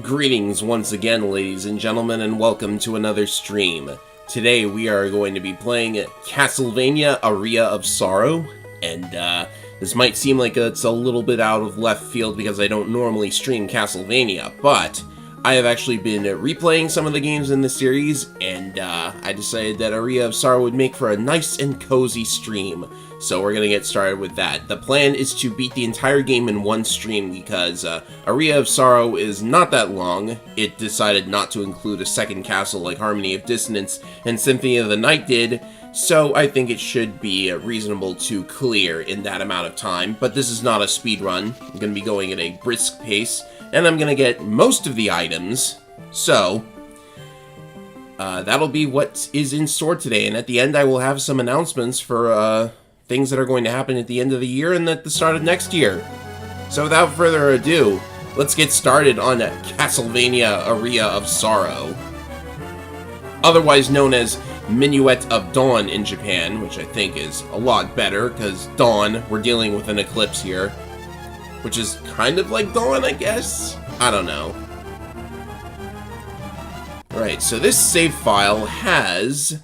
Greetings once again, ladies and gentlemen, and welcome to another stream. Today we are going to be playing Castlevania Aria of Sorrow, and this might seem like it's a little bit out of left field because I don't normally stream Castlevania, but I have actually been replaying some of the games in the series, and I decided that Aria of Sorrow would make for a nice and cozy stream. So we're going to get started with that. The plan is to beat the entire game in one stream because Aria of Sorrow is not that long. It decided not to include a second castle like Harmony of Dissonance and Symphony of the Night did, so I think it should be reasonable to clear in that amount of time. But this is not a speed run. I'm going to be going at a brisk pace, and I'm going to get most of the items, so that'll be what is in store today. And at the end I will have some announcements for things that are going to happen at the end of the year and at the start of next year. So without further ado, let's get started on Castlevania Aria of Sorrow. Otherwise known as Minuet of Dawn in Japan, which I think is a lot better, because Dawn, we're dealing with an eclipse here. Which is kind of like Dawn, I guess? I don't know. Right, so this save file has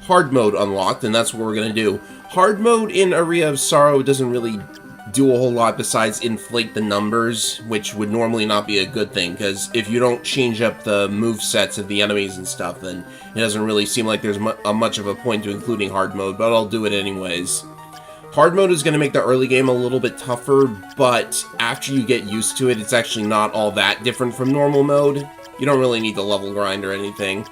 hard mode unlocked, and that's what we're going to do. Hard mode in Aria of Sorrow doesn't really do a whole lot besides inflate the numbers, which would normally not be a good thing, because if you don't change up the movesets of the enemies and stuff, then it doesn't really seem like there's much of a point to including hard mode, but I'll do it anyways. Hard mode is going to make the early game a little bit tougher, but after you get used to it, it's actually not all that different from normal mode. You don't really need to level grind or anything.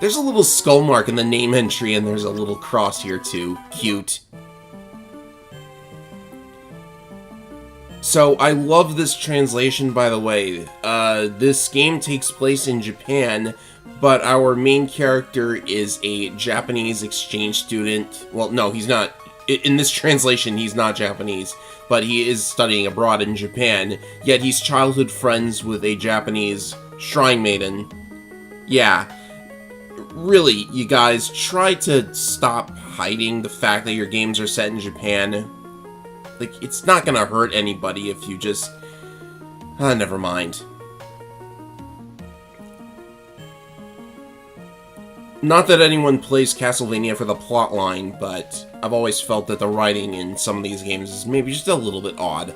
There's a little skull mark in the name entry, and there's a little cross here too. Cute. So, I love this translation, by the way. This game takes place in Japan, but our main character is a Japanese exchange student. Well, no, he's not. In this translation, he's not Japanese, but he is studying abroad in Japan, yet he's childhood friends with a Japanese shrine maiden. Yeah. Really, you guys, try to stop hiding the fact that your games are set in Japan. Like, it's not gonna hurt anybody if you just... never mind. Not that anyone plays Castlevania for the plotline, but I've always felt that the writing in some of these games is maybe just a little bit odd.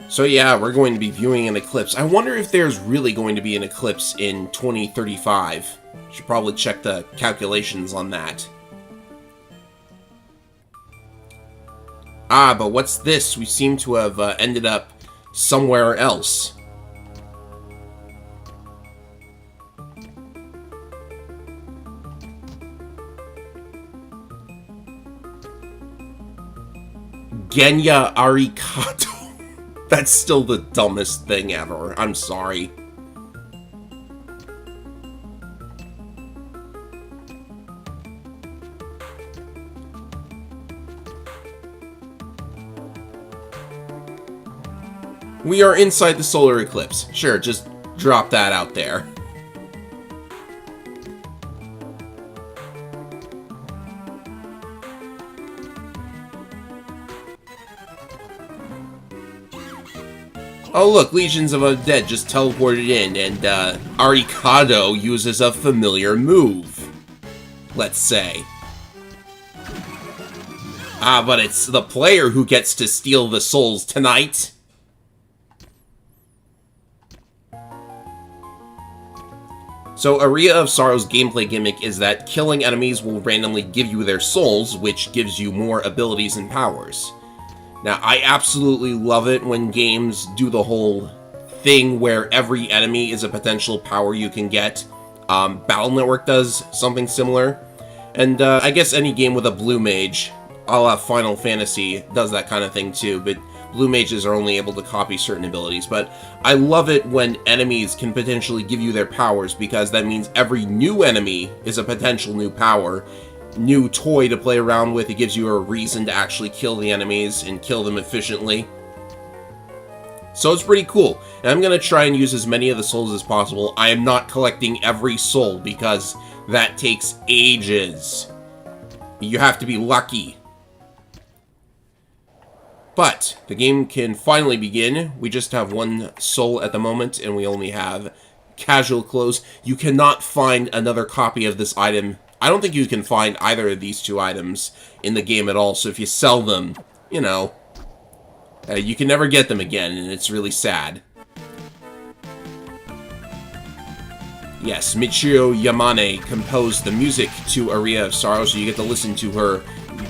So yeah, we're going to be viewing an eclipse. I wonder if there's really going to be an eclipse in 2035. Should probably check the calculations on that. Ah, but what's this? We seem to have ended up somewhere else. Genya Arikado. That's still the dumbest thing ever. I'm sorry. We are inside the solar eclipse. Sure, just drop that out there. Oh look, legions of undead just teleported in, and Arikado uses a familiar move, let's say. Ah, but it's the player who gets to steal the souls tonight. So Aria of Sorrow's gameplay gimmick is that killing enemies will randomly give you their souls, which gives you more abilities and powers. Now, I absolutely love it when games do the whole thing where every enemy is a potential power you can get. Battle Network does something similar. And I guess any game with a blue mage, a la Final Fantasy, does that kind of thing too, but blue mages are only able to copy certain abilities. But I love it when enemies can potentially give you their powers, because that means every new enemy is a potential new power. New toy to play around with. It gives you a reason to actually kill the enemies and kill them efficiently. So it's pretty cool. And I'm going to try and use as many of the souls as possible. I am not collecting every soul because that takes ages. You have to be lucky. But the game can finally begin. We just have one soul at the moment, and we only have casual clothes. You cannot find another copy of this item. I don't think you can find either of these two items in the game at all, so if you sell them, you know, you can never get them again, and it's really sad. Yes, Michiyo Yamane composed the music to Aria of Sorrow, so you get to listen to her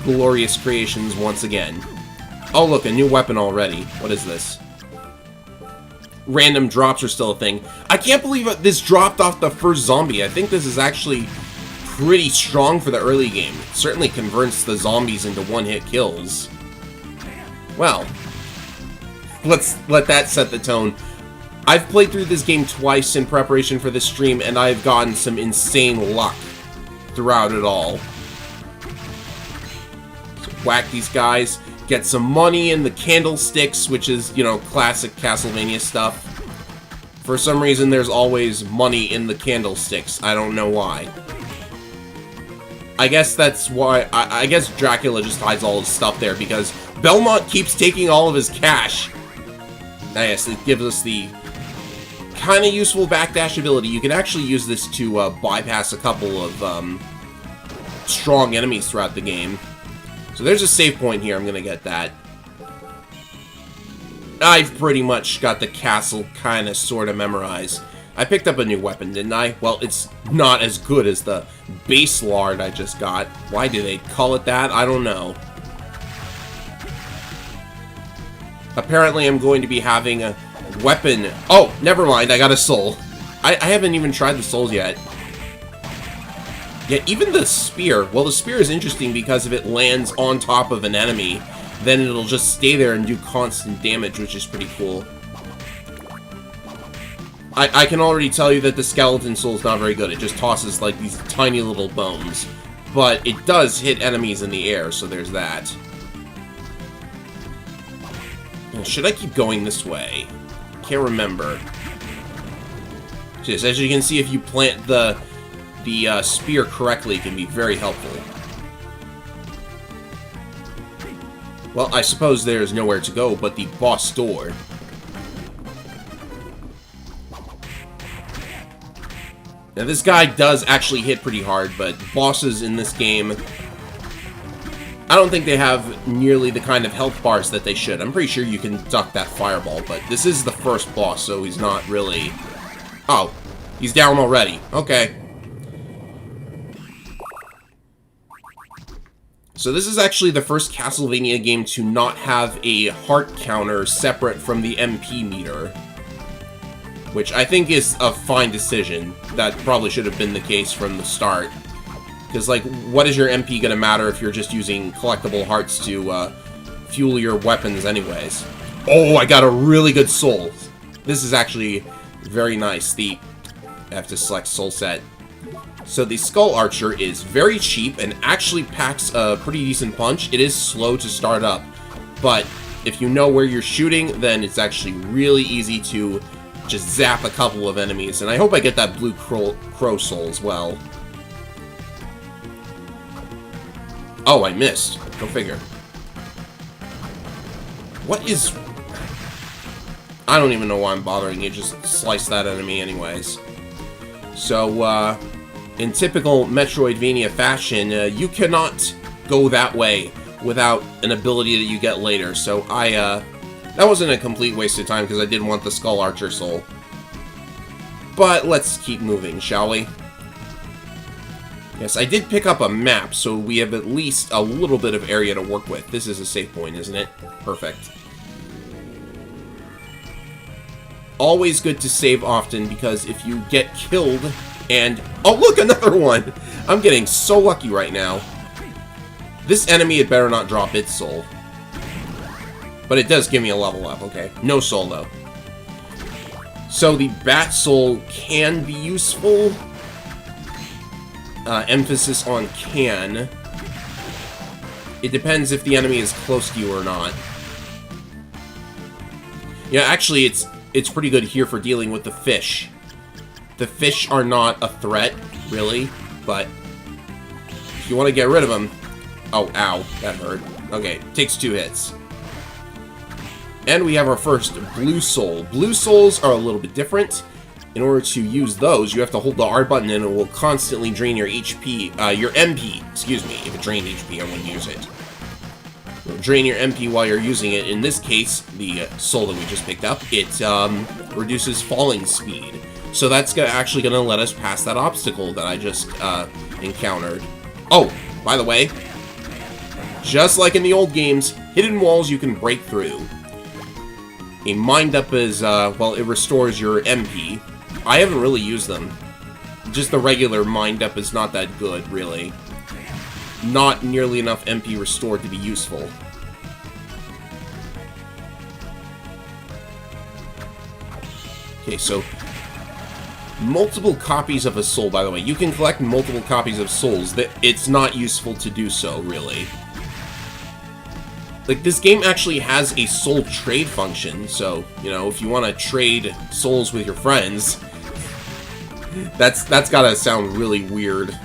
glorious creations once again. Oh, look, a new weapon already. What is this? Random drops are still a thing. I can't believe this dropped off the first zombie. I think this is actually pretty strong for the early game. It certainly converts the zombies into one-hit kills. Well, let's let that set the tone. I've played through this game twice in preparation for this stream, and I've gotten some insane luck throughout it all. So whack these guys. Get some money in the candlesticks, which is, you know, classic Castlevania stuff. For some reason, there's always money in the candlesticks. I don't know why. I guess that's why... I guess Dracula just hides all his stuff there, because Belmont keeps taking all of his cash. Yes, it gives us the kind of useful backdash ability. You can actually use this to bypass a couple of strong enemies throughout the game. So there's a save point here. I'm going to get that. I've pretty much got the castle kind of sort of memorized. I picked up a new weapon, didn't I? Well, it's not as good as the base lard I just got. Why do they call it that? I don't know. Apparently, I'm going to be having a weapon. Oh, never mind. I got a soul. I haven't even tried the souls yet. Yeah, even the spear. Well, the spear is interesting because if it lands on top of an enemy, then it'll just stay there and do constant damage, which is pretty cool. I can already tell you that the skeleton soul is not very good. It just tosses, like, these tiny little bones. But it does hit enemies in the air, so there's that. Should I keep going this way? Can't remember. Just, as you can see, if you plant the spear correctly, it can be very helpful. Well, I suppose there's nowhere to go but the boss door. Now, this guy does actually hit pretty hard, but bosses in this game, I don't think they have nearly the kind of health bars that they should. I'm pretty sure you can duck that fireball, but this is the first boss, so he's not really... Oh, he's down already. Okay. So this is actually the first Castlevania game to not have a heart counter separate from the MP meter. Which I think is a fine decision. That probably should have been the case from the start. Because, like, what is your MP gonna matter if you're just using collectible hearts to fuel your weapons anyways? Oh, I got a really good soul. This is actually very nice. I have to select soul set. So the Skull Archer is very cheap and actually packs a pretty decent punch. It is slow to start up, but if you know where you're shooting, then it's actually really easy to just zap a couple of enemies. And I hope I get that blue crow soul as well. Oh, I missed. Go figure. What is... I don't even know why I'm bothering you. Just slice that enemy anyways. So, in typical Metroidvania fashion, you cannot go that way without an ability that you get later. So that wasn't a complete waste of time because I did want the Skull Archer soul. But let's keep moving, shall we? Yes, I did pick up a map, so we have at least a little bit of area to work with. This is a save point, isn't it? Perfect. Always good to save often, because if you get killed and... Oh, look, another one! I'm getting so lucky right now. This enemy had better not drop its soul. But it does give me a level up, okay. No soul, though. So the Bat Soul can be useful. Emphasis on can. It depends if the enemy is close to you or not. Yeah, actually, it's pretty good here for dealing with the fish. The fish are not a threat, really, but if you want to get rid of them... Oh, ow, that hurt. Okay, takes 2 hits. And we have our first blue soul. Blue souls are a little bit different. In order to use those, you have to hold the R button and it will constantly drain your HP, your MP, excuse me. If it drained HP, I wouldn't use it. It will drain your MP while you're using it. In this case, the soul that we just picked up, it reduces falling speed. So that's actually going to let us pass that obstacle that I just encountered. Oh, by the way, just like in the old games, hidden walls you can break through. A mind up is, well, it restores your MP. I haven't really used them. Just the regular mind up is not that good, really. Not nearly enough MP restored to be useful. Okay, so multiple copies of a soul, by the way. You can collect multiple copies of souls. It's not useful to do so, really. Like, this game actually has a soul trade function, so, you know, if you want to trade souls with your friends, that's gotta sound really weird,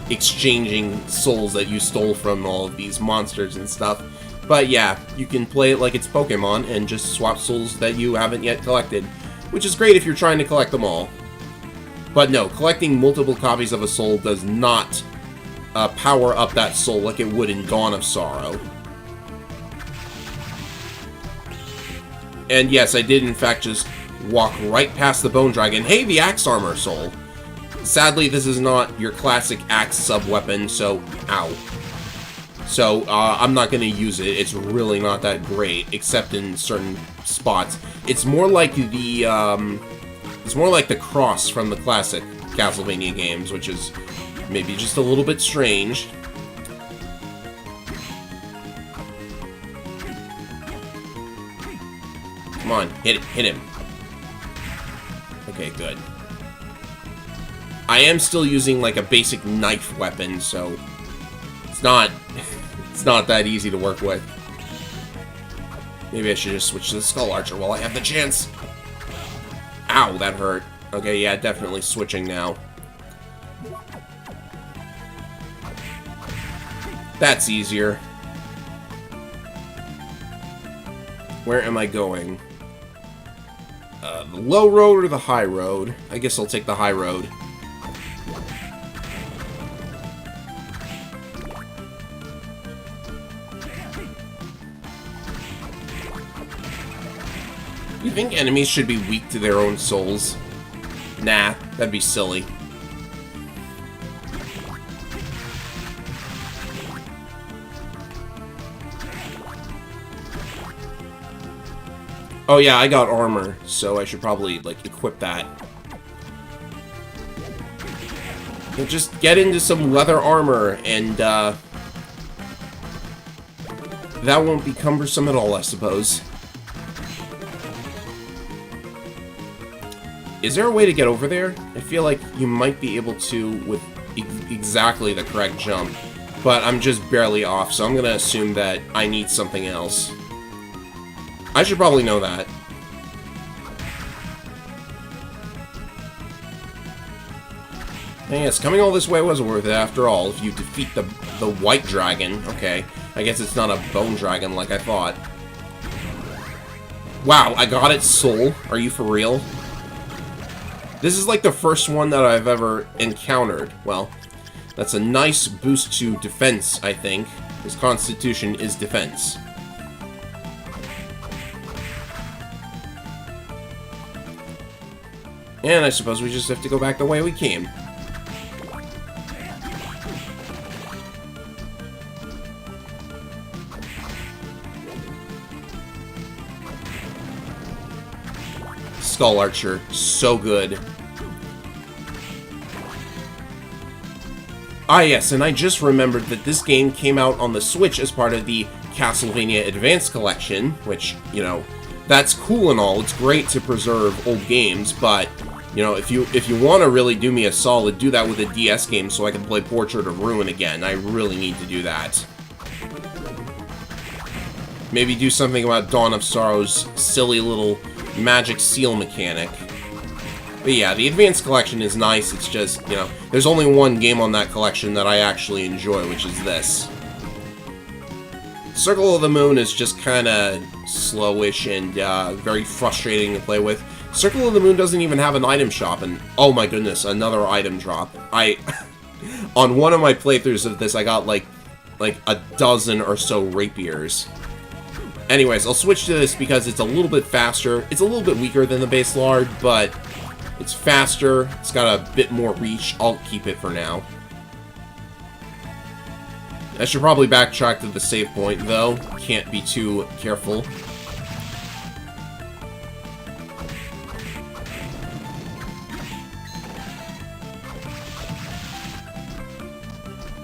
exchanging souls that you stole from all of these monsters and stuff. But yeah, you can play it like it's Pokemon and just swap souls that you haven't yet collected, which is great if you're trying to collect them all. But no, collecting multiple copies of a soul does not power up that soul like it would in Dawn of Sorrow. And yes, I did in fact just walk right past the Bone Dragon. Hey, the Axe Armor Soul! Sadly, this is not your classic Axe sub-weapon, so... Ow. So, I'm not going to use it. It's really not that great, except in certain spots. It's more like the, it's more like the cross from the classic Castlevania games, which is maybe just a little bit strange. Come on, hit him. Okay, good. I am still using like a basic knife weapon, so it's not that easy to work with. Maybe I should just switch to the Skull Archer while I have the chance. Ow, that hurt. Okay, yeah, definitely switching now. That's easier. Where am I going? The low road or the high road? I guess I'll take the high road. You think enemies should be weak to their own souls? Nah, that'd be silly. Oh yeah, I got armor, so I should probably, like, equip that. And just get into some leather armor, and, that won't be cumbersome at all, I suppose. Is there a way to get over there? I feel like you might be able to with exactly the correct jump, but I'm just barely off, so I'm gonna assume that I need something else. I should probably know that. And yes, coming all this way was worth it after all. If you defeat the white dragon, okay. I guess it's not a bone dragon like I thought. Wow, I got its soul. Are you for real? This is like the first one that I've ever encountered. Well, that's a nice boost to defense, I think. His constitution is defense. And I suppose we just have to go back the way we came. Skull Archer, so good. Ah yes, and I just remembered that this game came out on the Switch as part of the Castlevania Advance Collection, which, you know, that's cool and all. It's great to preserve old games, but, you know, if you want to really do me a solid, do that with a DS game so I can play Portrait of Ruin again. I really need to do that. Maybe do something about Dawn of Sorrow's silly little magic seal mechanic. But yeah, the Advanced Collection is nice, it's just, you know, there's only one game on that collection that I actually enjoy, which is this. Circle of the Moon is just kind of slowish and very frustrating to play with. Circle of the Moon doesn't even have an item shop, and oh my goodness, another item drop. On one of my playthroughs of this, I got like a dozen or so rapiers. Anyways, I'll switch to this because it's a little bit faster. It's a little bit weaker than the base Lard, but it's faster. It's got a bit more reach. I'll keep it for now. I should probably backtrack to the save point, though. Can't be too careful.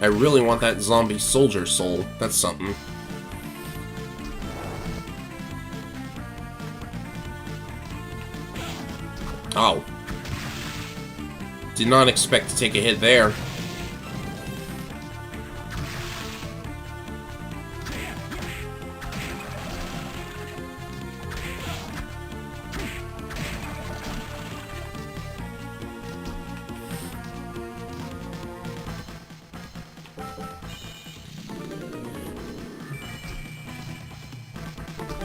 I really want that zombie soldier soul. That's something. Oh. Did not expect to take a hit there.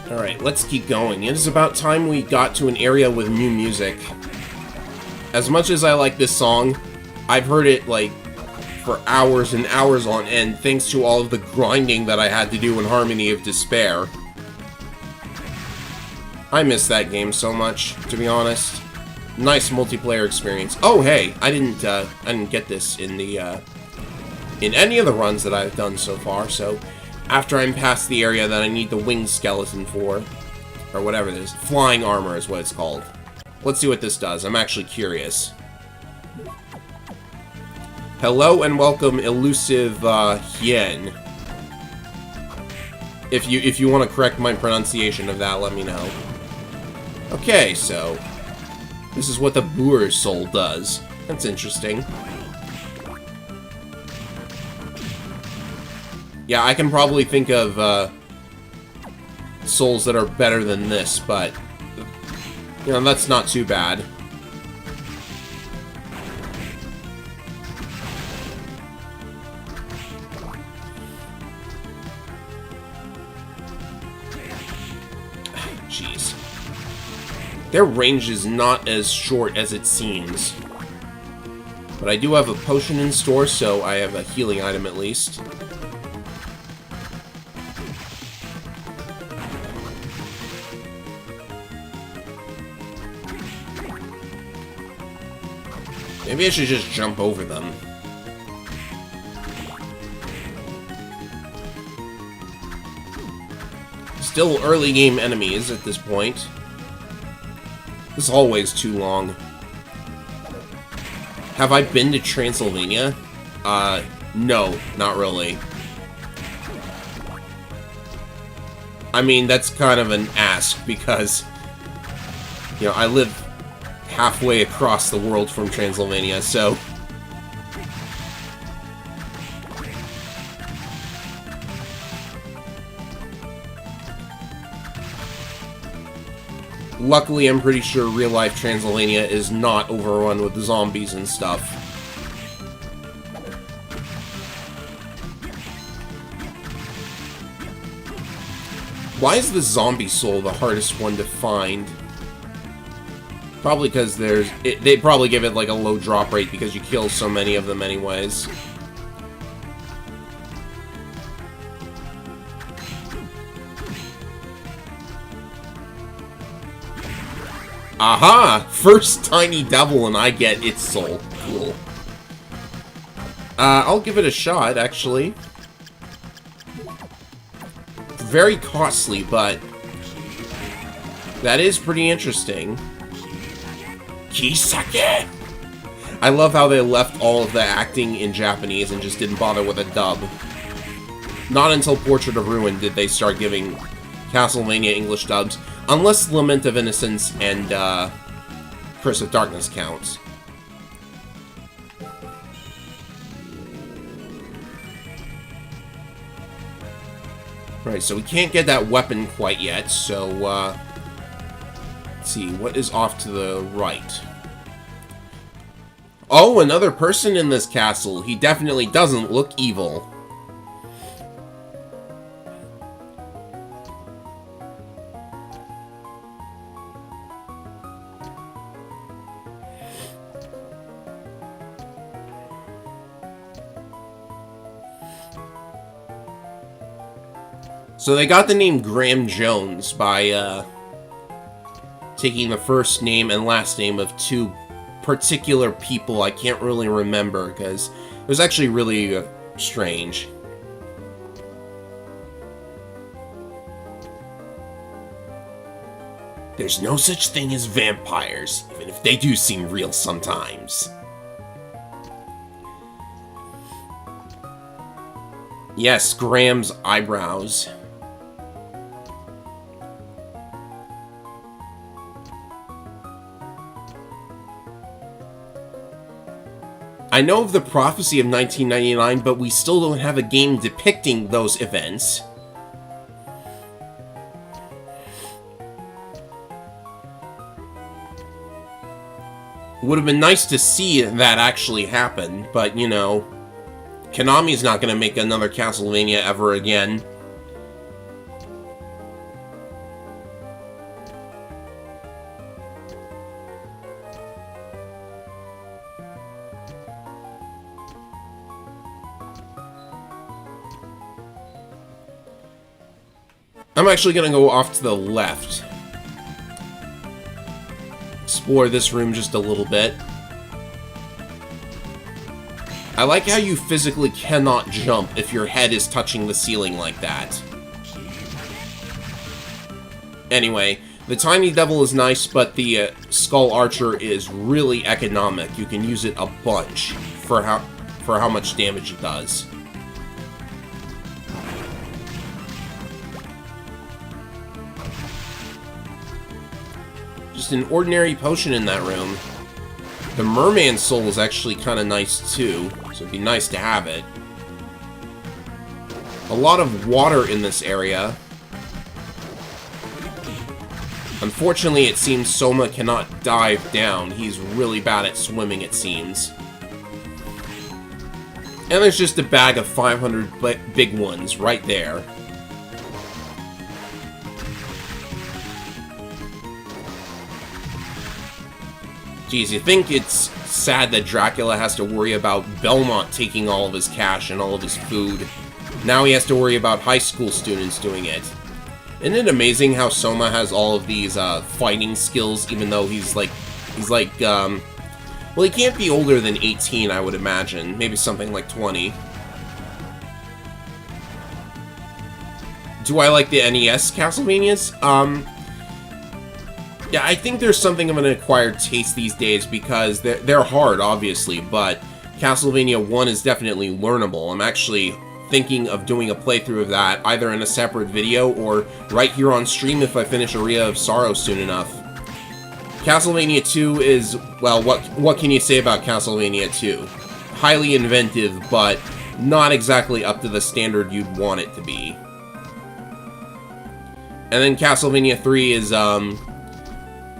Alright, let's keep going. It is about time we got to an area with new music. As much as I like this song, I've heard it, like, for hours and hours on end, thanks to all of the grinding that I had to do in Harmony of Despair. I miss that game so much, to be honest. Nice multiplayer experience. Oh, hey, I didn't get this in the, in any of the runs that I've done so far, so after I'm past the area that I need the winged skeleton for, or whatever it is, flying armor is what it's called. Let's see what this does. I'm actually curious. Hello and welcome, elusive Hien. If you want to correct my pronunciation of that, let me know. Okay, so this is what the Boer soul does. That's interesting. Yeah, I can probably think of souls that are better than this, but you know, that's not too bad. Jeez. Their range is not as short as it seems. But I do have a potion in store, so I have a healing item at least. Maybe I should just jump over them. Still early game enemies at this point. This hallway's too long. Have I been to Transylvania? No, not really. I mean, that's kind of an ask because, you know, I live halfway across the world from Transylvania, so luckily I'm pretty sure real-life Transylvania is not overrun with zombies and stuff. Why is the zombie soul the hardest one to find? Probably because they probably give it like a low drop rate because you kill so many of them anyways. Aha! First tiny devil and I get its soul. Cool. I'll give it a shot, actually. Very costly, but that is pretty interesting. Kisake! I love how they left all of the acting in Japanese and just didn't bother with a dub. Not until Portrait of Ruin did they start giving Castlevania English dubs, unless Lament of Innocence and Curse of Darkness counts. Right, so we can't get that weapon quite yet, so let's see, what is off to the right? Oh, another person in this castle. He definitely doesn't look evil. So they got the name Graham Jones by taking the first name and last name of two particular people I can't really remember, because it was actually really strange. There's no such thing as vampires, even if they do seem real sometimes. Yes, Graham's eyebrows. I know of the prophecy of 1999, but we still don't have a game depicting those events. Would have been nice to see that actually happen, but, you know, Konami's not going to make another Castlevania ever again. I'm actually going to go off to the left. Explore this room just a little bit. I like how you physically cannot jump if your head is touching the ceiling like that. Anyway, the Tiny Devil is nice, but the Skull Archer is really economic. You can use it a bunch for how much damage it does. Just an ordinary potion in that room. The Merman Soul is actually kind of nice too, so it'd be nice to have it. A lot of water in this area. Unfortunately, it seems Soma cannot dive down. He's really bad at swimming, it seems. And there's just a bag of 500 big ones right there. Geez, you think it's sad that Dracula has to worry about Belmont taking all of his cash and all of his food. Now he has to worry about high school students doing it. Isn't it amazing how Soma has all of these fighting skills, even though he's like, well, he can't be older than 18, I would imagine. Maybe something like 20. Do I like the NES Castlevanias? Yeah, I think there's something of an acquired taste these days because they're hard, obviously, but Castlevania 1 is definitely learnable. I'm actually thinking of doing a playthrough of that, either in a separate video or right here on stream if I finish Aria of Sorrow soon enough. Castlevania 2 is, well, what can you say about Castlevania 2? Highly inventive, but not exactly up to the standard you'd want it to be. And then Castlevania 3 is,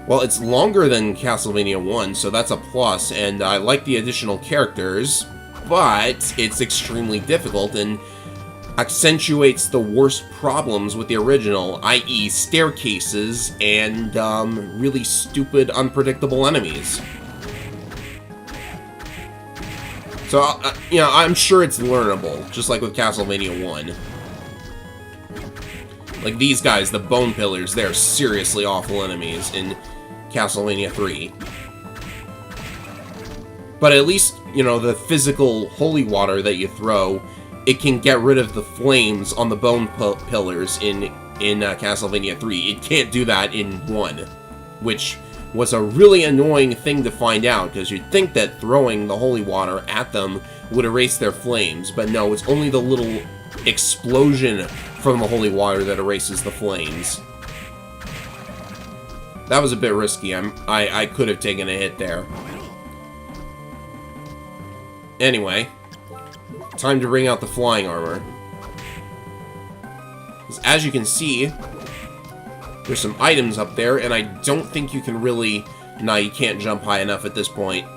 well, it's longer than Castlevania 1, so that's a plus, and I like the additional characters, but it's extremely difficult and accentuates the worst problems with the original, i.e. staircases and really stupid, unpredictable enemies. So, you know, I'm sure it's learnable, just like with Castlevania 1. Like these guys, the Bone Pillars, they're seriously awful enemies in Castlevania 3. But at least, you know, the physical holy water that you throw, it can get rid of the flames on the Bone Pillars in Castlevania 3. It can't do that in 1, which was a really annoying thing to find out, because you'd think that throwing the holy water at them would erase their flames, but no, it's only the little explosion from the holy water that erases the flames. That was a bit risky. I could have taken a hit there. Anyway, time to bring out the flying armor. As you can see, there's some items up there, and I don't think you can really... Nah, you can't jump high enough at this point.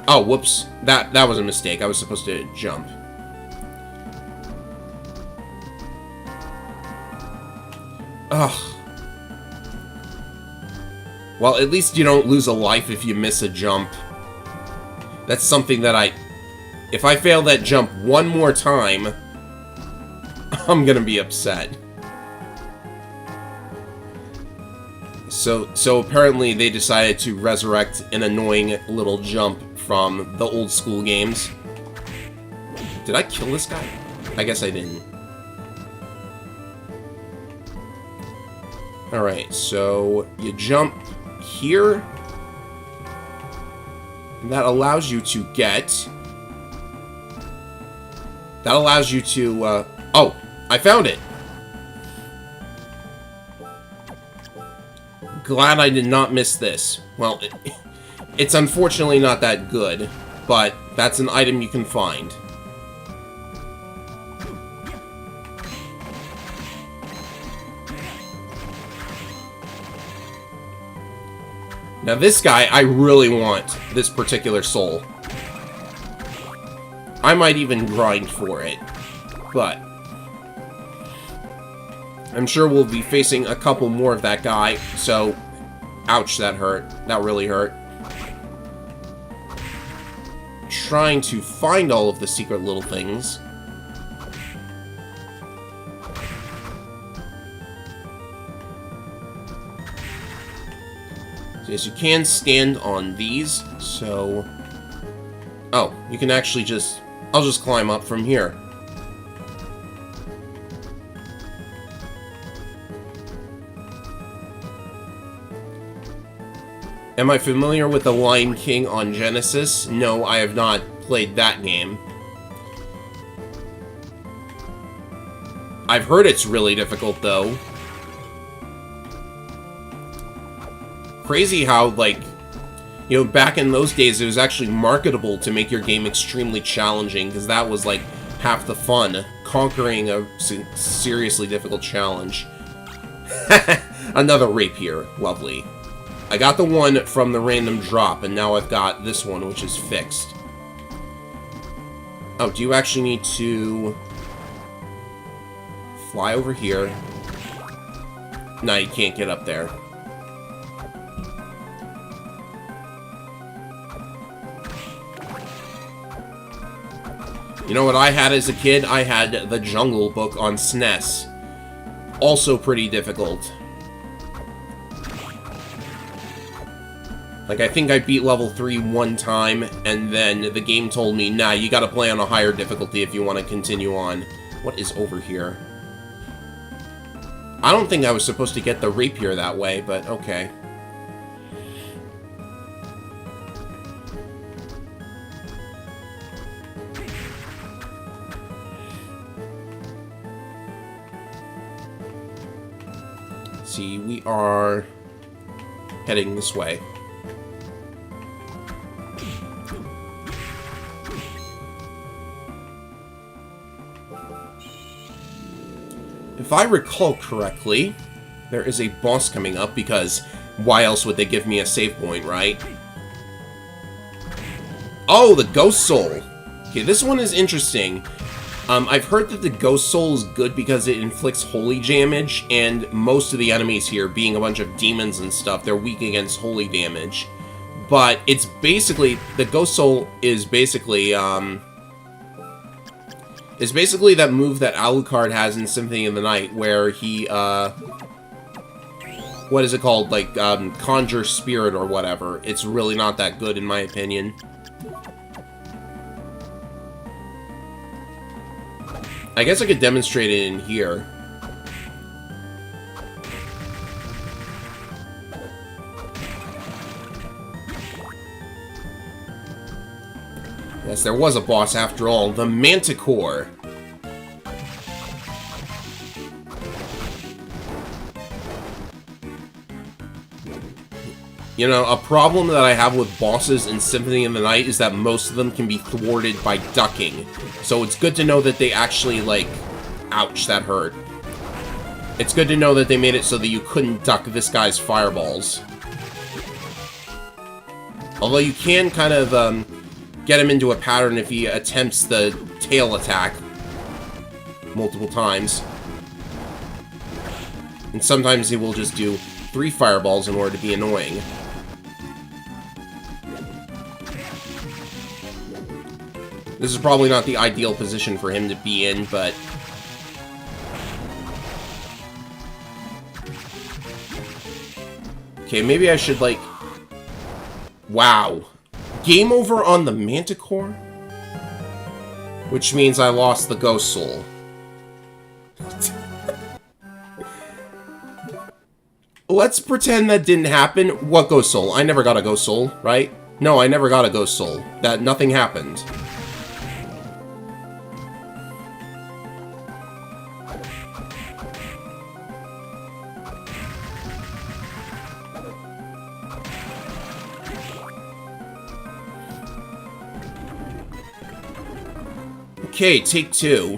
Oh, whoops. That was a mistake. I was supposed to jump. Ugh. Well, at least you don't lose a life if you miss a jump. That's something that if I fail that jump one more time, I'm gonna be upset. So apparently they decided to resurrect an annoying little jump from the old school games. Did I kill this guy? I guess I didn't. Alright, so you jump here. And that allows you to get... That allows you to, oh! I found it! Glad I did not miss this. Well, it's unfortunately not that good, but that's an item you can find. Now this guy, I really want this particular soul. I might even grind for it, but I'm sure we'll be facing a couple more of that guy, so ouch, that hurt. That really hurt. Trying to find all of the secret little things. Yes, you can stand on these, so... Oh, you can actually just... I'll just climb up from here. Am I familiar with The Lion King on Genesis? No, I have not played that game. I've heard it's really difficult, though. Crazy how, like, you know, back in those days, it was actually marketable to make your game extremely challenging, because that was, like, half the fun, conquering a seriously difficult challenge. Another rapier. Lovely. I got the one from the random drop, and now I've got this one, which is fixed. Oh, do you actually need to fly over here? No, you can't get up there. You know what I had as a kid? I had the Jungle Book on SNES. Also pretty difficult. Like, I think I beat level 3 one time, and then the game told me, nah, you gotta play on a higher difficulty if you want to continue on. What is over here? I don't think I was supposed to get the rapier that way, but okay. Let's see, we are heading this way. If I recall correctly, there is a boss coming up, because why else would they give me a save point, right? Oh, the Ghost Soul! Okay, this one is interesting. I've heard that the Ghost Soul is good because it inflicts holy damage, and most of the enemies here, being a bunch of demons and stuff, they're weak against holy damage. But it's basically, the Ghost Soul is basically, it's basically that move that Alucard has in Symphony of the Night, where he, what is it called? Like, Conjure Spirit or whatever. It's really not that good, in my opinion. I guess I could demonstrate it in here. Yes, there was a boss after all, the Manticore. You know, a problem that I have with bosses in Symphony of the Night is that most of them can be thwarted by ducking. So it's good to know that they actually, like... Ouch, that hurt. It's good to know that they made it so that you couldn't duck this guy's fireballs. Although you can kind of, get him into a pattern if he attempts the tail attack multiple times. And sometimes he will just do 3 fireballs in order to be annoying. This is probably not the ideal position for him to be in, but Okay, maybe I should, like... Wow. Game over on the Manticore? Which means I lost the Ghost Soul. Let's pretend that didn't happen. What Ghost Soul? I never got a Ghost Soul, right? No, I never got a Ghost Soul. That nothing happened. Okay, take two.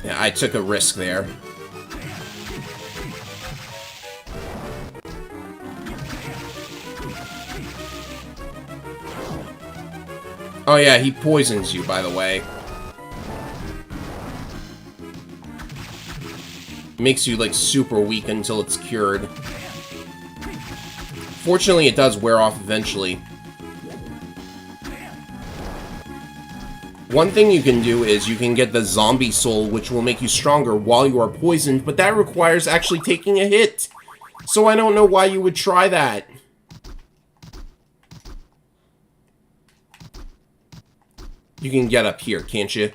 Yeah, I took a risk there. Oh yeah, he poisons you, by the way. Makes you, like, super weak until it's cured. Fortunately, it does wear off eventually. One thing you can do is you can get the Zombie Soul, which will make you stronger while you are poisoned, but that requires actually taking a hit. So I don't know why you would try that. You can get up here, can't you?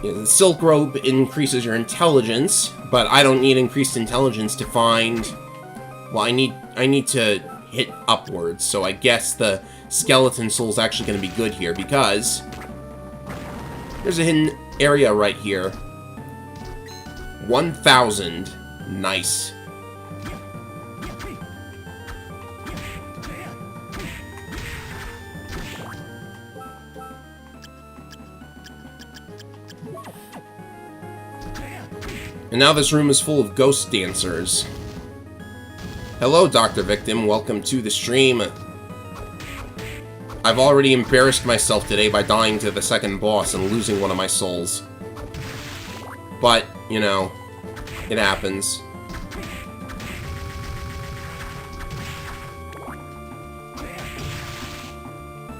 Yeah, the Silk Robe increases your intelligence, but I don't need increased intelligence to find... Well, I need to hit upwards, so I guess the Skeleton Soul is actually going to be good here, because... There's a hidden area right here. 1,000. Nice. And now this room is full of ghost dancers. Hello, Dr. Victim. Welcome to the stream. I've already embarrassed myself today by dying to the second boss and losing one of my souls. But, you know, it happens.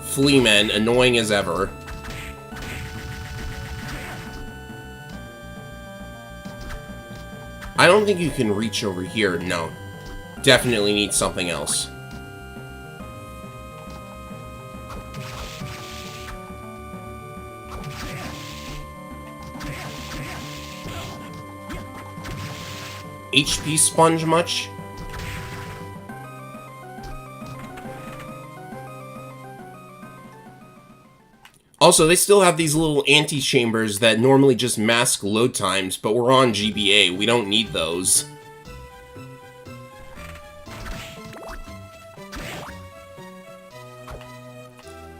Flea men, annoying as ever. I don't think you can reach over here, no. Definitely need something else. HP sponge much? Also, they still have these little antechambers that normally just mask load times, but we're on GBA. We don't need those.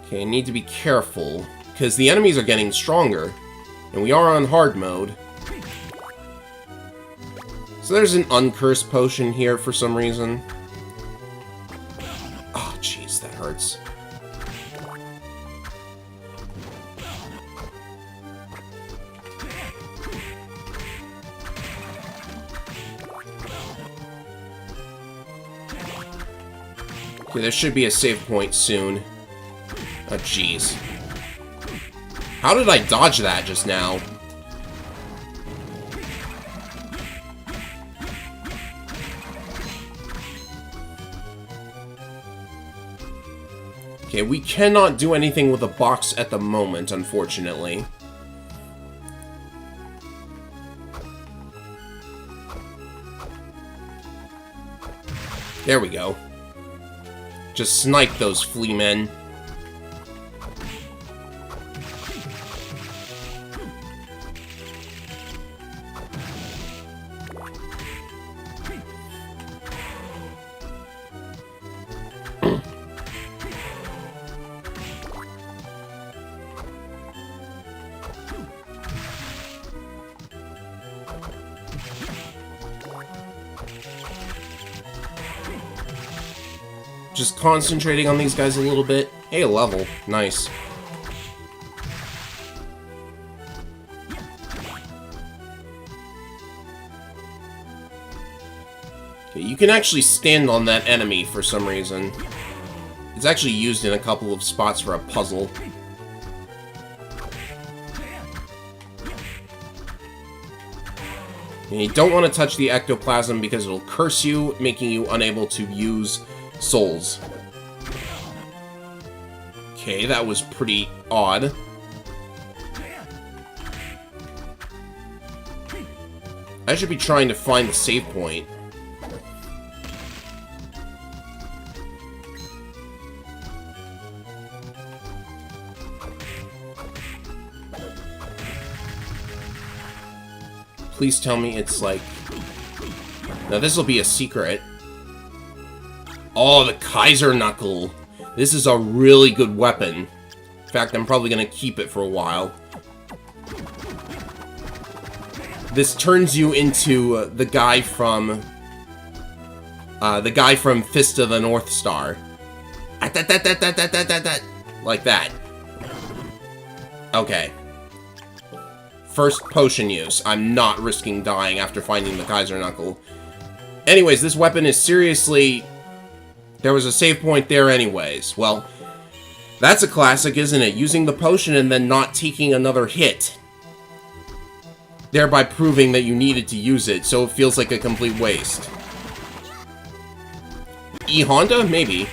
Okay, I need to be careful, because the enemies are getting stronger, and we are on hard mode. So there's an uncursed potion here for some reason. Oh, jeez, that hurts. Okay, there should be a save point soon. Oh, jeez. How did I dodge that just now? Okay, we cannot do anything with the box at the moment, unfortunately. There we go. Just snipe those flea men. Just concentrating on these guys a little bit. Hey, a level. Nice. You can actually stand on that enemy for some reason. It's actually used in a couple of spots for a puzzle. And you don't want to touch the ectoplasm because it'll curse you, making you unable to use souls. Okay, that was pretty odd. I should be trying to find the save point. Please tell me it's like... Now this will be a secret. Oh, the Kaiser Knuckle. This is a really good weapon. In fact, I'm probably going to keep it for a while. This turns you into the guy from Fist of the North Star. Like that. Okay. First potion use. I'm not risking dying after finding the Kaiser Knuckle. Anyways, this weapon is seriously... There was a save point there anyways. Well, that's a classic, isn't it? Using the potion and then not taking another hit. Thereby proving that you needed to use it, so it feels like a complete waste. E-Honda? Maybe.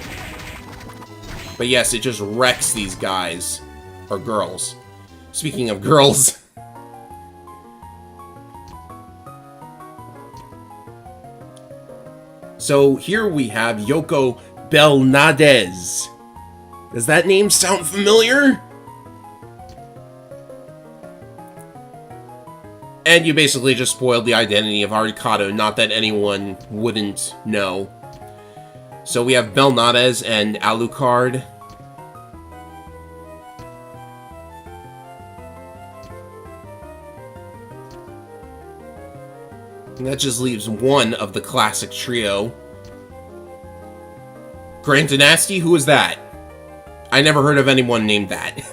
But yes, it just wrecks these guys. Or girls. Speaking of girls... So here we have Yoko Belnadez. Does that name sound familiar? And you basically just spoiled the identity of Arikado, not that anyone wouldn't know. So we have Belnadez and Alucard. And that just leaves one of the classic trio. Grand Dynasty? Who is that? I never heard of anyone named that.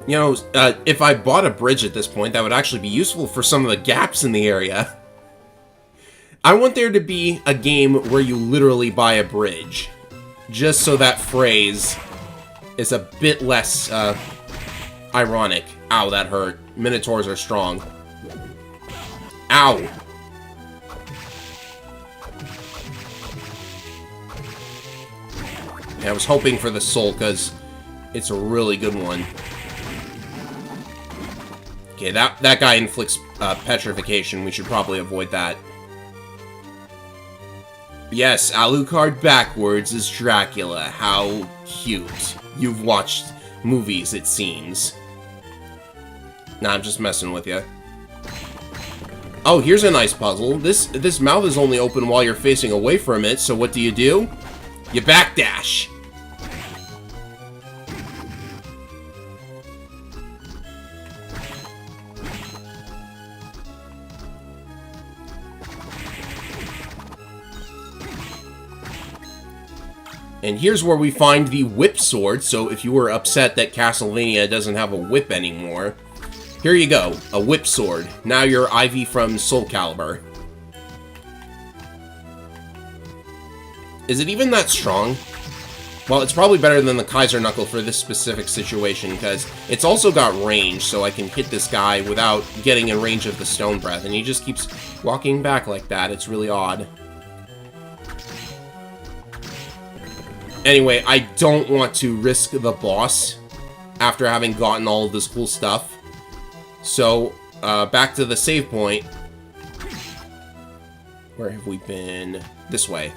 You know, if I bought a bridge at this point, that would actually be useful for some of the gaps in the area. I want there to be a game where you literally buy a bridge. Just so that phrase is a bit less, ironic. Ow, that hurt. Minotaurs are strong. Ow! Yeah, I was hoping for the soul, because it's a really good one. Okay, that guy inflicts petrification. We should probably avoid that. Yes, Alucard backwards is Dracula. How cute. You've watched movies, it seems. Nah, I'm just messing with you. Oh, here's a nice puzzle. This mouth is only open while you're facing away from it, so what do? You backdash. And here's where we find the whip sword, so if you were upset that Castlevania doesn't have a whip anymore, here you go, a whip sword. Now you're Ivy from Soul Calibur. Is it even that strong? Well, it's probably better than the Kaiser Knuckle for this specific situation, because it's also got range, so I can hit this guy without getting in range of the Stone Breath, and he just keeps walking back like that. It's really odd. Anyway, I don't want to risk the boss after having gotten all of this cool stuff. So, back to the save point. Where have we been? This way.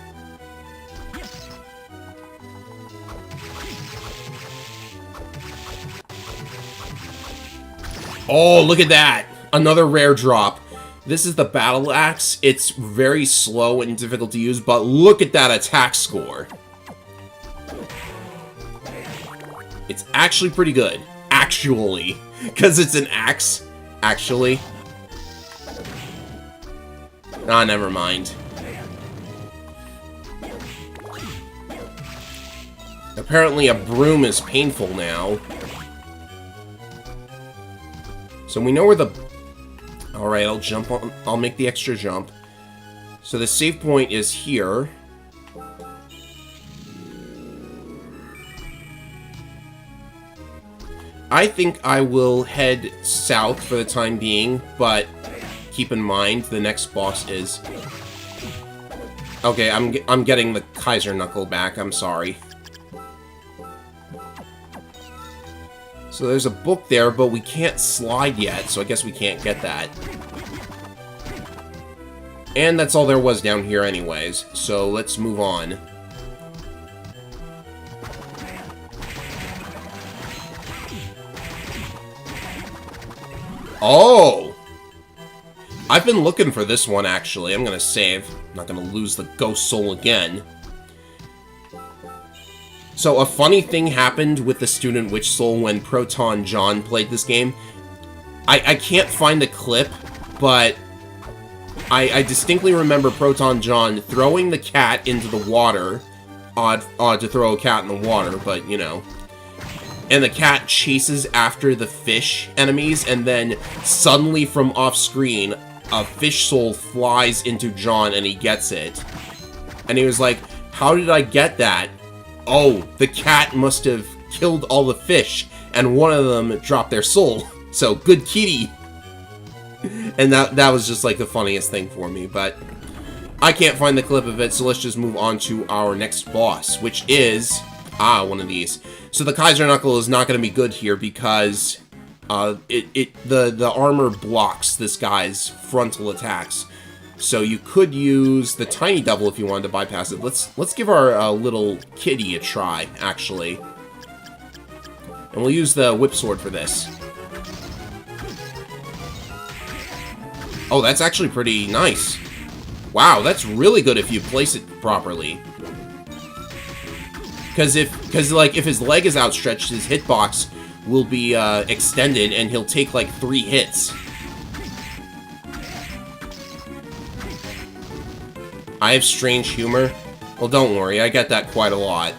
Oh, look at that! Another rare drop. This is the Battle Axe. It's very slow and difficult to use, but look at that attack score. It's actually pretty good. Actually. Because it's an axe. Actually. Ah, never mind. Apparently a broom is painful now. So we know where the... Alright, I'll jump on... I'll make the extra jump. So the save point is here. I think I will head south for the time being, but keep in mind the next boss is... Okay, I'm getting the Kaiser Knuckle back, I'm sorry. So there's a book there, but we can't slide yet, so I guess we can't get that. And that's all there was down here anyways, so let's move on. Oh! I've been looking for this one, actually. I'm gonna save. I'm not gonna lose the ghost soul again. So, a funny thing happened with the Student Witch Soul when Proton John played this game. I can't find the clip, but I distinctly remember Proton John throwing the cat into the water. Odd to throw a cat in the water, but, you know. And the cat chases after the fish enemies, and then suddenly from off-screen, a fish soul flies into John and he gets it. And he was like, how did I get that? Oh, the cat must have killed all the fish, and one of them dropped their soul. So, good kitty. And that was just like the funniest thing for me, but I can't find the clip of it, so let's just move on to our next boss, which is... one of these. So the Kaiser Knuckle is not going to be good here because the armor blocks this guy's frontal attacks. So you could use the Tiny Devil if you wanted to bypass it. Let's give our little kitty a try, actually. And we'll use the Whip Sword for this. Oh, that's actually pretty nice. Wow, that's really good if you place it properly. Because if his leg is outstretched, his hitbox will be extended, and he'll take like 3 hits. I have strange humor. Well, don't worry, I get that quite a lot.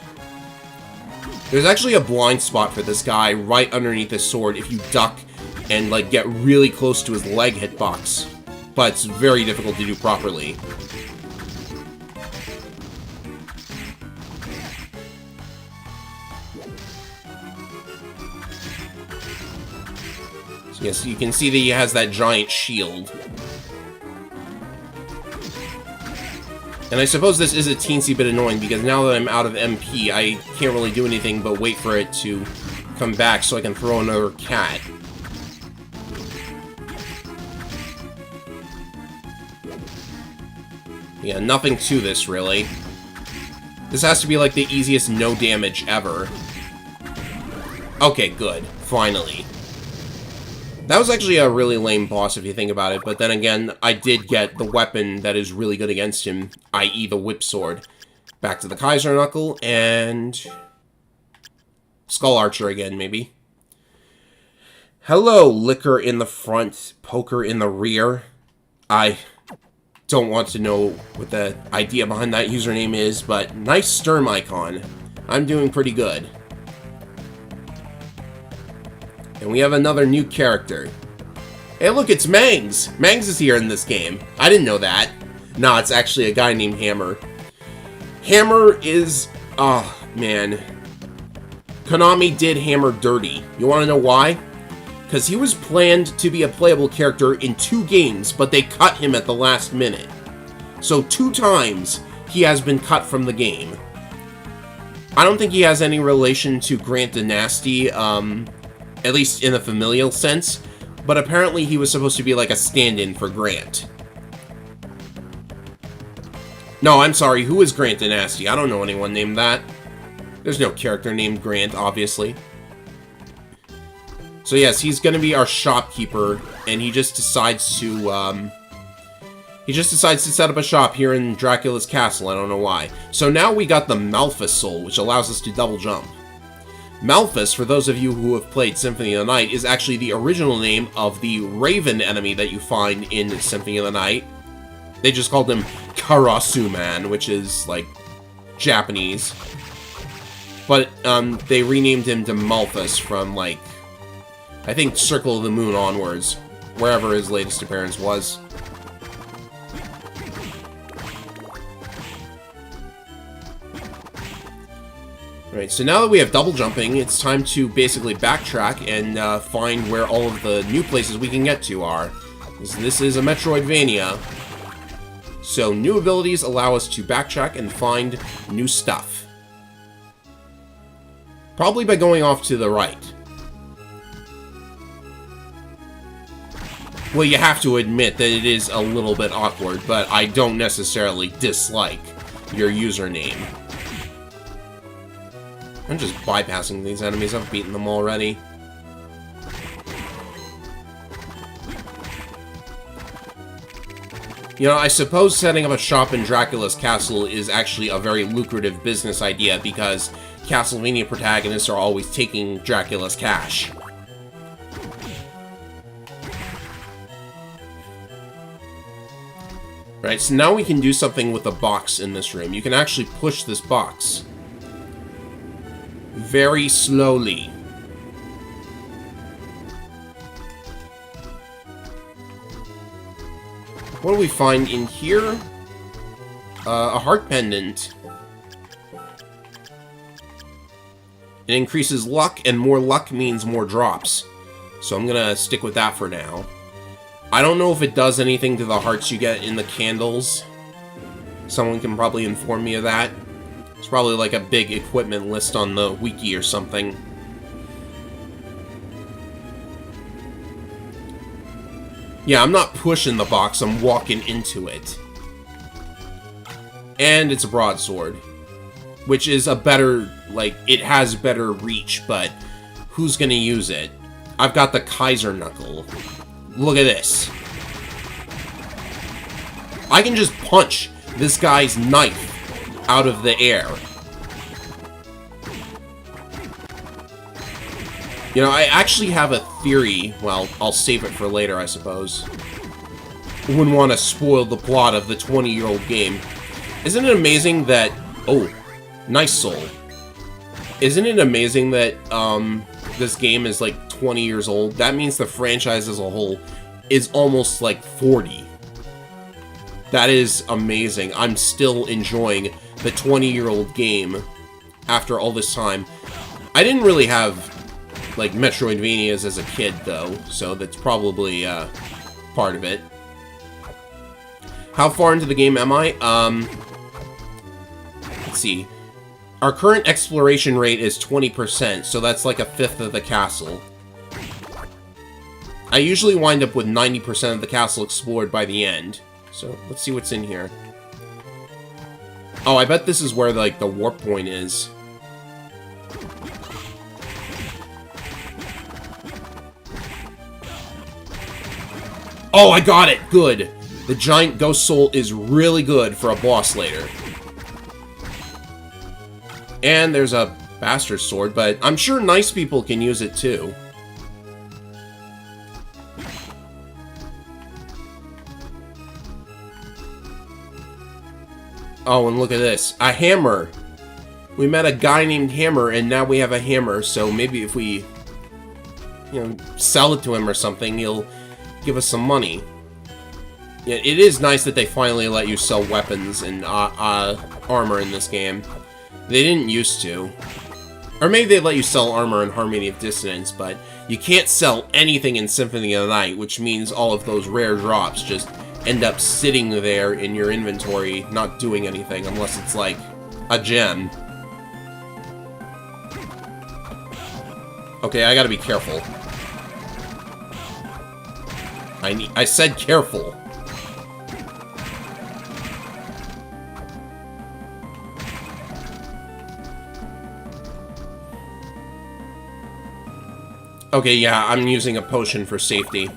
There's actually a blind spot for this guy right underneath his sword if you duck and like get really close to his leg hitbox. But it's very difficult to do properly. So yes, you can see that he has that giant shield. And I suppose this is a teensy bit annoying, because now that I'm out of MP, I can't really do anything but wait for it to come back so I can throw another cat. Yeah, nothing to this, really. This has to be like the easiest no damage ever. Okay, good. Finally. That was actually a really lame boss if you think about it, but then again, I did get the weapon that is really good against him, i.e. the Whip Sword. Back to the Kaiser Knuckle, and... Skull Archer again, maybe. Hello, liquor in the front, poker in the rear. I don't want to know what the idea behind that username is, but nice Sturm icon. I'm doing pretty good. And we have another new character. Hey, look, it's Mangs! Mangs is here in this game. I didn't know that. Nah, it's actually a guy named Hammer. Hammer is... Oh, man. Konami did Hammer dirty. You want to know why? Because he was planned to be a playable character in 2 games, but they cut him at the last minute. So 2 times, he has been cut from the game. I don't think he has any relation to Grant Dynasty, at least in a familial sense, but apparently he was supposed to be like a stand-in for Grant. No, I'm sorry, who is Grant Dynasty? I don't know anyone named that. There's no character named Grant, obviously. So yes, he's gonna be our shopkeeper, and he just decides to set up a shop here in Dracula's castle. I don't know why. So now we got the Malphus soul, which allows us to double jump. Malphus, for those of you who have played Symphony of the Night, is actually the original name of the raven enemy that you find in Symphony of the Night. They just called him Karasuman, which is, like, Japanese. But, they renamed him to Malphus from, like, I think Circle of the Moon onwards, wherever his latest appearance was. Alright, so now that we have double jumping, it's time to basically backtrack and find where all of the new places we can get to are. This is a Metroidvania, so new abilities allow us to backtrack and find new stuff. Probably by going off to the right. Well, you have to admit that it is a little bit awkward, but I don't necessarily dislike your username. I'm just bypassing these enemies. I've beaten them already. You know, I suppose setting up a shop in Dracula's castle is actually a very lucrative business idea because Castlevania protagonists are always taking Dracula's cash. Right, so now we can do something with the box in this room. You can actually push this box very slowly. What do we find in here? A heart pendant. It increases luck, and more luck means more drops. So I'm gonna stick with that for now. I don't know if it does anything to the hearts you get in the candles. Someone can probably inform me of that. It's probably like a big equipment list on the wiki or something. Yeah, I'm not pushing the box, I'm walking into it. And it's a broadsword. Which is a better, like, it has better reach, but who's gonna use it? I've got the Kaiser Knuckle. Look at this. I can just punch this guy's knife out of the air. You know, I actually have a theory. Well, I'll save it for later, I suppose. Wouldn't want to spoil the plot of the 20-year-old game. Isn't it amazing that... Oh, nice soul. Isn't it amazing that this game is like 20 years old? That means the franchise as a whole is almost like 40. That is amazing. I'm still enjoying the 20-year-old game after all this time. I didn't really have, like, Metroidvanias as a kid, though, so that's probably part of it. How far into the game am I? Let's see. Our current exploration rate is 20%, so that's like a fifth of the castle. I usually wind up with 90% of the castle explored by the end. So, let's see what's in here. Oh, I bet this is where, like, the warp point is. Oh, I got it! Good! The giant ghost soul is really good for a boss later. And there's a bastard sword, but I'm sure nice people can use it too. Oh, and look at this. A hammer! We met a guy named Hammer, and now we have a hammer, so maybe if we, you know, sell it to him or something, he'll give us some money. Yeah, it is nice that they finally let you sell weapons and armor in this game. They didn't used to. Or maybe they let you sell armor in Harmony of Dissonance, but you can't sell anything in Symphony of the Night, which means all of those rare drops just end up sitting there in your inventory, not doing anything, unless it's like a gem. Okay, I gotta be careful. I said careful. Okay, yeah, I'm using a potion for safety.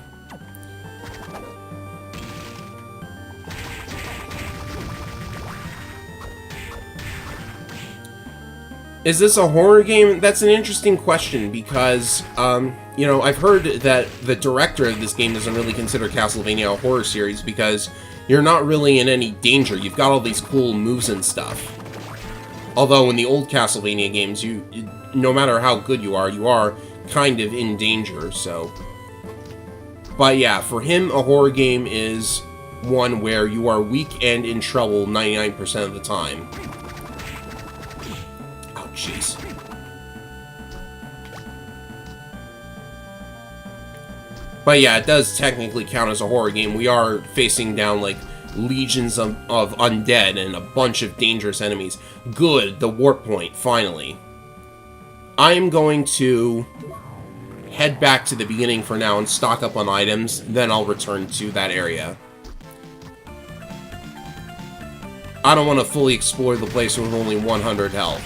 Is this a horror game? That's an interesting question because, you know, I've heard that the director of this game doesn't really consider Castlevania a horror series because you're not really in any danger. You've got all these cool moves and stuff. Although in the old Castlevania games, no matter how good you are kind of in danger, so... But yeah, for him, a horror game is one where you are weak and in trouble 99% of the time. Oh, jeez. But yeah, it does technically count as a horror game. We are facing down, like, legions of undead and a bunch of dangerous enemies. Good, the warp point, finally. I am going to head back to the beginning for now and stock up on items, then I'll return to that area. I don't want to fully explore the place with only 100 health.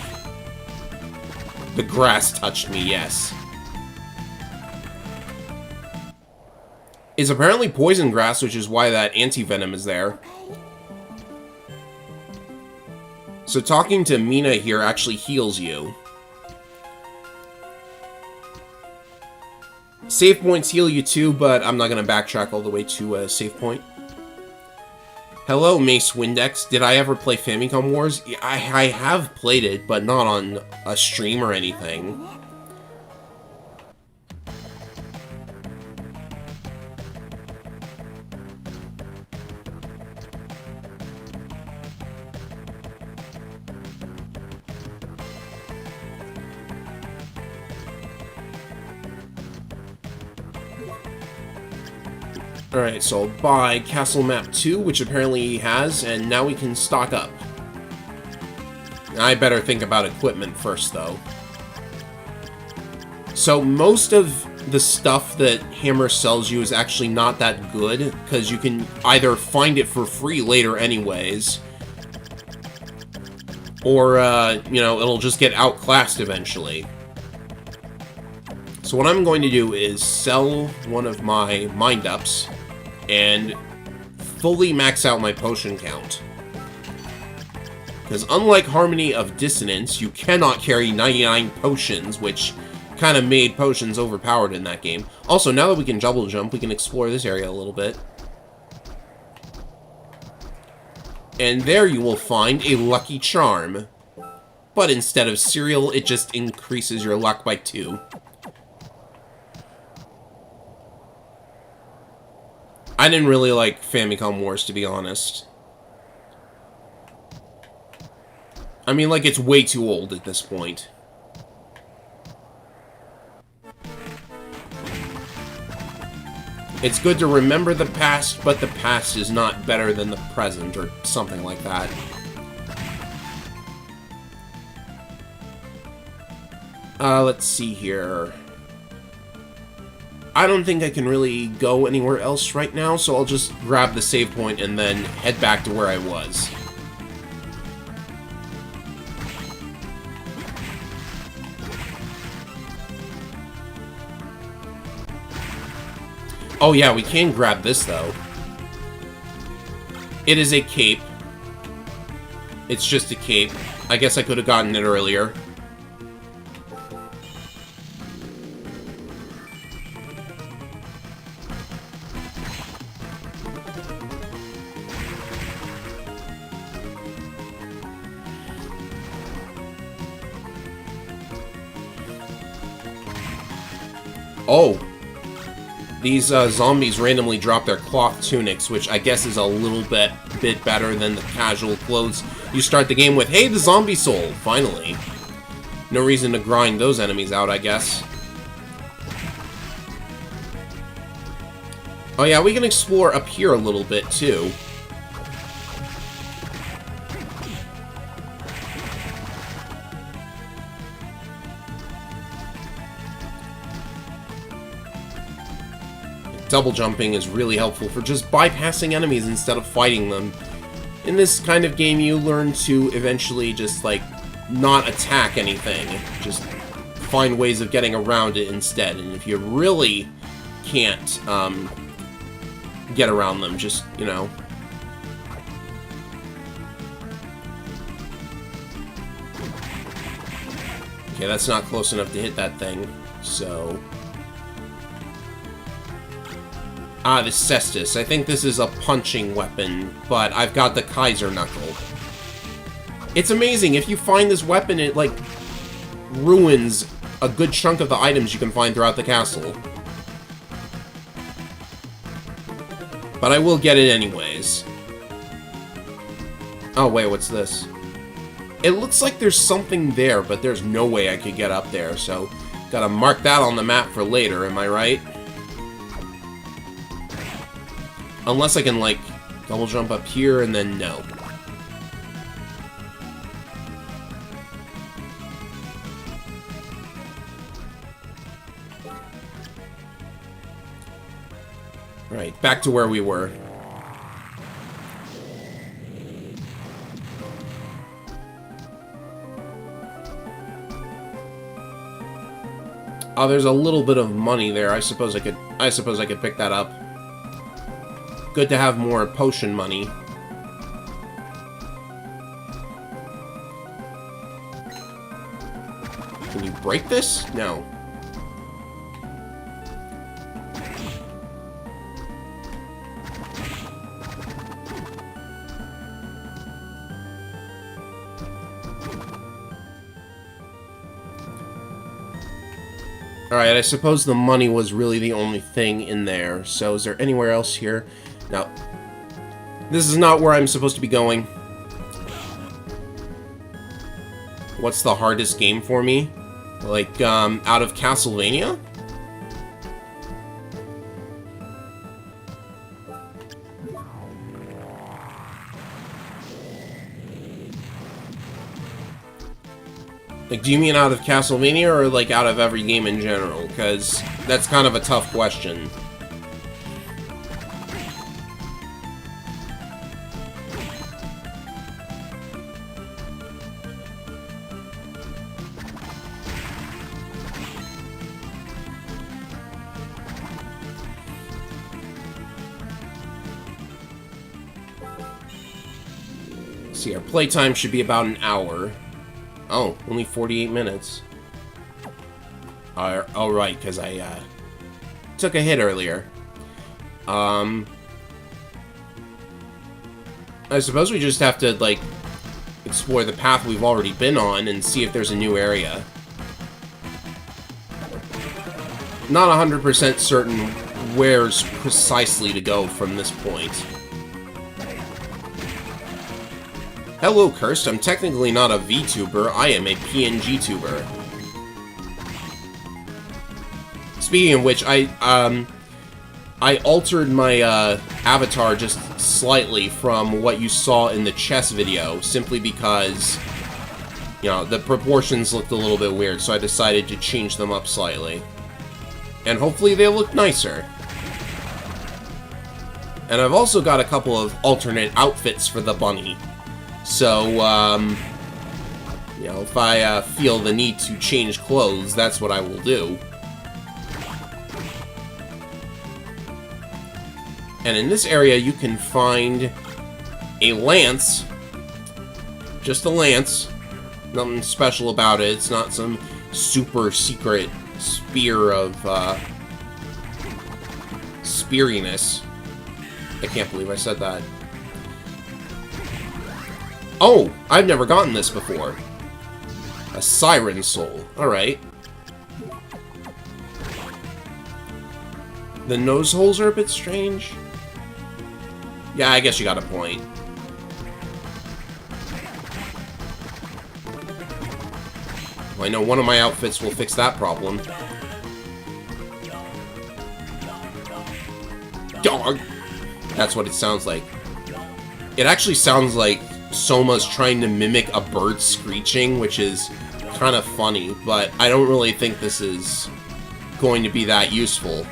The grass touched me, yes. It's apparently poison grass, which is why that anti-venom is there. So talking to Mina here actually heals you. Save points heal you too, but I'm not going to backtrack all the way to a save point. Hello, Mace Windex. Did I ever play Famicom Wars? I have played it, but not on a stream or anything. Alright, so I'll buy Castle Map 2, which apparently he has, and now we can stock up. I better think about equipment first, though. So most of the stuff that Hammer sells you is actually not that good, because you can either find it for free later anyways, or, you know, it'll just get outclassed eventually. So what I'm going to do is sell one of my mind-ups, and fully max out my potion count. Because unlike Harmony of Dissonance, you cannot carry 99 potions, which kind of made potions overpowered in that game. Also, now that we can double jump, we can explore this area a little bit. And there you will find a lucky charm. But instead of cereal, it just increases your luck by 2. I didn't really like Famicom Wars, to be honest. I mean, like, it's way too old at this point. It's good to remember the past, but the past is not better than the present, or something like that. Let's see here. I don't think I can really go anywhere else right now, so I'll just grab the save point and then head back to where I was. Oh yeah, we can grab this, though. It is a cape. It's just a cape. I guess I could have gotten it earlier. Oh, these zombies randomly drop their cloth tunics, which I guess is a little bit better than the casual clothes you start the game with. Hey, the zombie soul, finally. No reason to grind those enemies out, I guess. Oh yeah, we can explore up here a little bit, too. Double jumping is really helpful for just bypassing enemies instead of fighting them. In this kind of game, you learn to eventually just, like, not attack anything. Just find ways of getting around it instead. And if you really can't get around them, just, you know... Okay, that's not close enough to hit that thing, so... Ah, the Cestus. I think this is a punching weapon, but I've got the Kaiser Knuckle. It's amazing, if you find this weapon, it, like, ruins a good chunk of the items you can find throughout the castle. But I will get it anyways. Oh, wait, what's this? It looks like there's something there, but there's no way I could get up there, so gotta mark that on the map for later, am I right? Unless I can, like, double jump up here and then no. Right, back to where we were. Oh, there's a little bit of money there. I suppose I could pick that up. Good to have more potion money. Can you break this? No. Alright, I suppose the money was really the only thing in there. So is there anywhere else here? No. This is not where I'm supposed to be going. What's the hardest game for me? Like, out of Castlevania? Like, do you mean out of Castlevania, or, like, out of every game in general? Because that's kind of a tough question. Let's see, our playtime should be about an hour. Oh, only 48 minutes. Oh, right, because I, took a hit earlier. I suppose we just have to, like, explore the path we've already been on and see if there's a new area. Not 100% certain where's precisely to go from this point. Hello, Cursed. I'm technically not a VTuber. I am a PNG tuber. Speaking of which, I altered my avatar just slightly from what you saw in the chess video, simply because, you know, the proportions looked a little bit weird, so I decided to change them up slightly. And hopefully they look nicer. And I've also got a couple of alternate outfits for the bunny. So, you know, if I feel the need to change clothes, that's what I will do. And in this area, you can find a lance. Just a lance. Nothing special about it. It's not some super secret spear of, speariness. I can't believe I said that. Oh! I've never gotten this before. A Siren Soul. Alright. The nose holes are a bit strange. Yeah, I guess you got a point. Well, I know one of my outfits will fix that problem. Dog! That's what it sounds like. It actually sounds like Soma's trying to mimic a bird screeching, which is kind of funny, but I don't really think this is going to be that useful.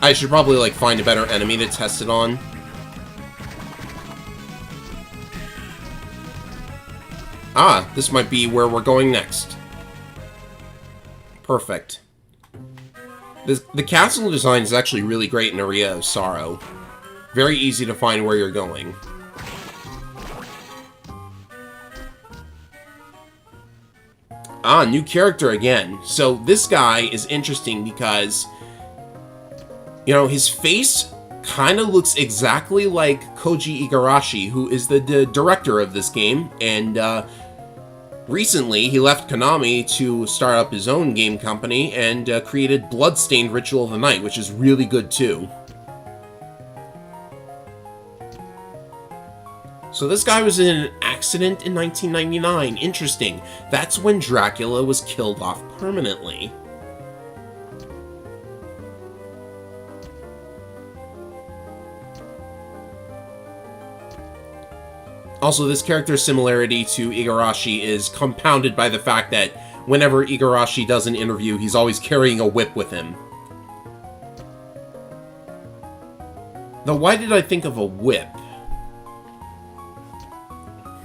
I should probably, like, find a better enemy to test it on. Ah, this might be where we're going next. Perfect. The castle design is actually really great in Aria of Sorrow. Very easy to find where you're going. Ah, new character again. So this guy is interesting because, you know, his face kind of looks exactly like Koji Igarashi, who is the director of this game, and recently he left Konami to start up his own game company and created Bloodstained Ritual of the Night, which is really good too. So this guy was in an accident in 1999. Interesting. That's when Dracula was killed off permanently. Also, this character's similarity to Igarashi is compounded by the fact that whenever Igarashi does an interview, he's always carrying a whip with him. Though, why did I think of a whip?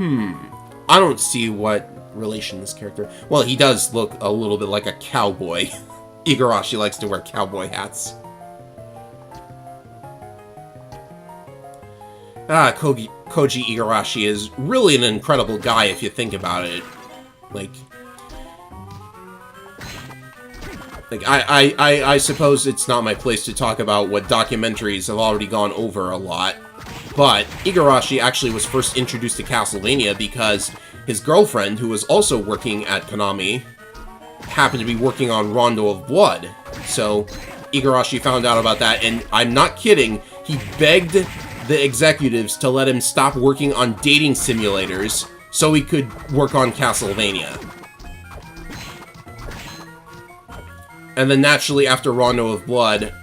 I don't see what relation this character... Well, he does look a little bit like a cowboy. Igarashi likes to wear cowboy hats. Ah, Koji Igarashi is really an incredible guy if you think about it. Like I suppose it's not my place to talk about what documentaries have already gone over a lot, but Igarashi actually was first introduced to Castlevania because his girlfriend, who was also working at Konami, happened to be working on Rondo of Blood. So Igarashi found out about that, and I'm not kidding, he begged the executives to let him stop working on dating simulators so he could work on Castlevania. And then naturally after Rondo of Blood,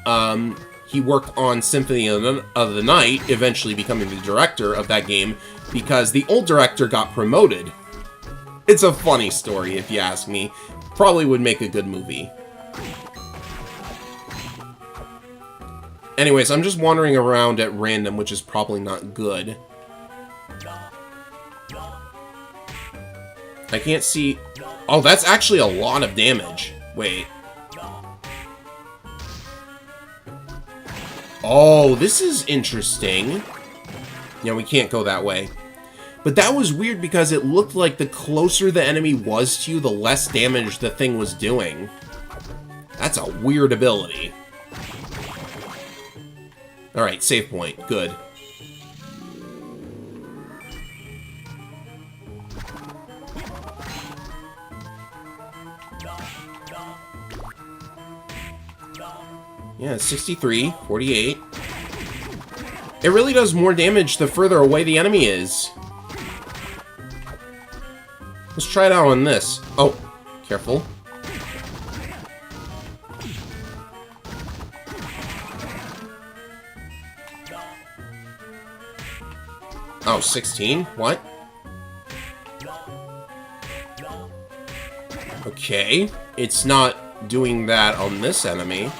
he worked on Symphony of the Night, eventually becoming the director of that game, because the old director got promoted. It's a funny story, if you ask me. Probably would make a good movie. Anyways, I'm just wandering around at random, which is probably not good. I can't see... Oh, that's actually a lot of damage. Wait. Oh, this is interesting. Yeah, we can't go that way. But that was weird because it looked like the closer the enemy was to you, the less damage the thing was doing. That's a weird ability. Alright, save point. Good. Yeah, 63, 48. It really does more damage the further away the enemy is. Let's try it out on this. Oh, careful. Oh, 16? What? Okay. It's not doing that on this enemy.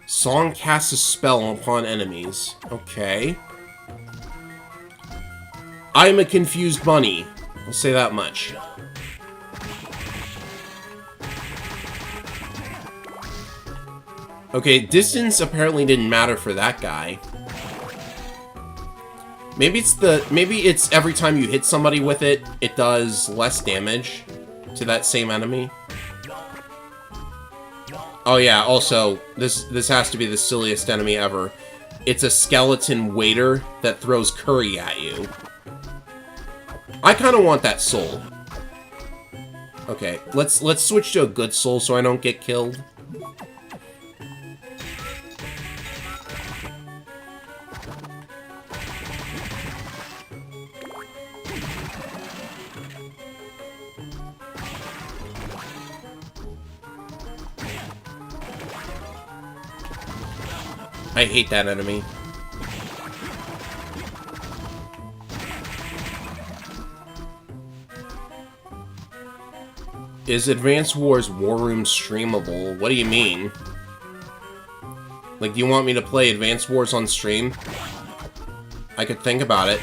Song casts a spell upon enemies. Okay. I'm a confused bunny. I'll say that much. Okay, distance apparently didn't matter for that guy. Maybe it's every time you hit somebody with it, it does less damage to that same enemy. Oh yeah, also, this has to be the silliest enemy ever. It's a skeleton waiter that throws curry at you. I kind of want that soul. Okay, let's switch to a good soul so I don't get killed. I hate that enemy. Is Advance Wars War Room streamable? What do you mean? Like, do you want me to play Advance Wars on stream? I could think about it.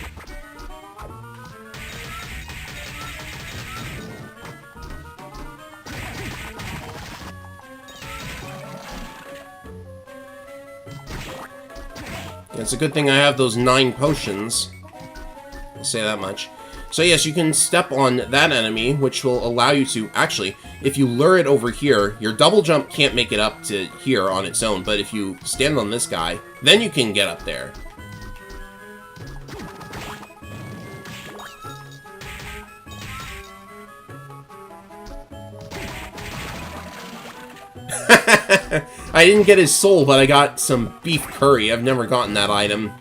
It's a good thing I have those 9 potions. I'll say that much. So yes, you can step on that enemy, which will allow you to... Actually, if you lure it over here, your double jump can't make it up to here on its own, but if you stand on this guy, then you can get up there. I didn't get his soul, but I got some beef curry. I've never gotten that item.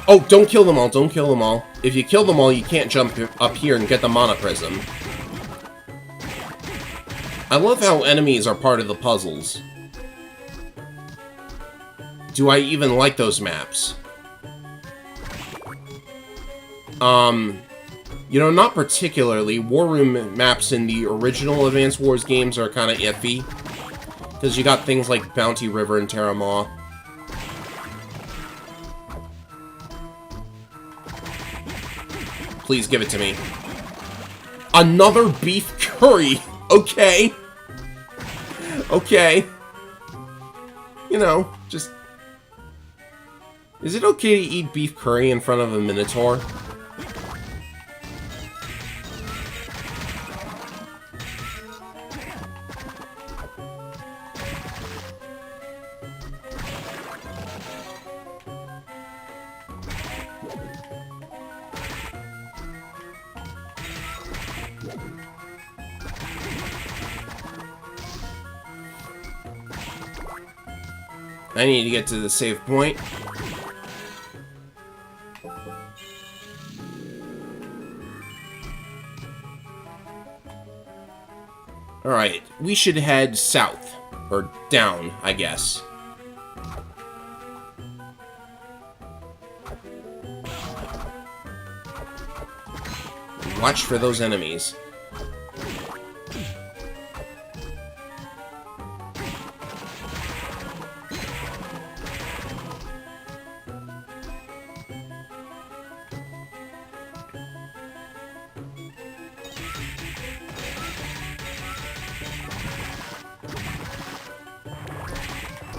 Oh, don't kill them all, don't kill them all. If you kill them all, you can't jump up here and get the mana prism. I love how enemies are part of the puzzles. Do I even like those maps? You know, not particularly. War Room maps in the original Advance Wars games are kind of iffy. Because you got things like Bounty River and Terra Maw. Please give it to me. Another beef curry! Okay. Okay. You know, just... Is it okay to eat beef curry in front of a Minotaur? I need to get to the save point. Alright, we should head south. Or down, I guess. Watch for those enemies.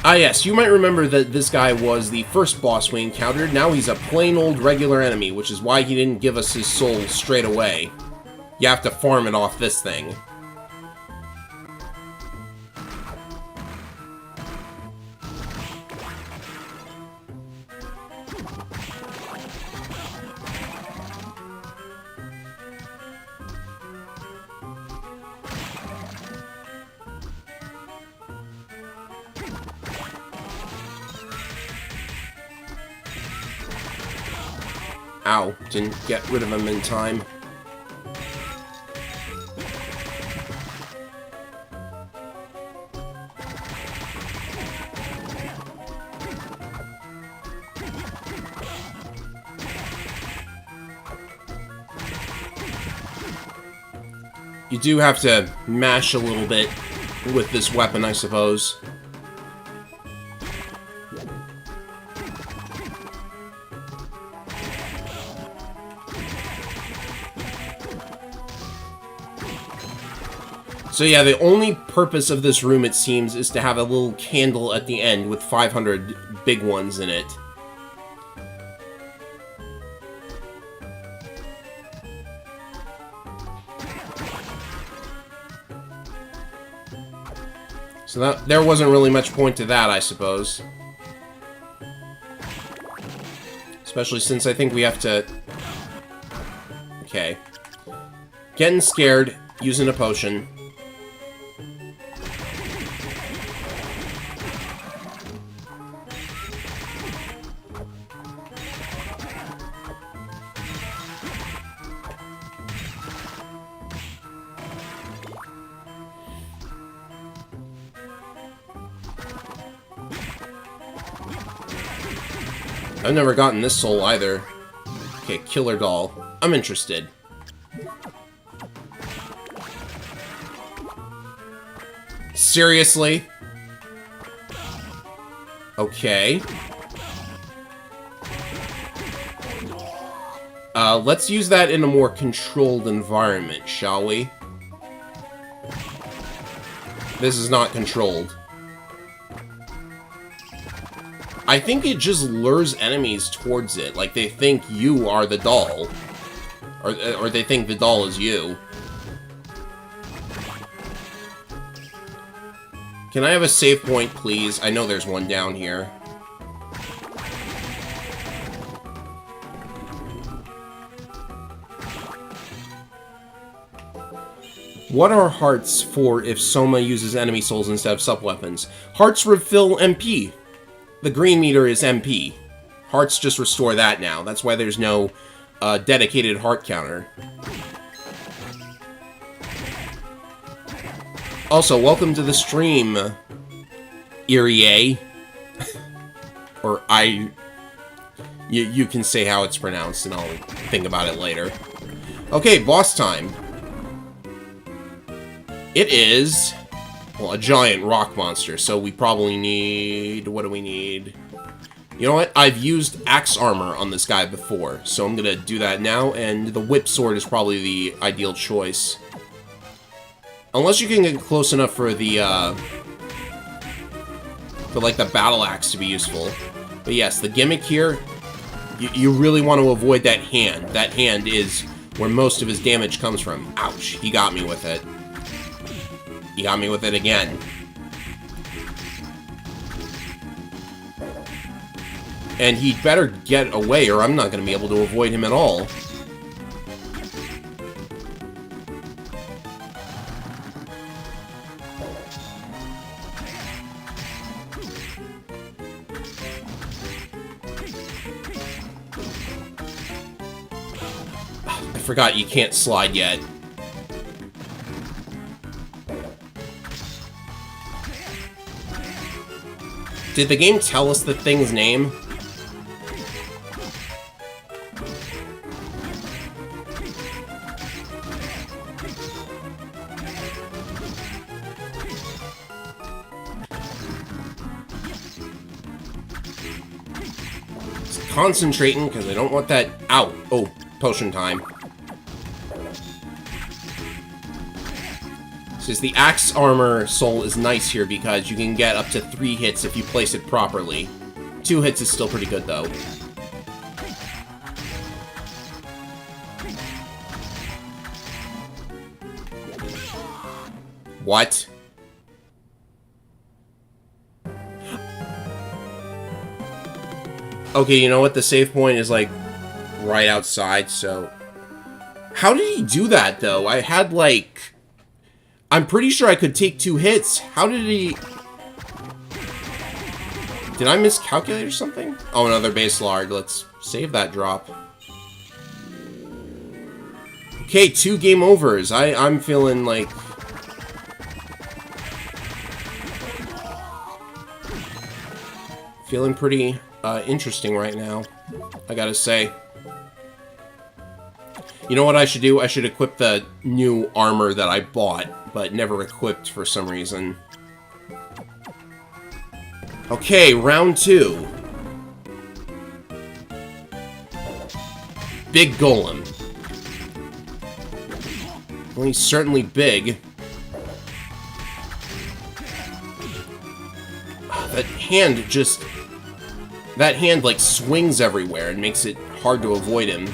Ah yes, you might remember that this guy was the first boss we encountered. Now he's a plain old regular enemy, which is why he didn't give us his soul straight away. You have to farm it off this thing. Ow, didn't get rid of him in time. You do have to mash a little bit with this weapon, I suppose. So yeah, the only purpose of this room, it seems, is to have a little candle at the end with 500 big ones in it. So there wasn't really much point to that, I suppose. Especially since I think we have to... Okay. Getting scared, using a potion. I've never gotten this soul either. Okay, Killer Doll. I'm interested. Seriously? Okay. Let's use that in a more controlled environment, shall we? This is not controlled. I think it just lures enemies towards it, like they think you are the doll. Or they think the doll is you. Can I have a save point, please? I know there's one down here. What are hearts for if Soma uses enemy souls instead of sub-weapons? Hearts refill MP. The green meter is MP. Hearts just restore that now. That's why there's no dedicated heart counter. Also, welcome to the stream, Aria. Or you can say how it's pronounced and I'll think about it later. Okay, boss time. It is, well, a giant rock monster, so we probably need... What do we need? You know what? I've used axe armor on this guy before, so I'm gonna do that now, and the whip sword is probably the ideal choice. Unless you can get close enough for the, like, the battle axe to be useful. But yes, the gimmick here, you really want to avoid that hand. That hand is where most of his damage comes from. Ouch, he got me with it. He got me with it again. And he'd better get away or I'm not going to be able to avoid him at all. I forgot you can't slide yet. Did the game tell us the thing's name? Just concentrating because I don't want that out. Oh, potion time. Says the axe armor soul is nice here because you can get up to 3 hits if you place it properly. 2 hits is still pretty good though. What? Okay, you know what? The save point is like right outside, so... How did he do that though? I had like... I'm pretty sure I could take 2 hits. How did he... Did I miscalculate or something? Oh, another base larg. Let's save that drop. Okay, 2 game overs. I'm feeling like... Feeling pretty interesting right now, I gotta say. You know what I should do? I should equip the new armor that I bought, but never equipped for some reason. Okay, round 2. Big Golem. Well, he's certainly big. That hand just... That hand, like, swings everywhere and makes it hard to avoid him.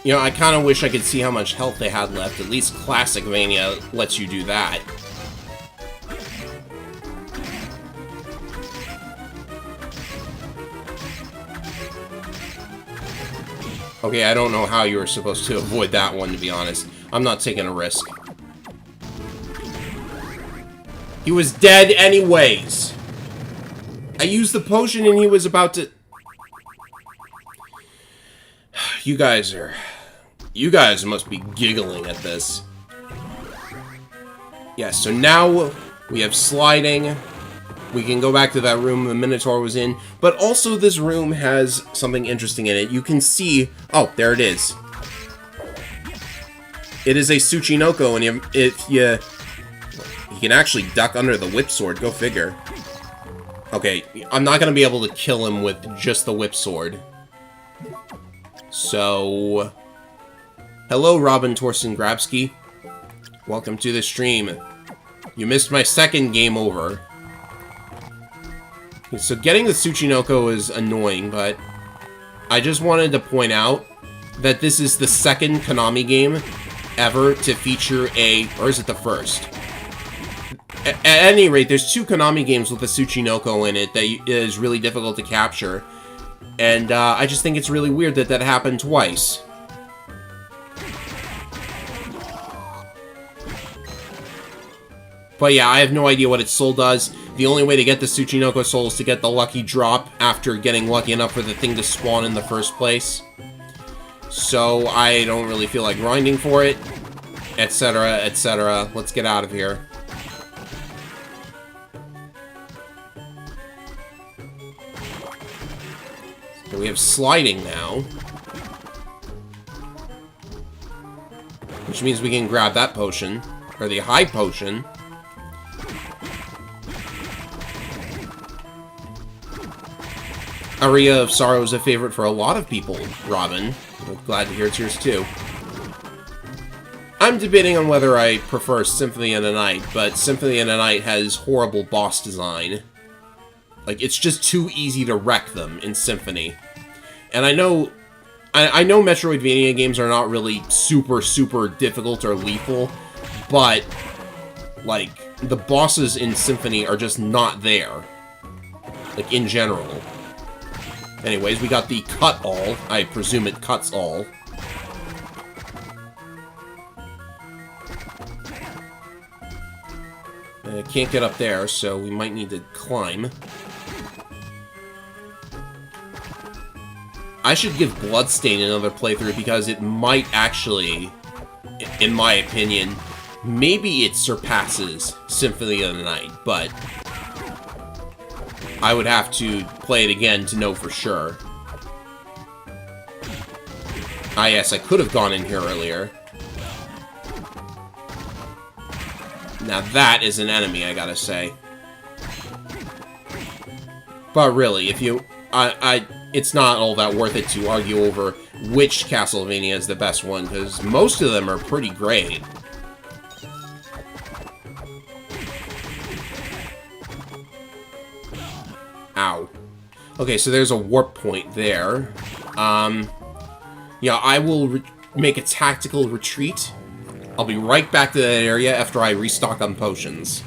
You know, I kind of wish I could see how much health they had left. At least Classicvania lets you do that. Okay, I don't know how you were supposed to avoid that one, to be honest. I'm not taking a risk. He was dead anyways. I used the potion and he was about to... You guys must be giggling at this. Yeah, so now we have sliding. We can go back to that room the Minotaur was in. But also this room has something interesting in it. You can see... Oh, there it is. It is a Tsuchinoko, and you can actually duck under the whip sword. Go figure. Okay, I'm not going to be able to kill him with just the whip sword. So... Hello, Robin Torsten Grabsky. Welcome to the stream. You missed my second game over. So getting the Tsuchinoko is annoying, but I just wanted to point out that this is the second Konami game ever to feature a... Or is it the first? At any rate, there's 2 Konami games with the Tsuchinoko in it that is really difficult to capture. And I just think it's really weird that that happened twice. But yeah, I have no idea what its soul does. The only way to get the Tsuchinoko soul is to get the lucky drop after getting lucky enough for the thing to spawn in the first place. So I don't really feel like grinding for it, etc., etc. Let's get out of here. So we have sliding now, which means we can grab that potion, or the high potion. Aria of Sorrow is a favorite for a lot of people, Robin. I'm glad to hear it's yours too. I'm debating on whether I prefer Symphony of the Night, but Symphony of the Night has horrible boss design. Like, it's just too easy to wreck them in Symphony. And I know Metroidvania games are not really super, super difficult or lethal, but, like, the bosses in Symphony are just not there. Like, in general. Anyways, we got the cut all. I presume it cuts all. Can't get up there, so we might need to climb. I should give Bloodstain another playthrough because it might actually, in my opinion, maybe it surpasses Symphony of the Night, but I would have to play it again to know for sure. Ah yes, I could have gone in here earlier. Now that is an enemy, I gotta say. But really, if you... it's not all that worth it to argue over which Castlevania is the best one, because most of them are pretty great. Ow. Okay, so there's a warp point there. Yeah, I will make a tactical retreat. I'll be right back to that area after I restock on potions.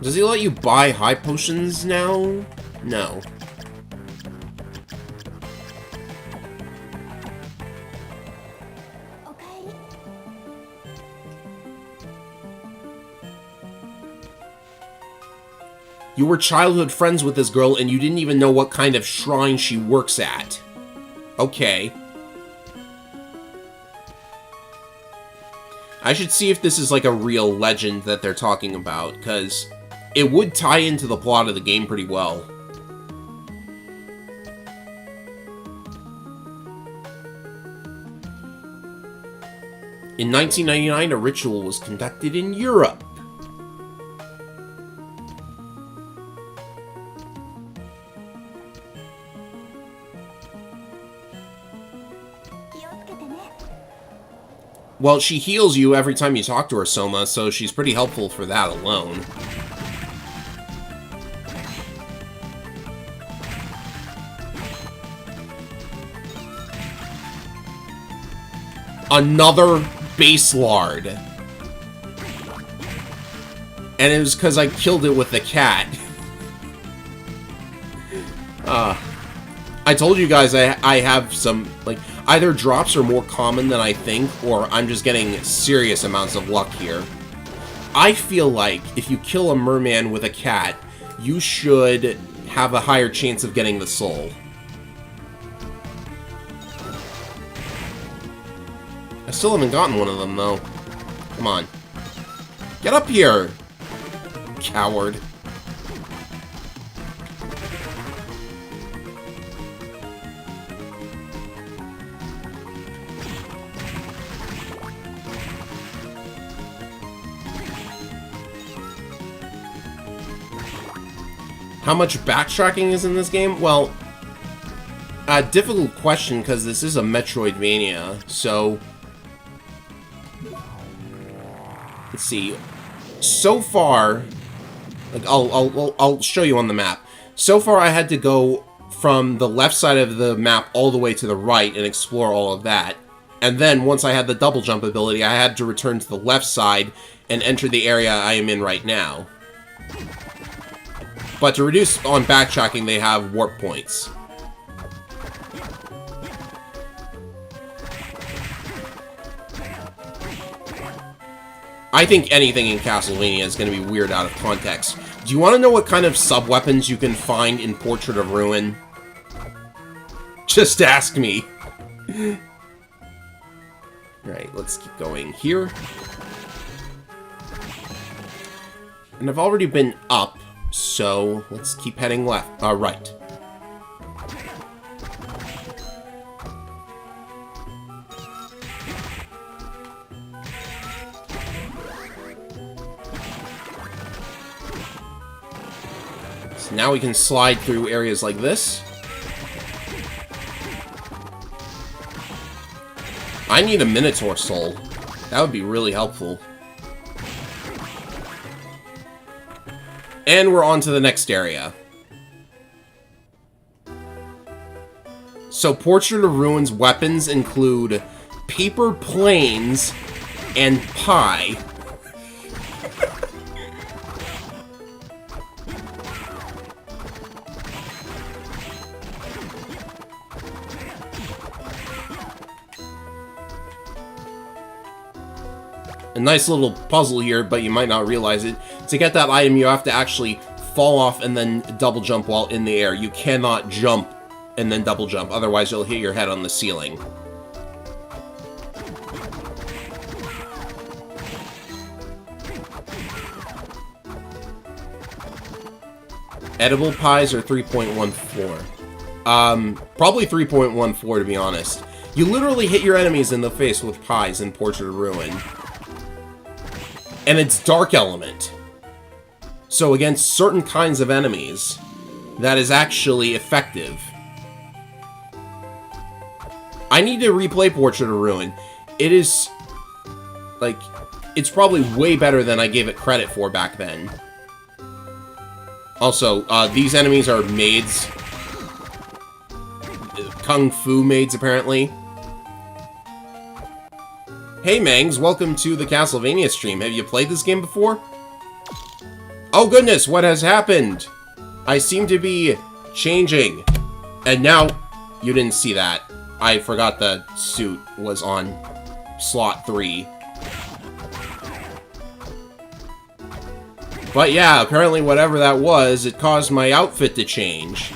Does he let you buy high potions now? No. Okay. You were childhood friends with this girl and you didn't even know what kind of shrine she works at. Okay. I should see if this is like a real legend that they're talking about, because it would tie into the plot of the game pretty well. In 1999, a ritual was conducted in Europe. Well, she heals you every time you talk to her, Soma, so she's pretty helpful for that alone. Another base lard. And it was because I killed it with the cat. I told you guys I have some, like, either drops are more common than I think, or I'm just getting serious amounts of luck here. I feel like if you kill a merman with a cat, you should have a higher chance of getting the soul. I still haven't gotten one of them, though. Come on. Get up here! Coward. How much backtracking is in this game? Well, a difficult question because this is a Metroidvania, so... Let's see. So far... Like, I'll show you on the map. So far, I had to go from the left side of the map all the way to the right and explore all of that. And then, once I had the double jump ability, I had to return to the left side and enter the area I am in right now. But to reduce on backtracking, they have warp points. I think anything in Castlevania is going to be weird out of context. Do you want to know what kind of sub-weapons you can find in Portrait of Ruin? Just ask me. Alright, let's keep going here. And I've already been up, so let's keep heading left. Right. So now we can slide through areas like this. I need a Minotaur soul. That would be really helpful. And we're on to the next area. So Portrait of Ruin's weapons include paper planes and pie. A nice little puzzle here, but you might not realize it. To get that item, you have to actually fall off and then double jump while in the air. You cannot jump and then double jump, otherwise you'll hit your head on the ceiling. Edible pies are 3.14. Probably 3.14 to be honest. You literally hit your enemies in the face with pies in Portrait of Ruin. And it's Dark Element. So against certain kinds of enemies, that is actually effective. I need to replay Portrait of Ruin. It is, like, it's probably way better than I gave it credit for back then. Also, these enemies are maids. Kung Fu maids, apparently. Hey Mangs, welcome to the Castlevania stream. Have you played this game before? Oh goodness, what has happened? I seem to be changing. And now, you didn't see that. I forgot the suit was on slot 3. But yeah, apparently whatever that was, it caused my outfit to change.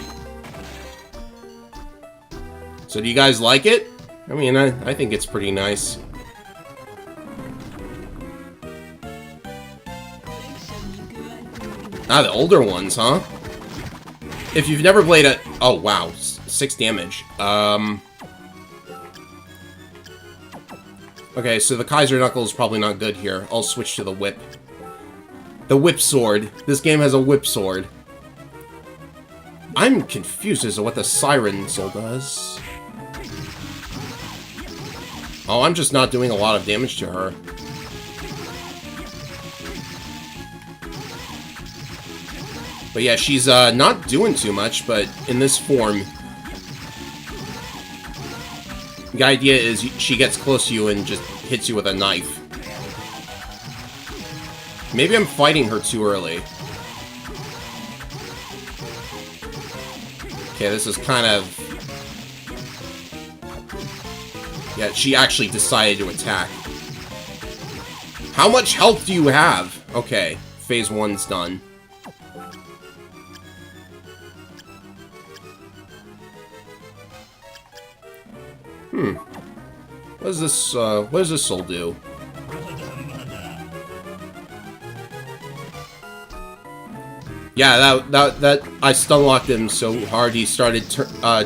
So do you guys like it? I mean, I think it's pretty nice. Ah, the older ones, huh? If you've never played it... Oh, wow. 6 damage. Okay, so the Kaiser Knuckle is probably not good here. I'll switch to the whip. The whip sword. This game has a whip sword. I'm confused as to what the Siren Soul does. Oh, I'm just not doing a lot of damage to her. But yeah, she's not doing too much, but in this form, The idea is she gets close to you and just hits you with a knife. Maybe I'm fighting her too early. Okay, this is kind of... Yeah, she actually decided to attack. How much health do you have? Okay, phase 1's done. What does this soul do? Yeah, that I stun locked him so hard he started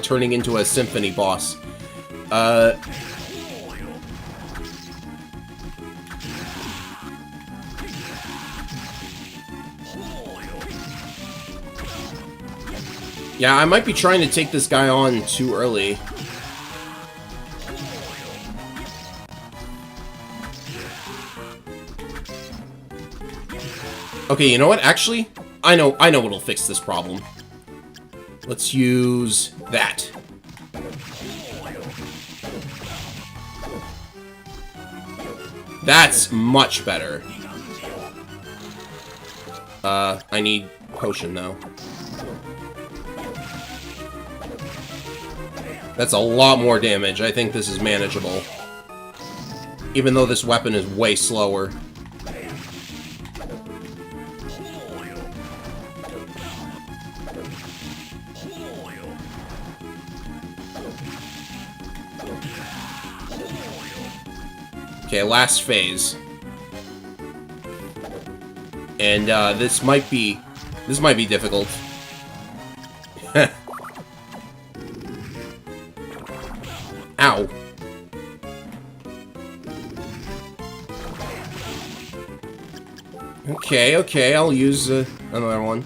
turning into a symphony boss. Yeah, I might be trying to take this guy on too early. Okay, you know what? Actually, I know what'll fix this problem. Let's use that. That's much better. I need potion though. That's a lot more damage. I think this is manageable. Even though this weapon is way slower. Okay, last phase. And this might be difficult. Ow. Okay, I'll use another one.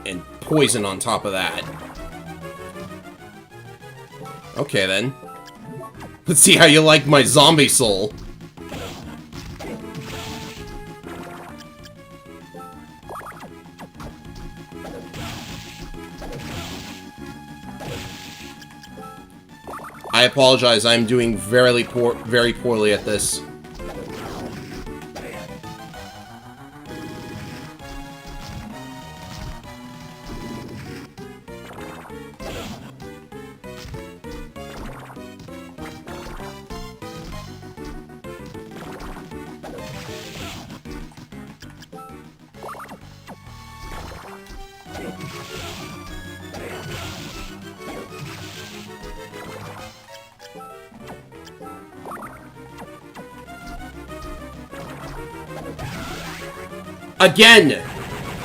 And poison on top of that. Okay, then. Let's see how you like my zombie soul. I apologize, I'm doing very poorly at this.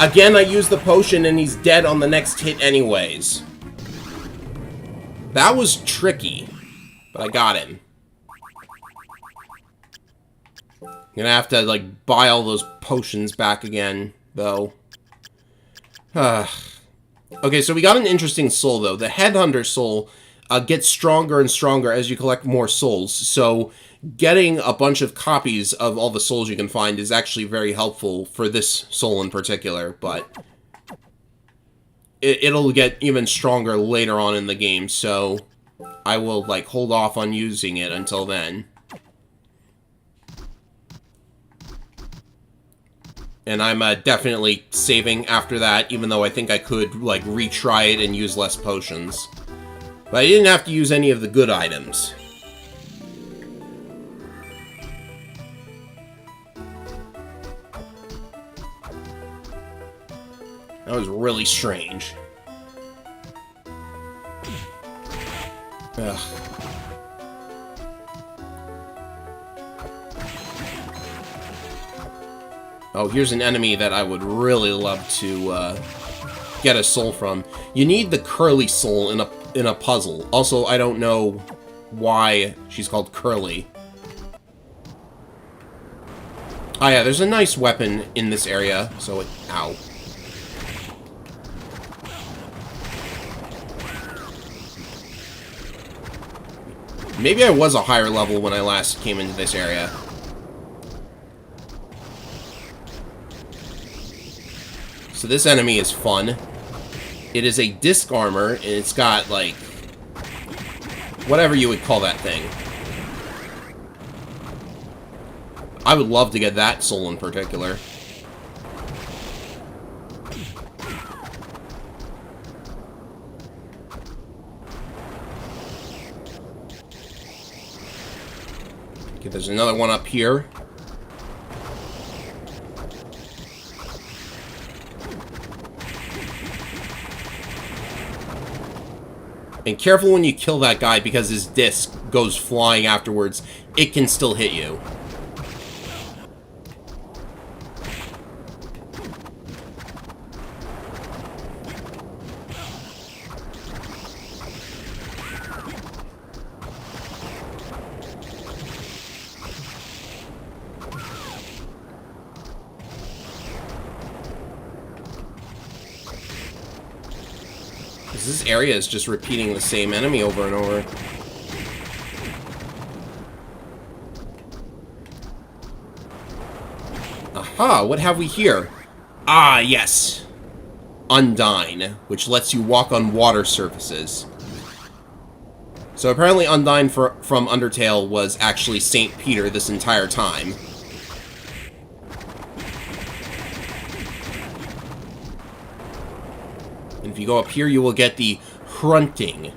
Again, I use the potion and he's dead on the next hit anyways. That was tricky, but I got him. I'm gonna have to, like, buy all those potions back again, though. Okay, so we got an interesting soul, though. The Headhunter soul gets stronger and stronger as you collect more souls, so getting a bunch of copies of all the souls you can find is actually very helpful for this soul in particular, but it'll get even stronger later on in the game, so I will, like, hold off on using it until then. And I'm definitely saving after that, even though I think I could, like, retry it and use less potions. But I didn't have to use any of the good items. That was really strange. Ugh. Oh, here's an enemy that I would really love to get a soul from. You need the Curly soul in a puzzle. Also, I don't know why she's called Curly. Oh yeah, there's a nice weapon in this area, so it... Ow. Maybe I was a higher level when I last came into this area. So this enemy is fun. It is a disc armor, and it's got, like, whatever you would call that thing. I would love to get that soul in particular. Okay, there's another one up here. And careful when you kill that guy, because his disc goes flying afterwards. It can still hit you. This area is just repeating the same enemy over and over. Aha, what have we here? Ah, yes. Undyne, which lets you walk on water surfaces. So apparently Undyne from Undertale was actually Saint Peter this entire time. And if you go up here, you will get the Hrunting.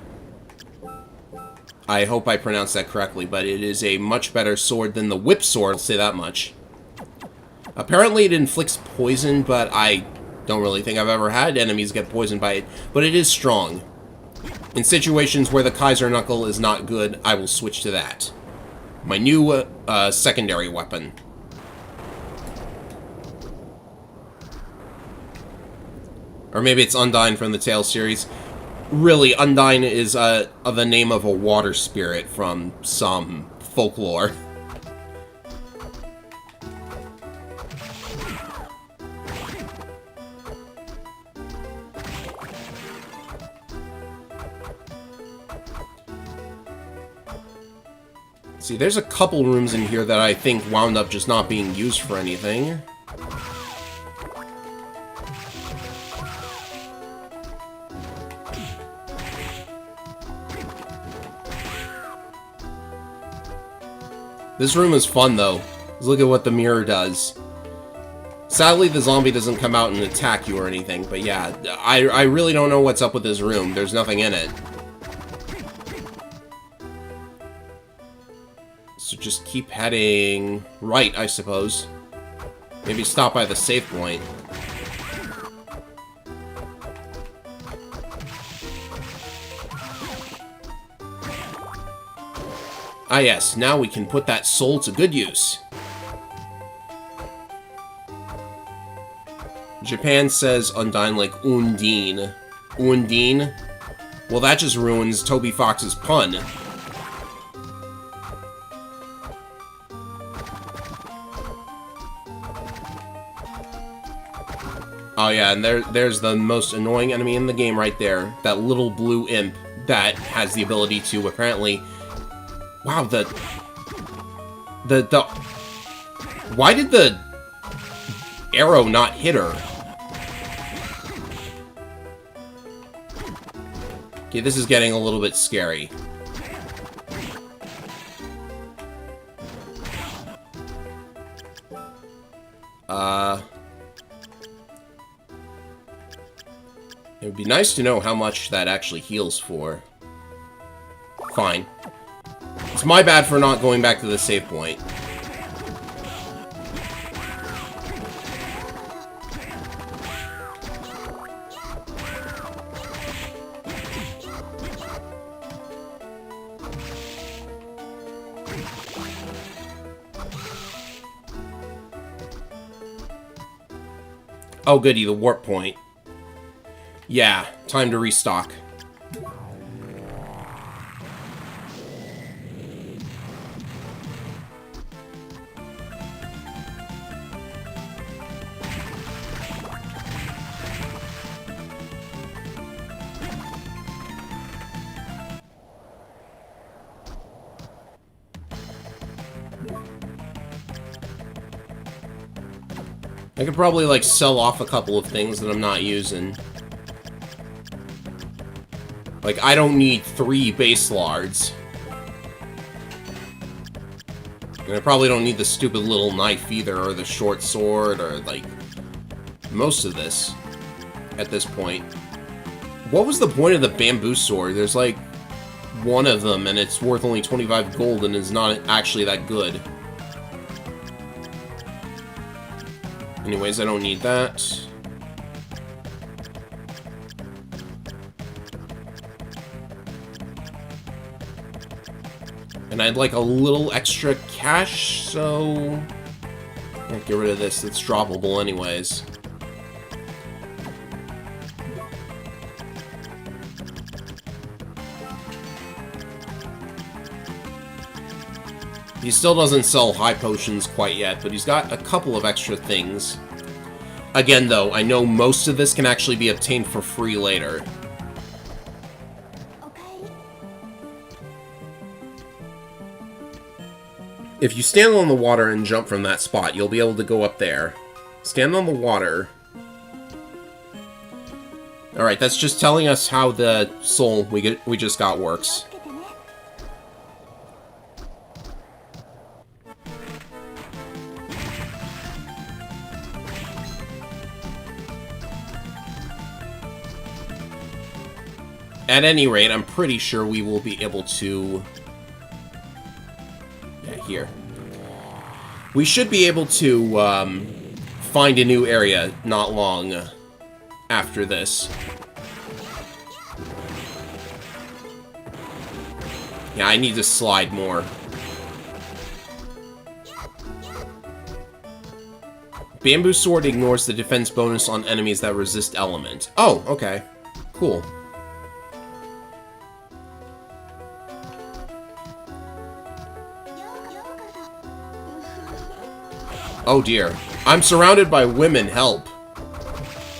I hope I pronounced that correctly, but it is a much better sword than the Whip Sword, I'll say that much. Apparently it inflicts poison, but I don't really think I've ever had enemies get poisoned by it. But it is strong. In situations where the Kaiser Knuckle is not good, I will switch to that. My new secondary weapon. Or maybe it's Undyne from the Tales series. Really, Undyne is the name of a water spirit from some folklore. See, there's a couple rooms in here that I think wound up just not being used for anything. This room is fun, though. Let's look at what the mirror does. Sadly, the zombie doesn't come out and attack you or anything, but yeah, I really don't know what's up with this room. There's nothing in it. So just keep heading right, I suppose. Maybe stop by the save point. Ah yes, now we can put that soul to good use. Japan says Undyne like Undine. Undine? Well, that just ruins Toby Fox's pun. Oh yeah, and there's the most annoying enemy in the game right there. That little blue imp that has the ability to apparently... Wow, the... Why did the arrow not hit her? Okay, this is getting a little bit scary. It would be nice to know how much that actually heals for. Fine. It's my bad for not going back to the save point. Oh goody, the warp point. Yeah, time to restock. I could probably, like, sell off a couple of things that I'm not using. Like, I don't need 3 base lards. And I probably don't need the stupid little knife either, or the short sword, or, like, most of this at this point. What was the point of the bamboo sword? There's, like, one of them, and it's worth only 25 gold, and is not actually that good. Anyways, I don't need that. And I'd like a little extra cash, so... I'll get rid of this, it's droppable anyways. He still doesn't sell high potions quite yet, but he's got a couple of extra things. Again, though, I know most of this can actually be obtained for free later. If you stand on the water and jump from that spot, you'll be able to go up there. Stand on the water. Alright, that's just telling us how the soul we just got works. At any rate, I'm pretty sure we will be able to... Yeah, here. We should be able to find a new area not long after this. Yeah, I need to slide more. Bamboo sword ignores the defense bonus on enemies that resist element. Oh, okay. Cool. Oh dear. I'm surrounded by women, help.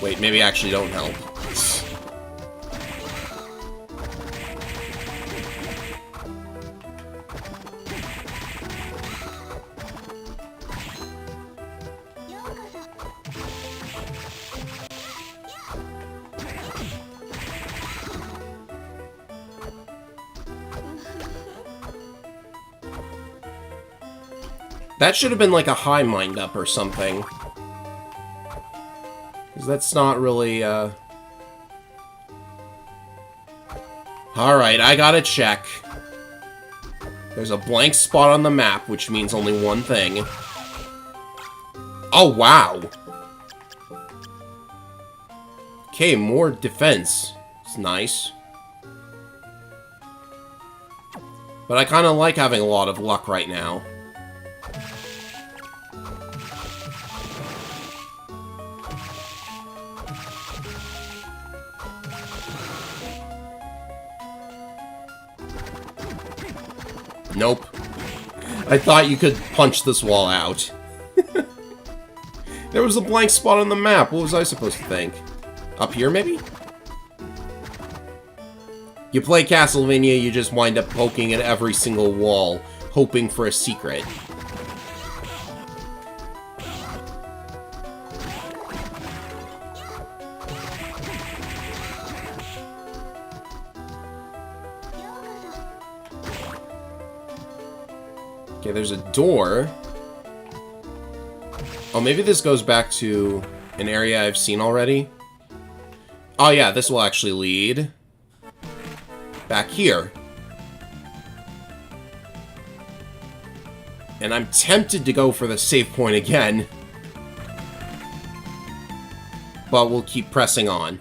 Wait, maybe I actually don't help. That should have been like a high mind up or something. Because that's not really, Alright, I gotta check. There's a blank spot on the map, which means only one thing. Oh, wow! Okay, more defense. It's nice. But I kinda like having a lot of luck right now. Nope. I thought you could punch this wall out. There was a blank spot on the map. What was I supposed to think? Up here, maybe? You play Castlevania, you just wind up poking at every single wall, hoping for a secret. Okay, there's a door. Oh, maybe this goes back to an area I've seen already. Oh yeah, this will actually lead back here. And I'm tempted to go for the save point again. But we'll keep pressing on.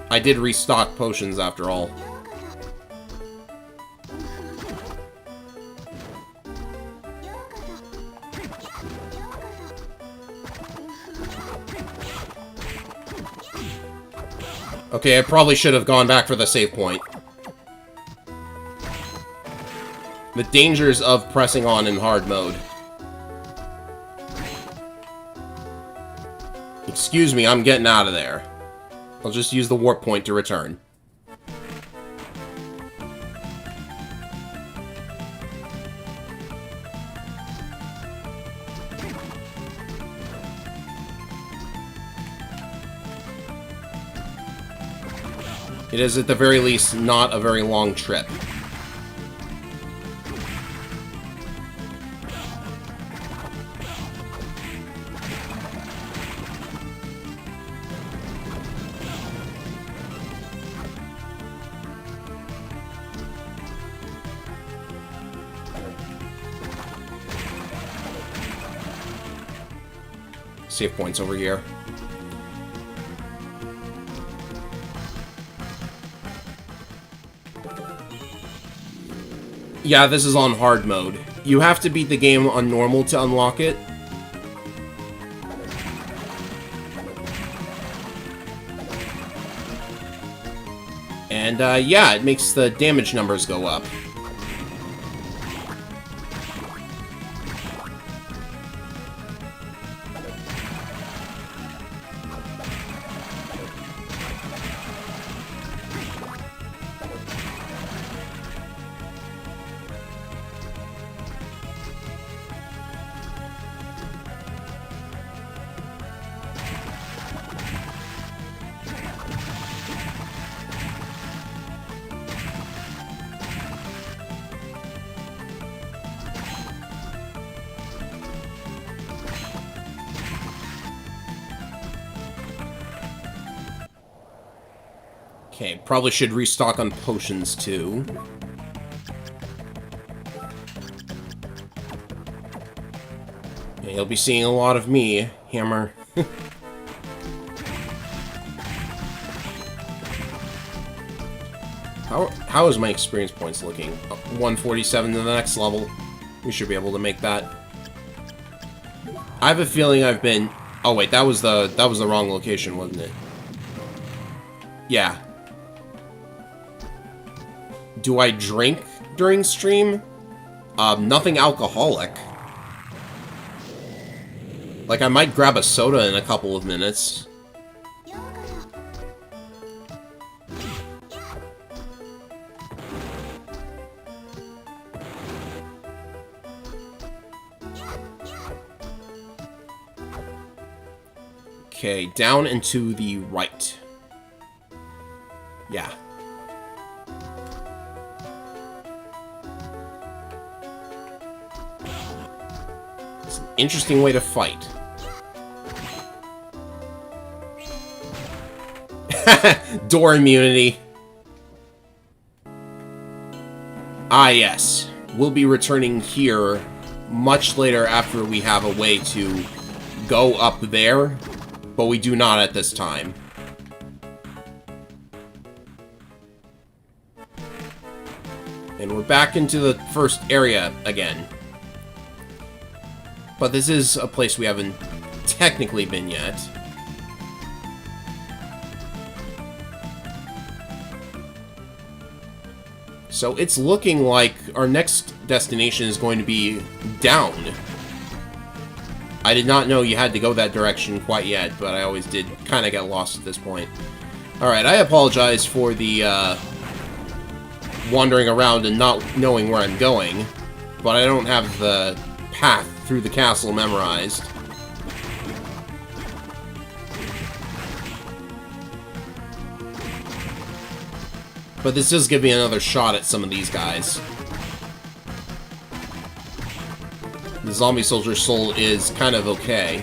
I did restock potions after all. Okay, I probably should have gone back for the save point. The dangers of pressing on in hard mode. Excuse me, I'm getting out of there. I'll just use the warp point to return. It is, at the very least, not a very long trip. Save points over here. Yeah, this is on hard mode. You have to beat the game on normal to unlock it. And, yeah, it makes the damage numbers go up. Okay, probably should restock on potions, too. Yeah, you'll be seeing a lot of me, Hammer. How is my experience points looking? 147 to the next level. We should be able to make that. I have a feeling I've been... Oh, wait, that was the wrong location, wasn't it? Yeah. Do I drink during stream? Nothing alcoholic. Like, I might grab a soda in a couple of minutes. Okay, down and to the right. Yeah. It's an interesting way to fight. Door immunity. Ah, yes. We'll be returning here much later after we have a way to go up there, but we do not at this time. And we're back into the first area again. But this is a place we haven't technically been yet. So it's looking like our next destination is going to be down. I did not know you had to go that direction quite yet, but I always did kind of get lost at this point. Alright, I apologize for the wandering around and not knowing where I'm going, but I don't have the path through the castle memorized. But this does give me another shot at some of these guys. The zombie soldier soul is kind of okay.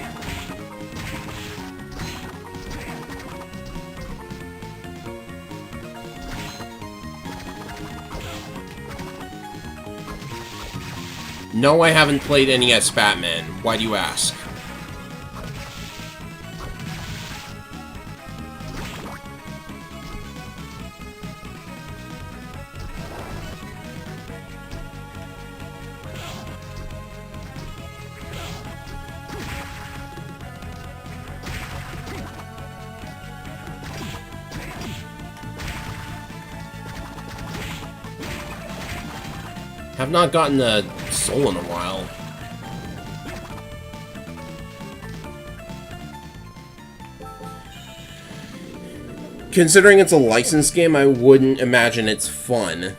No, I haven't played any as Batman. Why do you ask? Have not gotten a soul in a while. Considering it's a licensed game, I wouldn't imagine it's fun.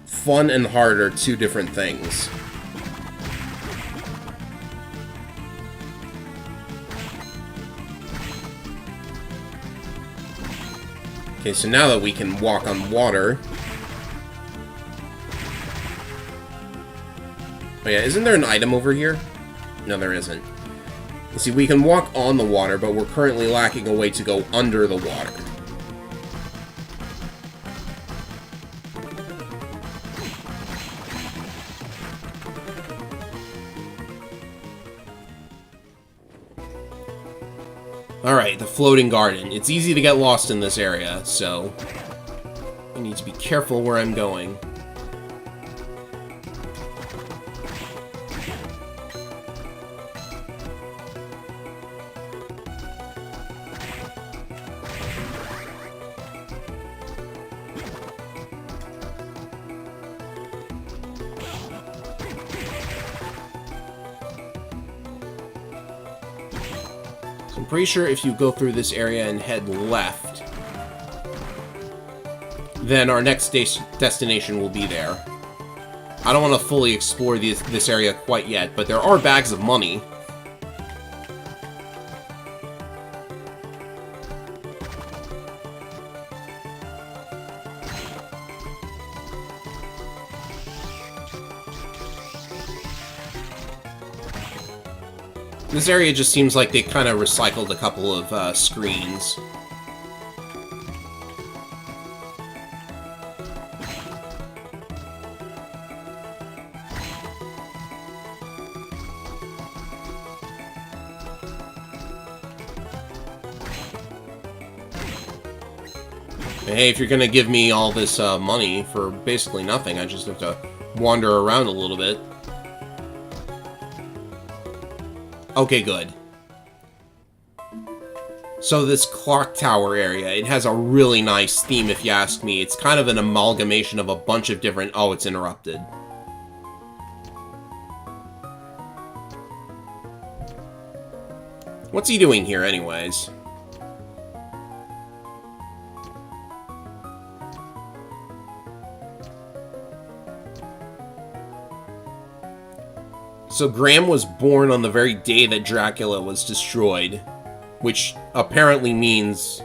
Fun and hard are two different things. Okay, so now that we can walk on water... Oh yeah, isn't there an item over here? No, there isn't. You see, we can walk on the water, but we're currently lacking a way to go under the water. Alright, the floating garden. It's easy to get lost in this area, so I need to be careful where I'm going. I'm pretty sure if you go through this area and head left, then our next destination will be there. I don't want to fully explore this area quite yet, but there are bags of money. This area just seems like they kind of recycled a couple of screens. Hey, if you're gonna give me all this money for basically nothing, I just have to wander around a little bit. Okay, good. So this clock tower area, it has a really nice theme if you ask me. It's kind of an amalgamation of a bunch of different... Oh, it's interrupted. What's he doing here anyways? So Graham was born on the very day that Dracula was destroyed, which apparently means...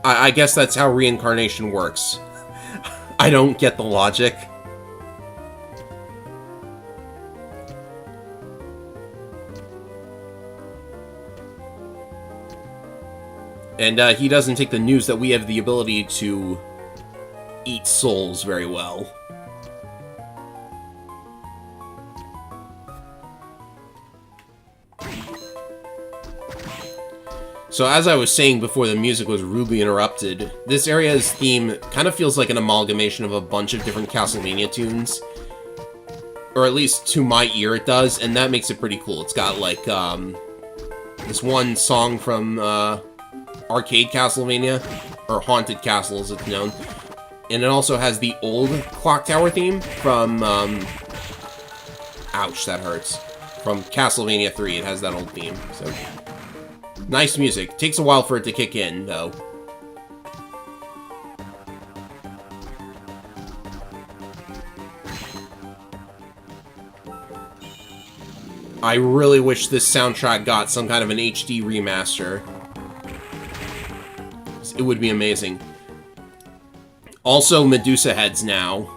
I guess that's how reincarnation works. I don't get the logic. And he doesn't take the news that we have the ability to eat souls very well. So as I was saying before the music was rudely interrupted, this area's theme kind of feels like an amalgamation of a bunch of different Castlevania tunes. Or at least to my ear it does, and that makes it pretty cool. It's got like this one song from Arcade Castlevania, or Haunted Castle as it's known. And it also has the old Clock Tower theme from, ouch, that hurts. From Castlevania 3, it has that old theme, so... Nice music. Takes a while for it to kick in, though. I really wish this soundtrack got some kind of an HD remaster. It would be amazing. Also, Medusa heads now.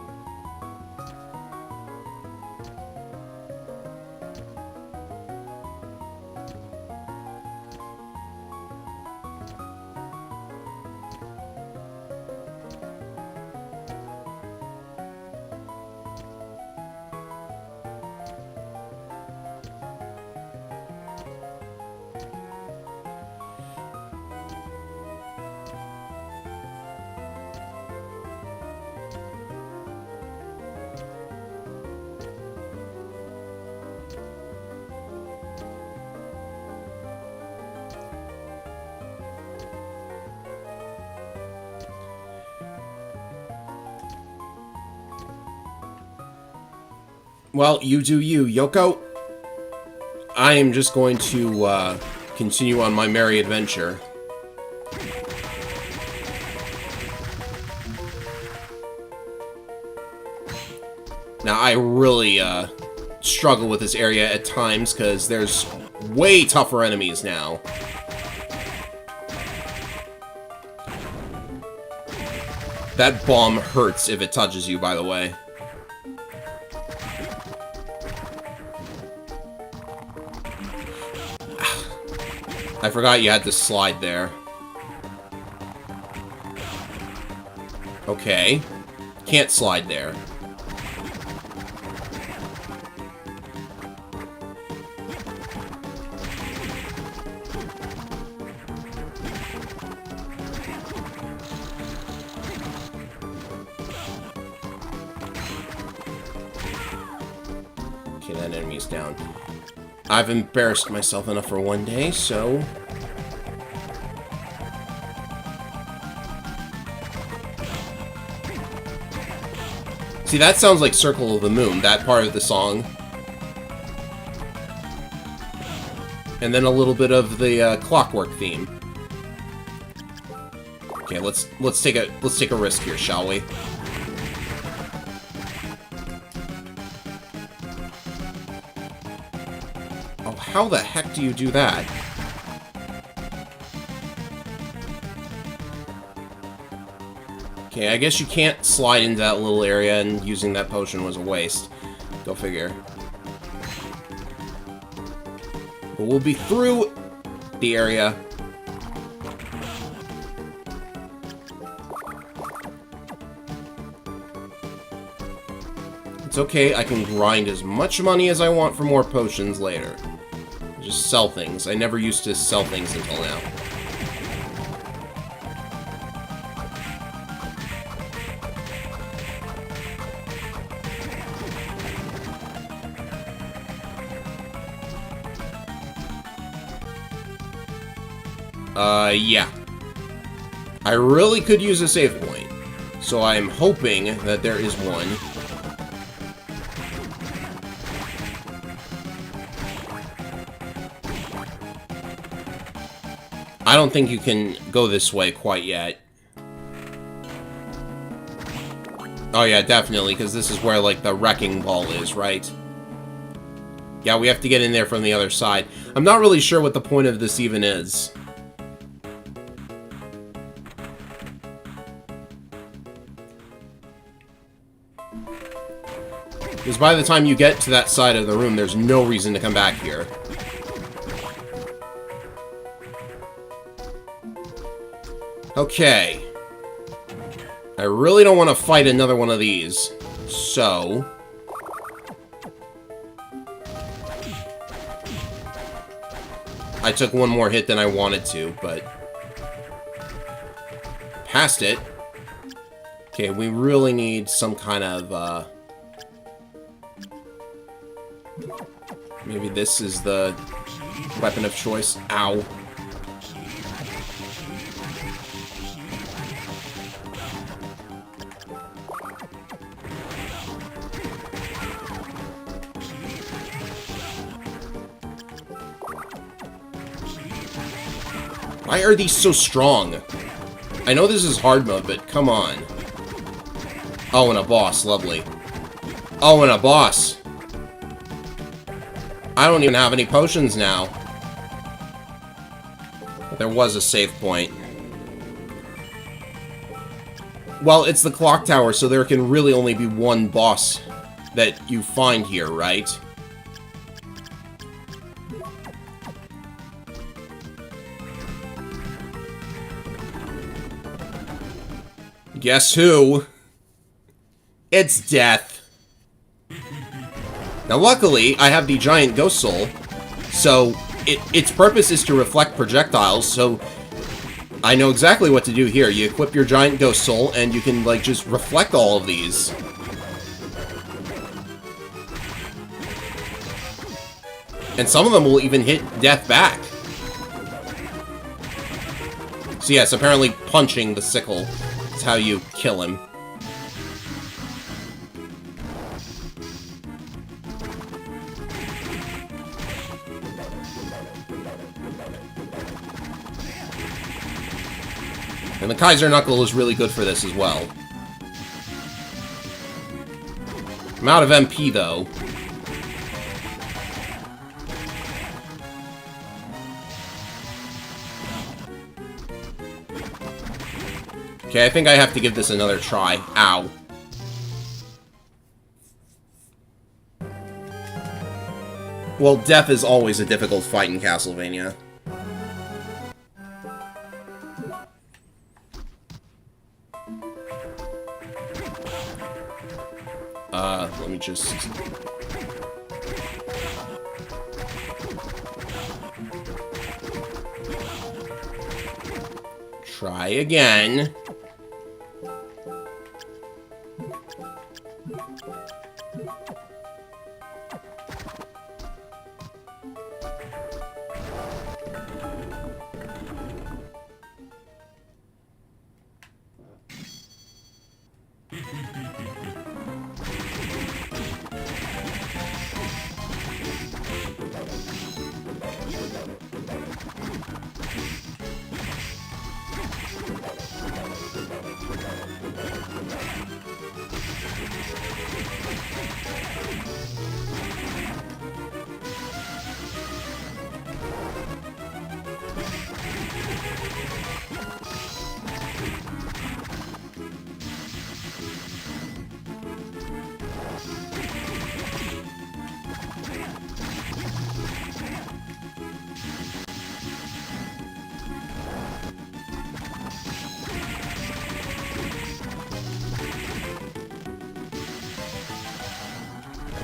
Well, you do you, Yoko. I am just going to continue on my merry adventure. Now, I really struggle with this area at times because there's way tougher enemies now. That bomb hurts if it touches you, by the way. I forgot you had to slide there. Okay. Can't slide there. Okay, that enemy's down. I've embarrassed myself enough for one day, so... See, that sounds like Circle of the Moon, that part of the song. And then a little bit of the Clockwork theme. Okay, let's take a risk here, shall we? Oh, how the heck do you do that? Okay, I guess you can't slide into that little area, and using that potion was a waste. Go figure. But we'll be through the area. It's okay, I can grind as much money as I want for more potions later. Just sell things. I never used to sell things until now. Yeah. I really could use a save point, so I'm hoping that there is one. I don't think you can go this way quite yet. Oh yeah, definitely, because this is where, like, the wrecking ball is, right? Yeah, we have to get in there from the other side. I'm not really sure what the point of this even is. Because by the time you get to that side of the room, there's no reason to come back here. Okay. I really don't want to fight another one of these. So... I took one more hit than I wanted to, but... Passed it. Okay, we really need some kind of, maybe this is the weapon of choice. Ow. Why are these so strong? I know this is hard mode, but come on. Oh, and a boss. Lovely. Oh, and a boss. I don't even have any potions now. But there was a save point. Well, it's the clock tower, so there can really only be one boss that you find here, right? Guess who? It's Death. Now, luckily, I have the giant ghost soul, so its purpose is to reflect projectiles, so I know exactly what to do here. You equip your giant ghost soul, and you can, like, just reflect all of these. And some of them will even hit Death back. So yes, apparently punching the sickle is how you kill him. And the Kaiser Knuckle is really good for this as well. I'm out of MP, though. Okay, I think I have to give this another try. Ow. Well, death is always a difficult fight in Castlevania. Let me just... try again.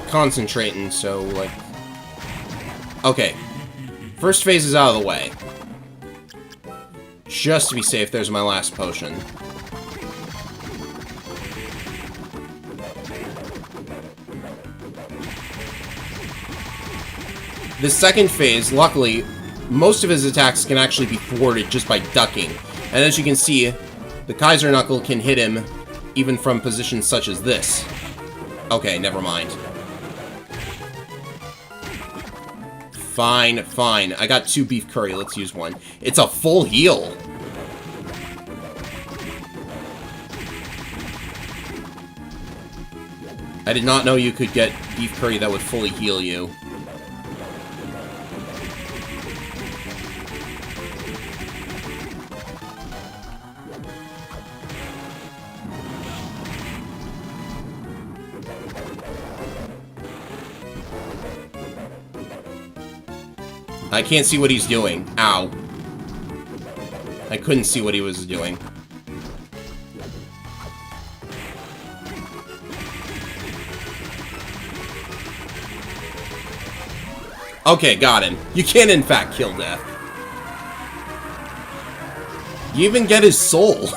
Concentrating, so, like... Okay. First phase is out of the way. Just to be safe, there's my last potion. The second phase, luckily, most of his attacks can actually be thwarted just by ducking. And as you can see, the Kaiser Knuckle can hit him even from positions such as this. Okay, never mind. Fine, fine. I got 2 beef curry. Let's use one. It's a full heal. I did not know you could get beef curry that would fully heal you. I can't see what he's doing. Ow. I couldn't see what he was doing. Okay, got him. You can, in fact, kill Death. You even get his soul.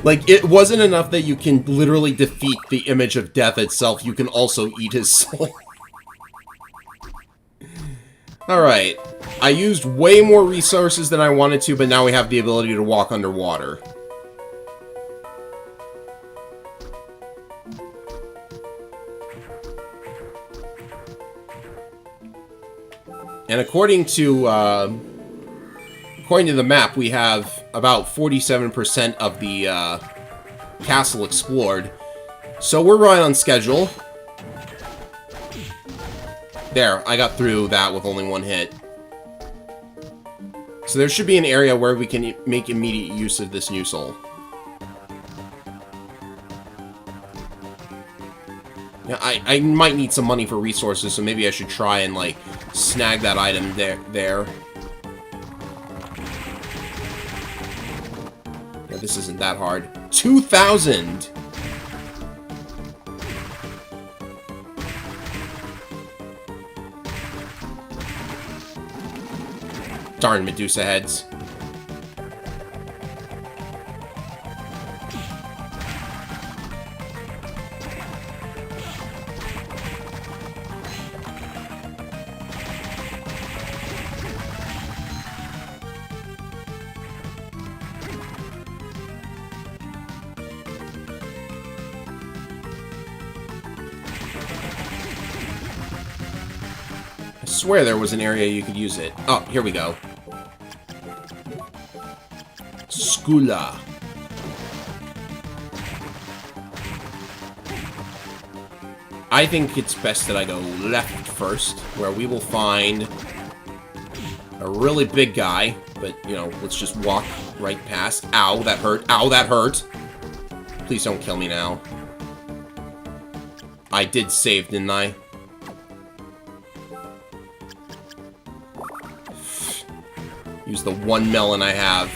Like, it wasn't enough that you can literally defeat the image of Death itself. You can also eat his soul. Alright, I used way more resources than I wanted to, but now we have the ability to walk underwater. And according to the map, we have about 47% of the castle explored. So we're right on schedule. There, I got through that with only 1 hit. So there should be an area where we can make immediate use of this new soul. Yeah, I might need some money for resources, so maybe I should try and, like, snag that item there. Yeah, this isn't that hard. 2,000! Darn Medusa heads. I swear there was an area you could use it. Oh, here we go. Skula. I think it's best that I go left first, where we will find a really big guy, but, you know, let's just walk right past. Ow, that hurt. Ow, that hurt. Please don't kill me now. I did save, didn't I? Use the 1 melon I have.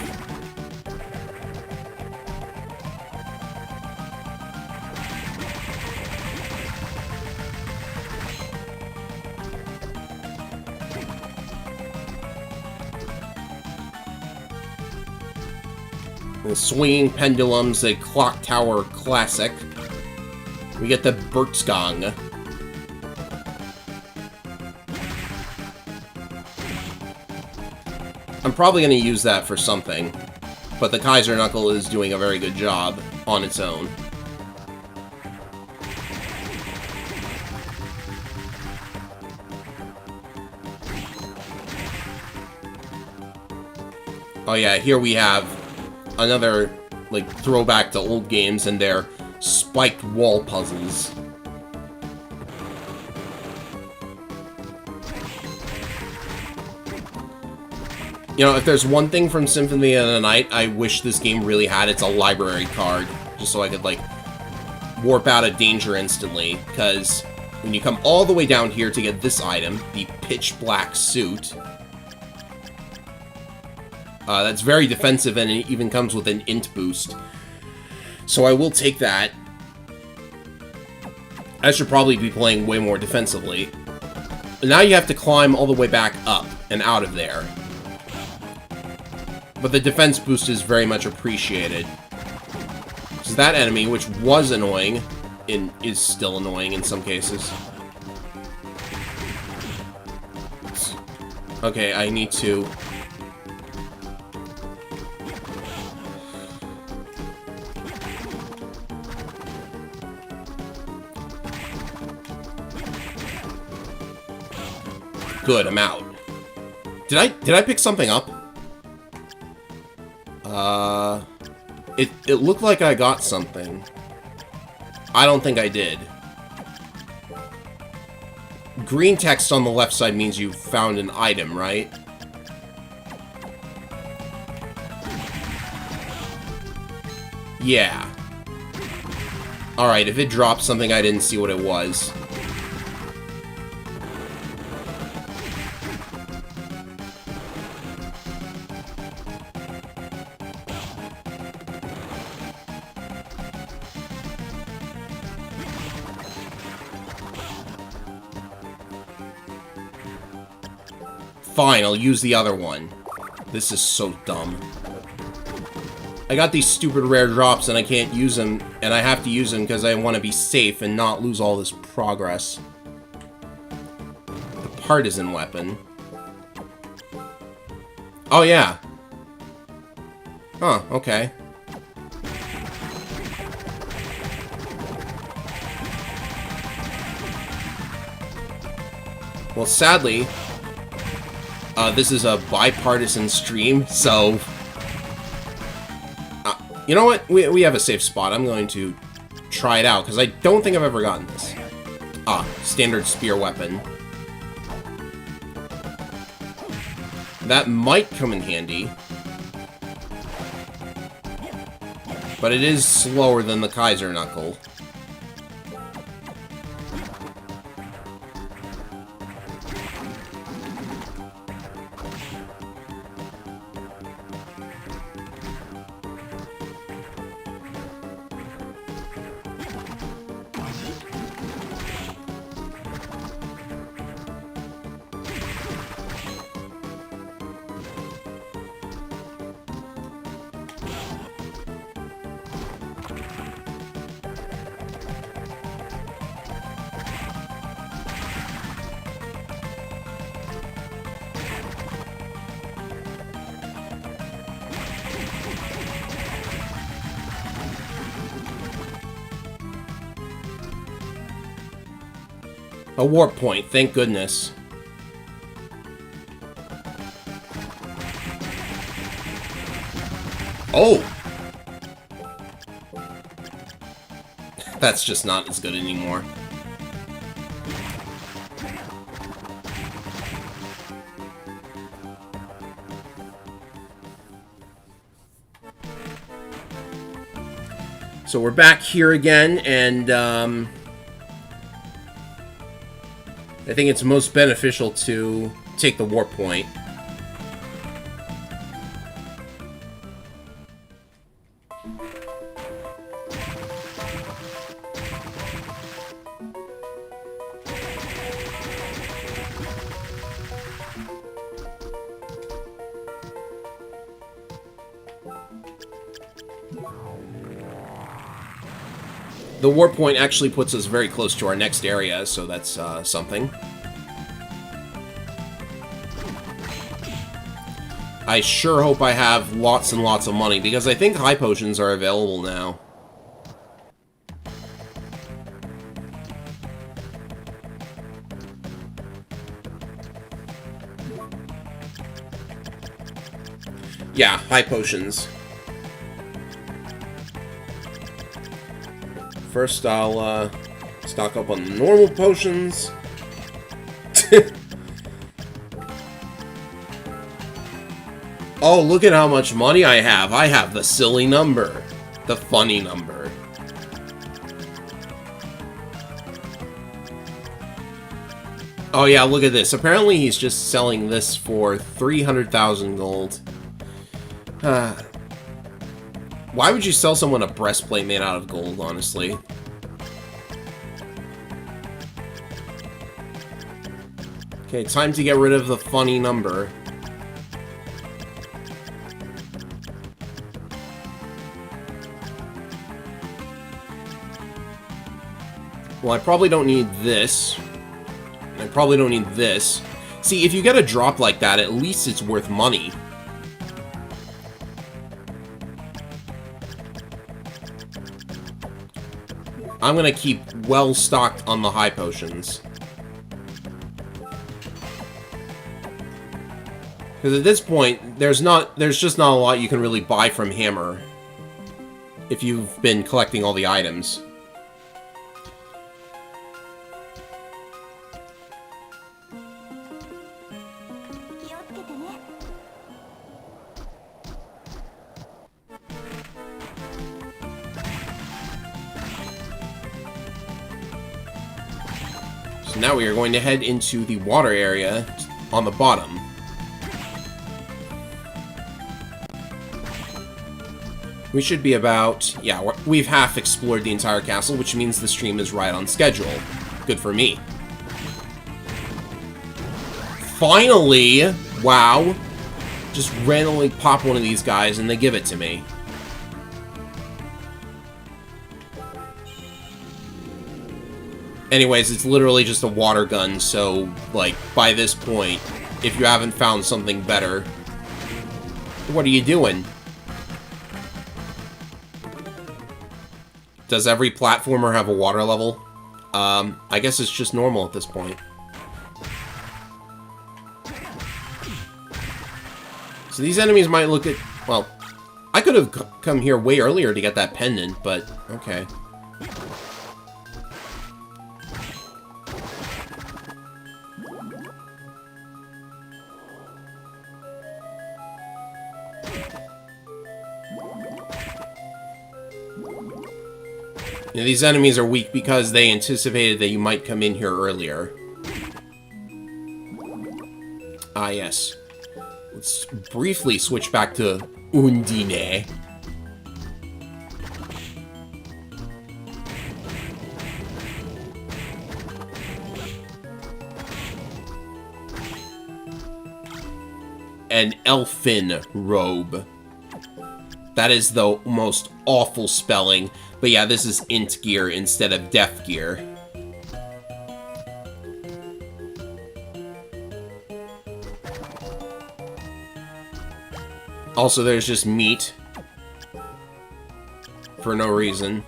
The Swinging Pendulum's a Clock Tower classic. We get the Bertzgong. I'm probably going to use that for something, but the Kaiser Knuckle is doing a very good job on its own. Oh yeah, here we have another, like, throwback to old games and their spiked wall puzzles. You know, if there's one thing from Symphony of the Night I wish this game really had, it's a library card. Just so I could, like, warp out of danger instantly. Because when you come all the way down here to get this item, the pitch black suit, that's very defensive, and it even comes with an int boost. So I will take that. I should probably be playing way more defensively. But now you have to climb all the way back up and out of there. But the defense boost is very much appreciated. So that enemy, which was annoying, is still annoying in some cases. Okay, I need to... Good, I'm out. Did I pick something up? It looked like I got something. I don't think I did. Green text on the left side means you found an item, right? Yeah. Alright, if it dropped something, I didn't see what it was. Fine, I'll use the other one. This is so dumb. I got these stupid rare drops and I can't use them, and I have to use them because I want to be safe and not lose all this progress. The partisan weapon. Oh, yeah. Huh, okay. Well, sadly... this is a bipartisan stream, so... you know what? We have a safe spot. I'm going to try it out, because I don't think I've ever gotten this. Ah, standard spear weapon. That might come in handy. But it is slower than the Kaiser Knuckle. A warp point, thank goodness. Oh! That's just not as good anymore. So we're back here again, and I think it's most beneficial to take the warp point. The warp point actually puts us very close to our next area, so that's something. I sure hope I have lots and lots of money, because I think high potions are available now. Yeah, high potions. First, I'll stock up on normal potions. Oh, look at how much money I have. I have the silly number. The funny number. Oh yeah, look at this. Apparently he's just selling this for 300,000 gold. Why would you sell someone a breastplate made out of gold, honestly? Okay, time to get rid of the funny number. Well, I probably don't need this. I probably don't need this. See, if you get a drop like that, at least it's worth money. I'm gonna keep well stocked on the high potions. Because at this point, there's just not a lot you can really buy from Hammer if you've been collecting all the items. Now we are going to head into the water area on the bottom. We should be about... yeah, we've half explored the entire castle, which means the stream is right on schedule. Good for me. Finally! Wow. Just randomly pop one of these guys and they give it to me. Anyways, it's literally just a water gun, so, like, by this point, if you haven't found something better, what are you doing? Does every platformer have a water level? I guess it's just normal at this point. So these enemies might look at... well, I could have come here way earlier to get that pendant, but okay. You know, these enemies are weak because they anticipated that you might come in here earlier. Ah, yes. Let's briefly switch back to Undine. An elfin robe. That is the most awful spelling. But yeah, this is int gear instead of def gear. Also, there's just meat. For no reason.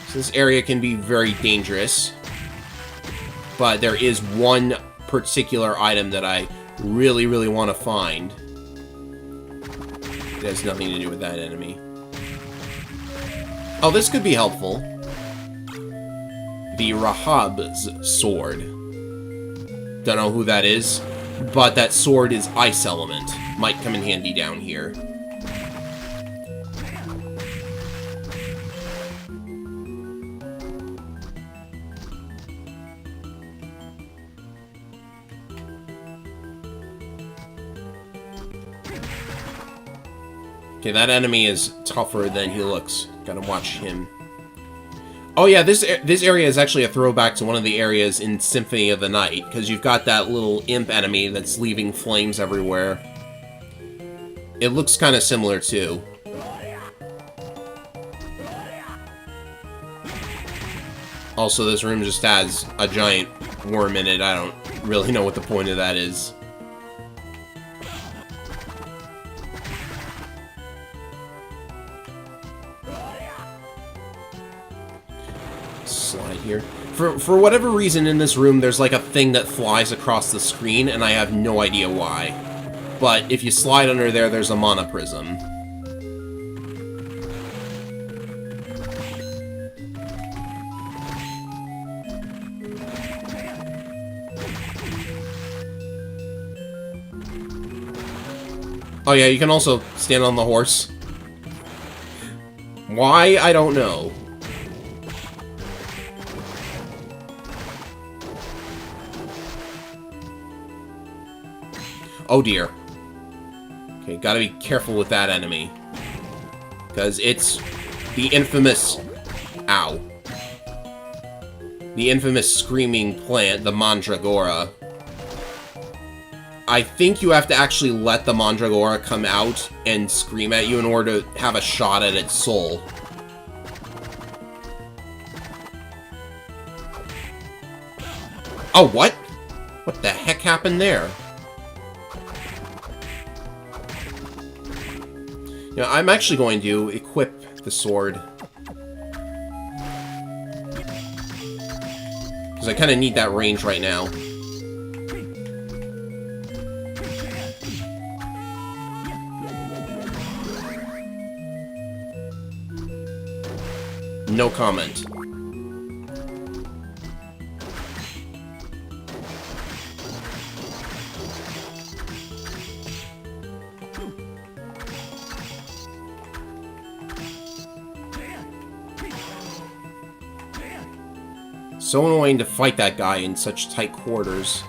So this area can be very dangerous. But there is one particular item that I really, really want to find. It has nothing to do with that enemy. Oh, this could be helpful. The Rahab's sword. Don't know who that is, but that sword is ice element. Might come in handy down here. Okay, that enemy is tougher than he looks. Gotta watch him. Oh yeah, this area is actually a throwback to one of the areas in Symphony of the Night, because you've got that little imp enemy that's leaving flames everywhere. It looks kind of similar, too. Also, this room just has a giant worm in it. I don't really know what the point of that is. Slide here. For whatever reason in this room, there's like a thing that flies across the screen, and I have no idea why. But if you slide under there, there's a mana prism. Oh yeah, you can also stand on the horse. Why? I don't know. Oh dear. Okay, gotta be careful with that enemy. Because it's the infamous... Ow. The infamous screaming plant, the Mandragora. I think you have to actually let the Mandragora come out and scream at you in order to have a shot at its soul. Oh, what? What the heck happened there? You know, I'm actually going to equip the sword. Because I kind of need that range right now. No comment. So annoying to fight that guy in such tight quarters.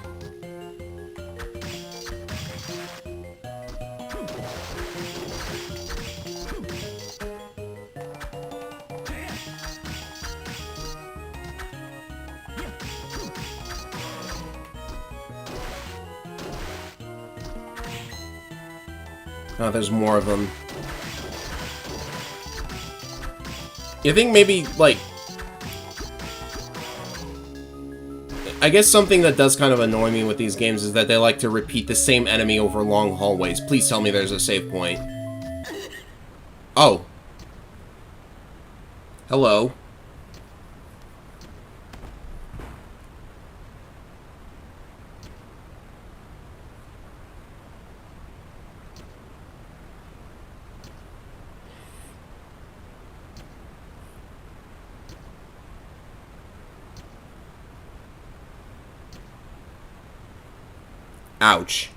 Oh, there's more of them. You think maybe, like... I guess something that does kind of annoy me with these games is that they like to repeat the same enemy over long hallways. Please tell me there's a save point. Oh. Hello. Ouch.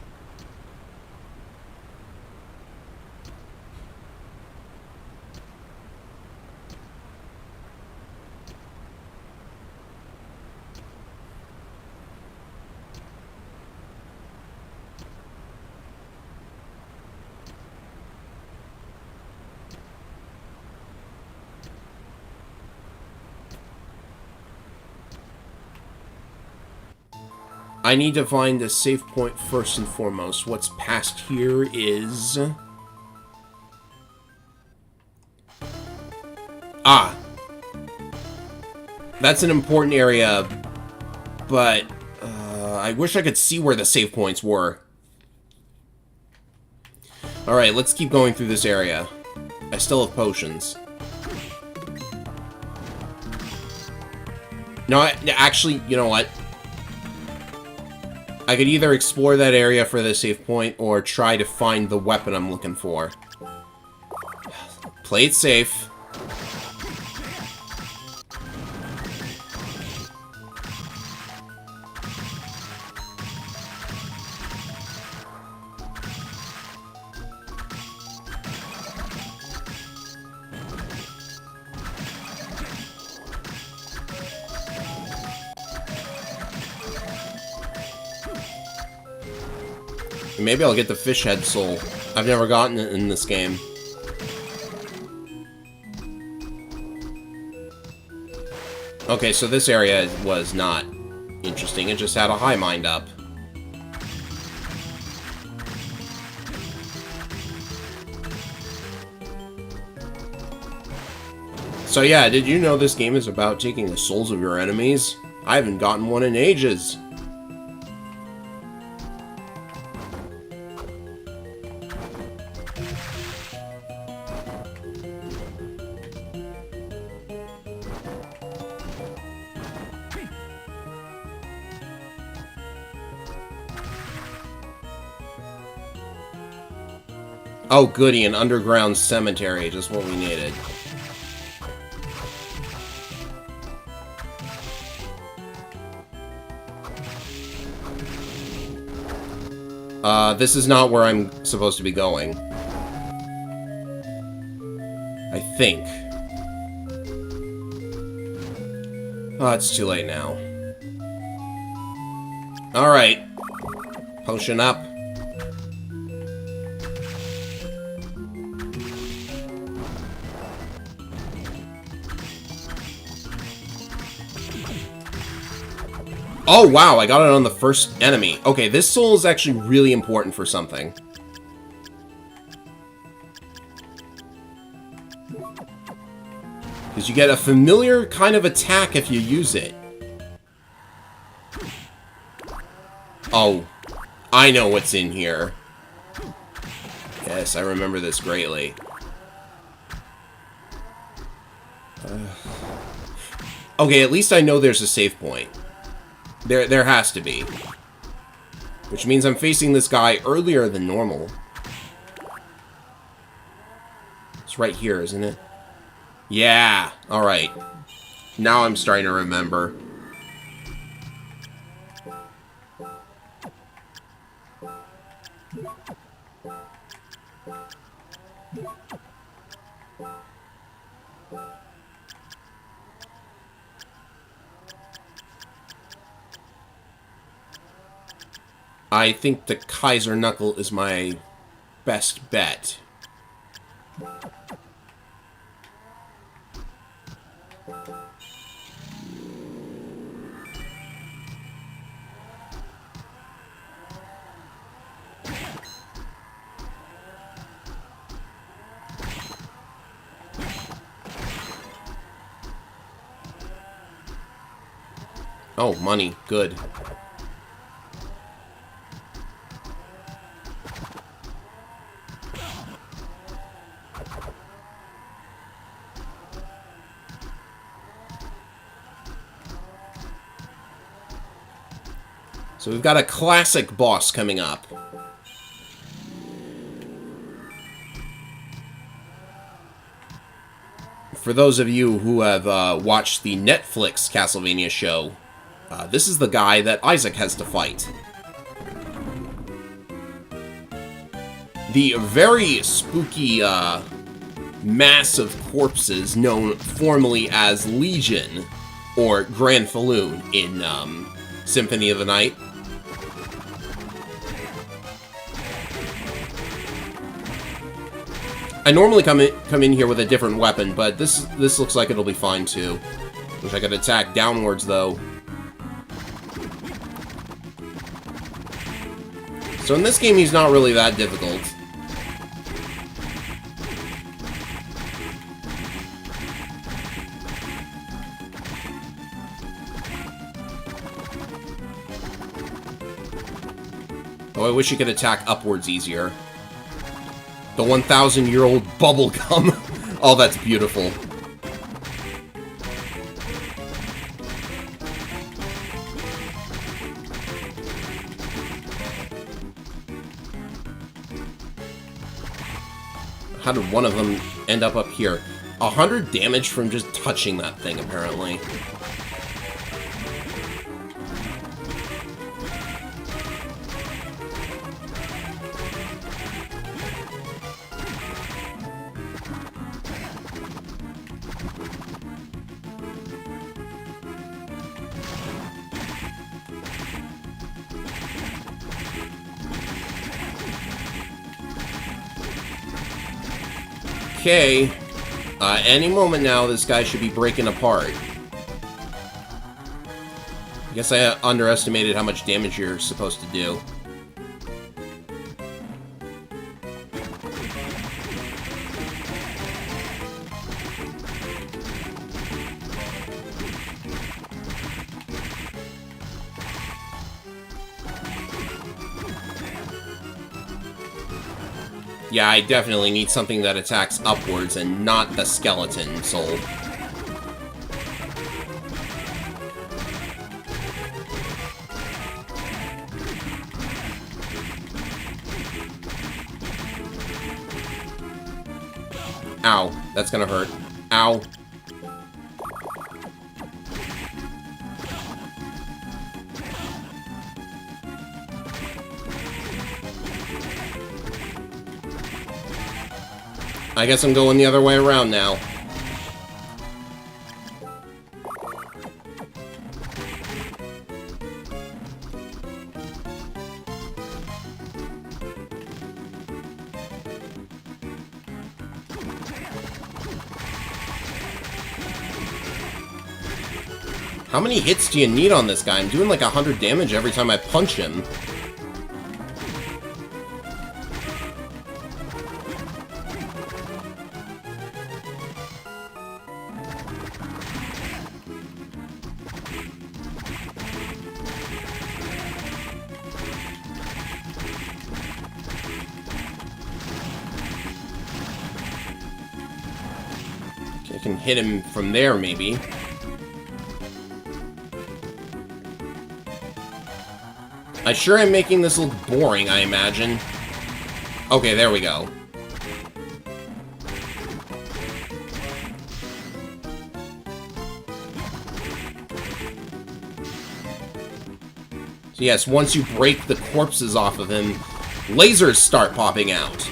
I need to find a save point first and foremost. What's past here is... Ah! That's an important area, but... I wish I could see where the save points were. Alright, let's keep going through this area. I still have potions. No, actually, you know what? I could either explore that area for the save point, or try to find the weapon I'm looking for. Play it safe. Maybe I'll get the fish head soul. I've never gotten it in this game. Okay, so this area was not interesting. It just had a high mind up. So yeah, did you know this game is about taking the souls of your enemies? I haven't gotten one in ages. Oh goody, an underground cemetery, just what we needed. This is not where I'm supposed to be going. I think. Oh, it's too late now. Alright. Potion up. Oh, wow, I got it on the first enemy. Okay, this soul is actually really important for something. Because you get a familiar kind of attack if you use it. Oh, I know what's in here. Yes, I remember this greatly. Okay, at least I know there's a save point. There has to be. Which means I'm facing this guy earlier than normal. It's right here, isn't it? Yeah, alright. Now I'm starting to remember. I think the Kaiser Knuckle is my best bet. Oh, money. Good. So we've got a classic boss coming up. For those of you who have watched the Netflix Castlevania show, this is the guy that Isaac has to fight. The very spooky mass of corpses known formally as Legion, or Grand Falloon in Symphony of the Night. I normally come in here with a different weapon, but this looks like it'll be fine too. Wish I could attack downwards though. So in this game, he's not really that difficult. Oh, I wish you could attack upwards easier. The 1,000-year-old bubble gum. Oh, that's beautiful. How did one of them end up here? 100 damage from just touching that thing, apparently. Okay, any moment now, this guy should be breaking apart. Guess I underestimated how much damage you're supposed to do. Yeah, I definitely need something that attacks upwards and not the skeleton soul. Ow, that's gonna hurt. Ow. I guess I'm going the other way around now. How many hits do you need on this guy? I'm doing like 100 damage every time I punch him. I can hit him from there, maybe. I sure am making this look boring, I imagine. Okay, there we go. So yes, once you break the corpses off of him, lasers start popping out.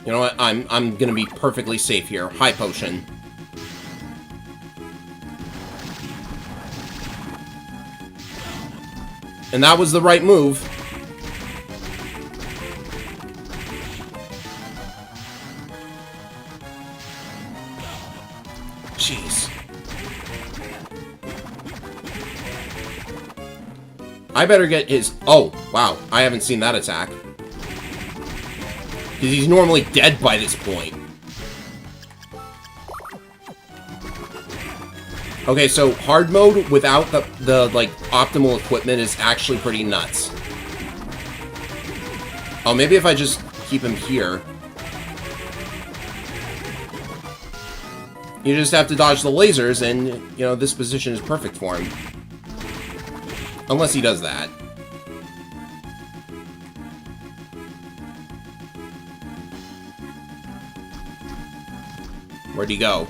You know what? I'm gonna be perfectly safe here. High potion. And that was the right move. Jeez. I better get his... Oh, wow. I haven't seen that attack. Because he's normally dead by this point. Okay, so hard mode without the like, optimal equipment is actually pretty nuts. Oh, maybe if I just keep him here. You just have to dodge the lasers, and, you know, this position is perfect for him. Unless he does that. Where'd he go?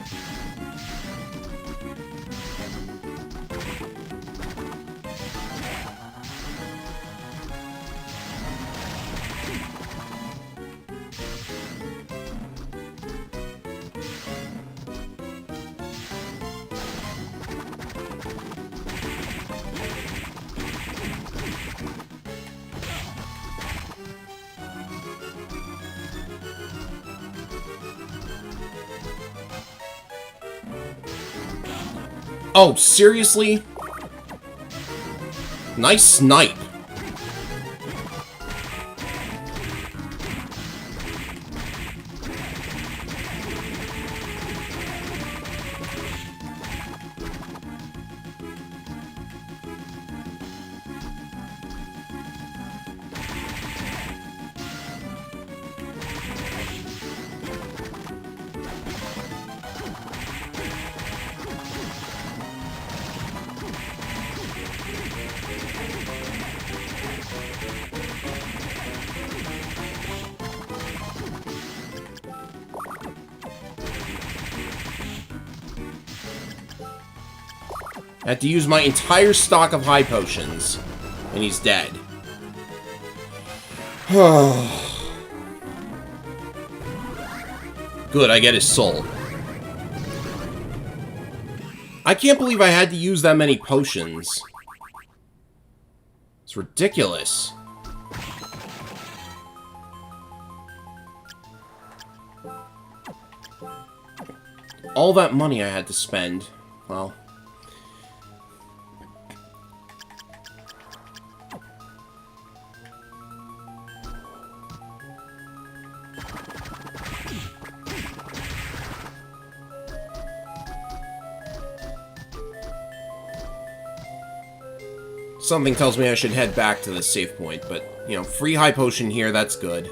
Oh, seriously? Nice snipe. I had to use my entire stock of high potions, and he's dead. Good, I get his soul. I can't believe I had to use that many potions. It's ridiculous. All that money I had to spend. Well... Something tells me I should head back to the save point, but, you know, free high potion here, that's good.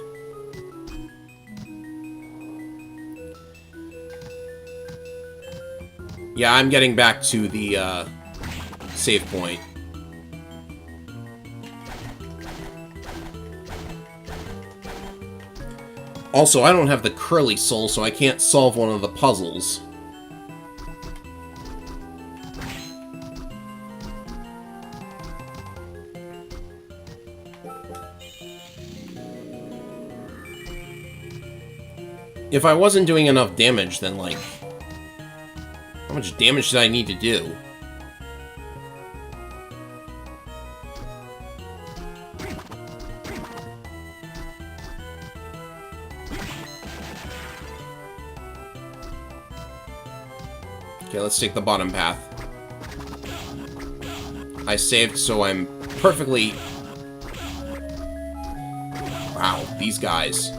Yeah, I'm getting back to the, save point. Also, I don't have the curly soul, so I can't solve one of the puzzles. If I wasn't doing enough damage, then, like... How much damage did I need to do? Okay, let's take the bottom path. I saved, so I'm perfectly... Wow, these guys...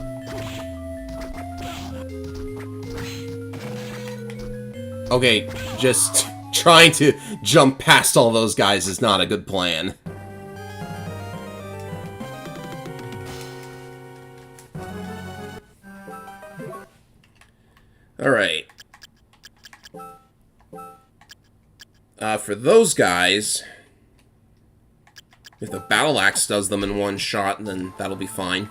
Okay, just trying to jump past all those guys is not a good plan. Alright. For those guys, if the battle axe does them in one shot, then that'll be fine.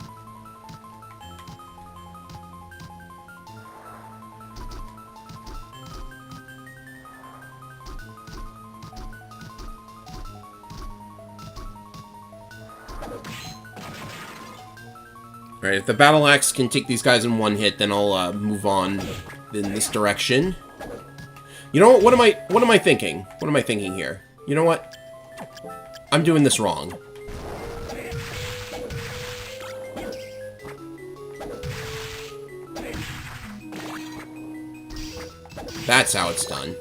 Alright, if the battle axe can take these guys in one hit, then I'll move on in this direction. You know what? What am I thinking? What am I thinking here? You know what? I'm doing this wrong. That's how it's done.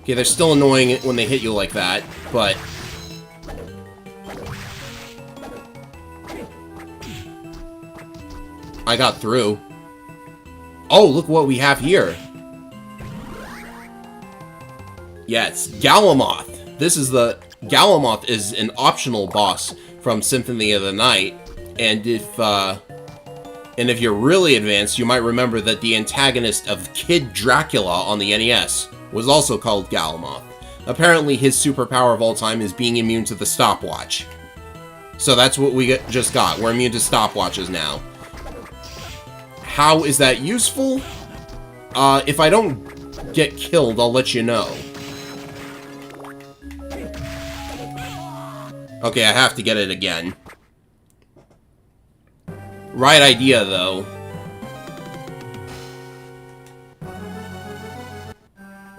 Okay, they're still annoying when they hit you like that, but... I got through. Oh, look what we have here. Yeah, it's Galamoth. This is the... Galamoth is an optional boss from Symphony of the Night, and if you're really advanced, you might remember that the antagonist of Kid Dracula on the NES was also called Galamoth. Apparently, his superpower of all time is being immune to the stopwatch. So that's what we just got. We're immune to stopwatches now. How is that useful? If I don't get killed, I'll let you know. Okay, I have to get it again. Right idea, though.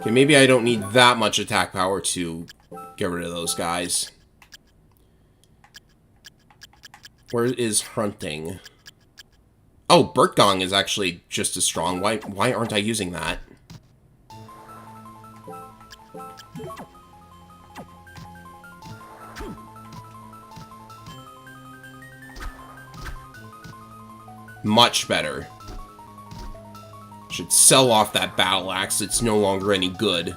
Okay, maybe I don't need that much attack power to get rid of those guys. Where is Hunting? Oh, Burt Gong is actually just as strong. Why aren't I using that? Much better. Should sell off that battle axe. It's no longer any good.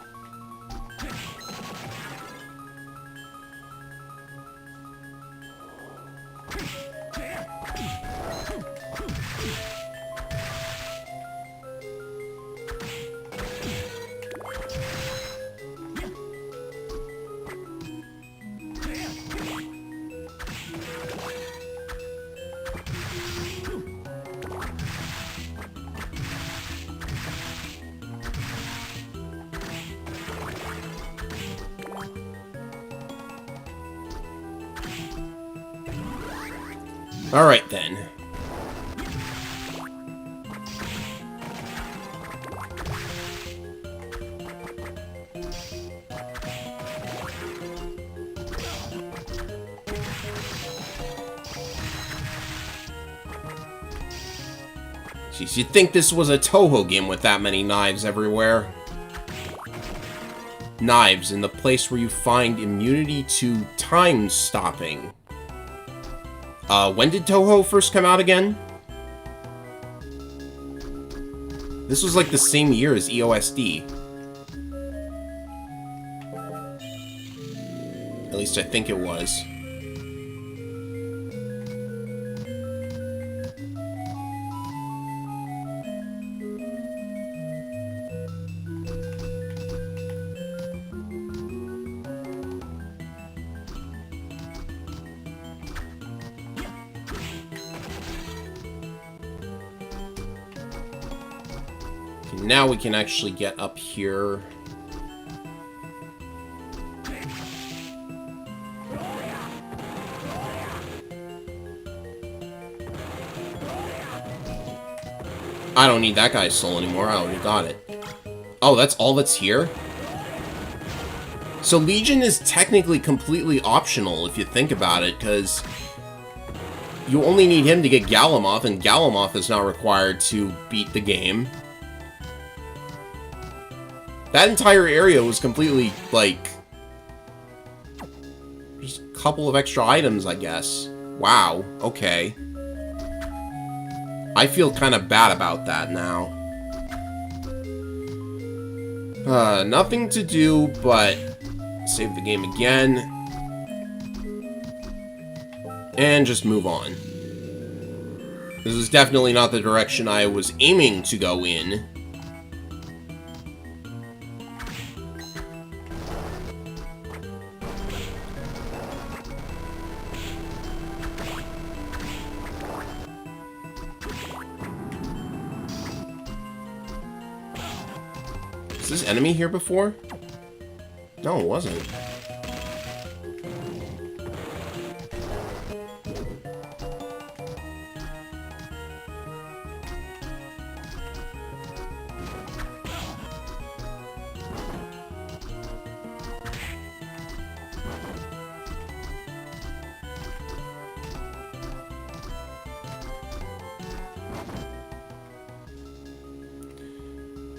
Alright then. Jeez, you'd think this was a Toho game with that many knives everywhere. Knives in the place where you find immunity to time stopping. When did Toho first come out again? This was like the same year as EOSD. At least I think it was. Now we can actually get up here. I don't need that guy's soul anymore. I already got it. Oh, that's all that's here? So Legion is technically completely optional if you think about it, because you only need him to get Galamoth, and Galamoth is not required to beat the game. That entire area was completely, like, just a couple of extra items, I guess. Wow, okay. I feel kind of bad about that now. Nothing to do but save the game again. And just move on. This is definitely not the direction I was aiming to go in. Was this enemy here before? No, it wasn't.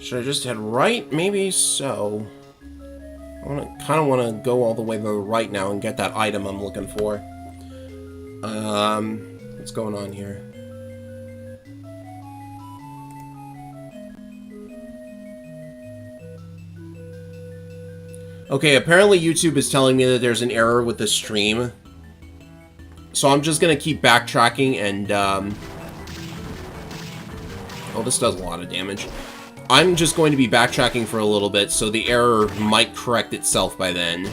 Should I just head right? Maybe so. I kind of want to go all the way to the right now and get that item I'm looking for. What's going on here? Okay, apparently YouTube is telling me that there's an error with the stream. So I'm just gonna keep backtracking and, oh, this does a lot of damage. I'm just going to be backtracking for a little bit, so the error might correct itself by then.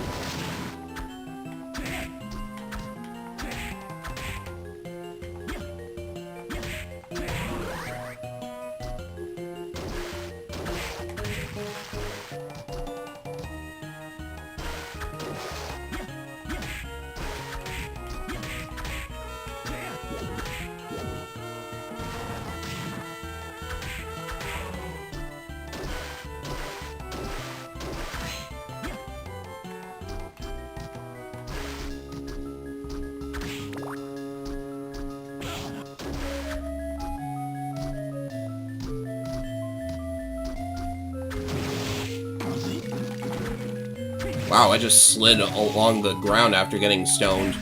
Wow, I just slid along the ground after getting stoned.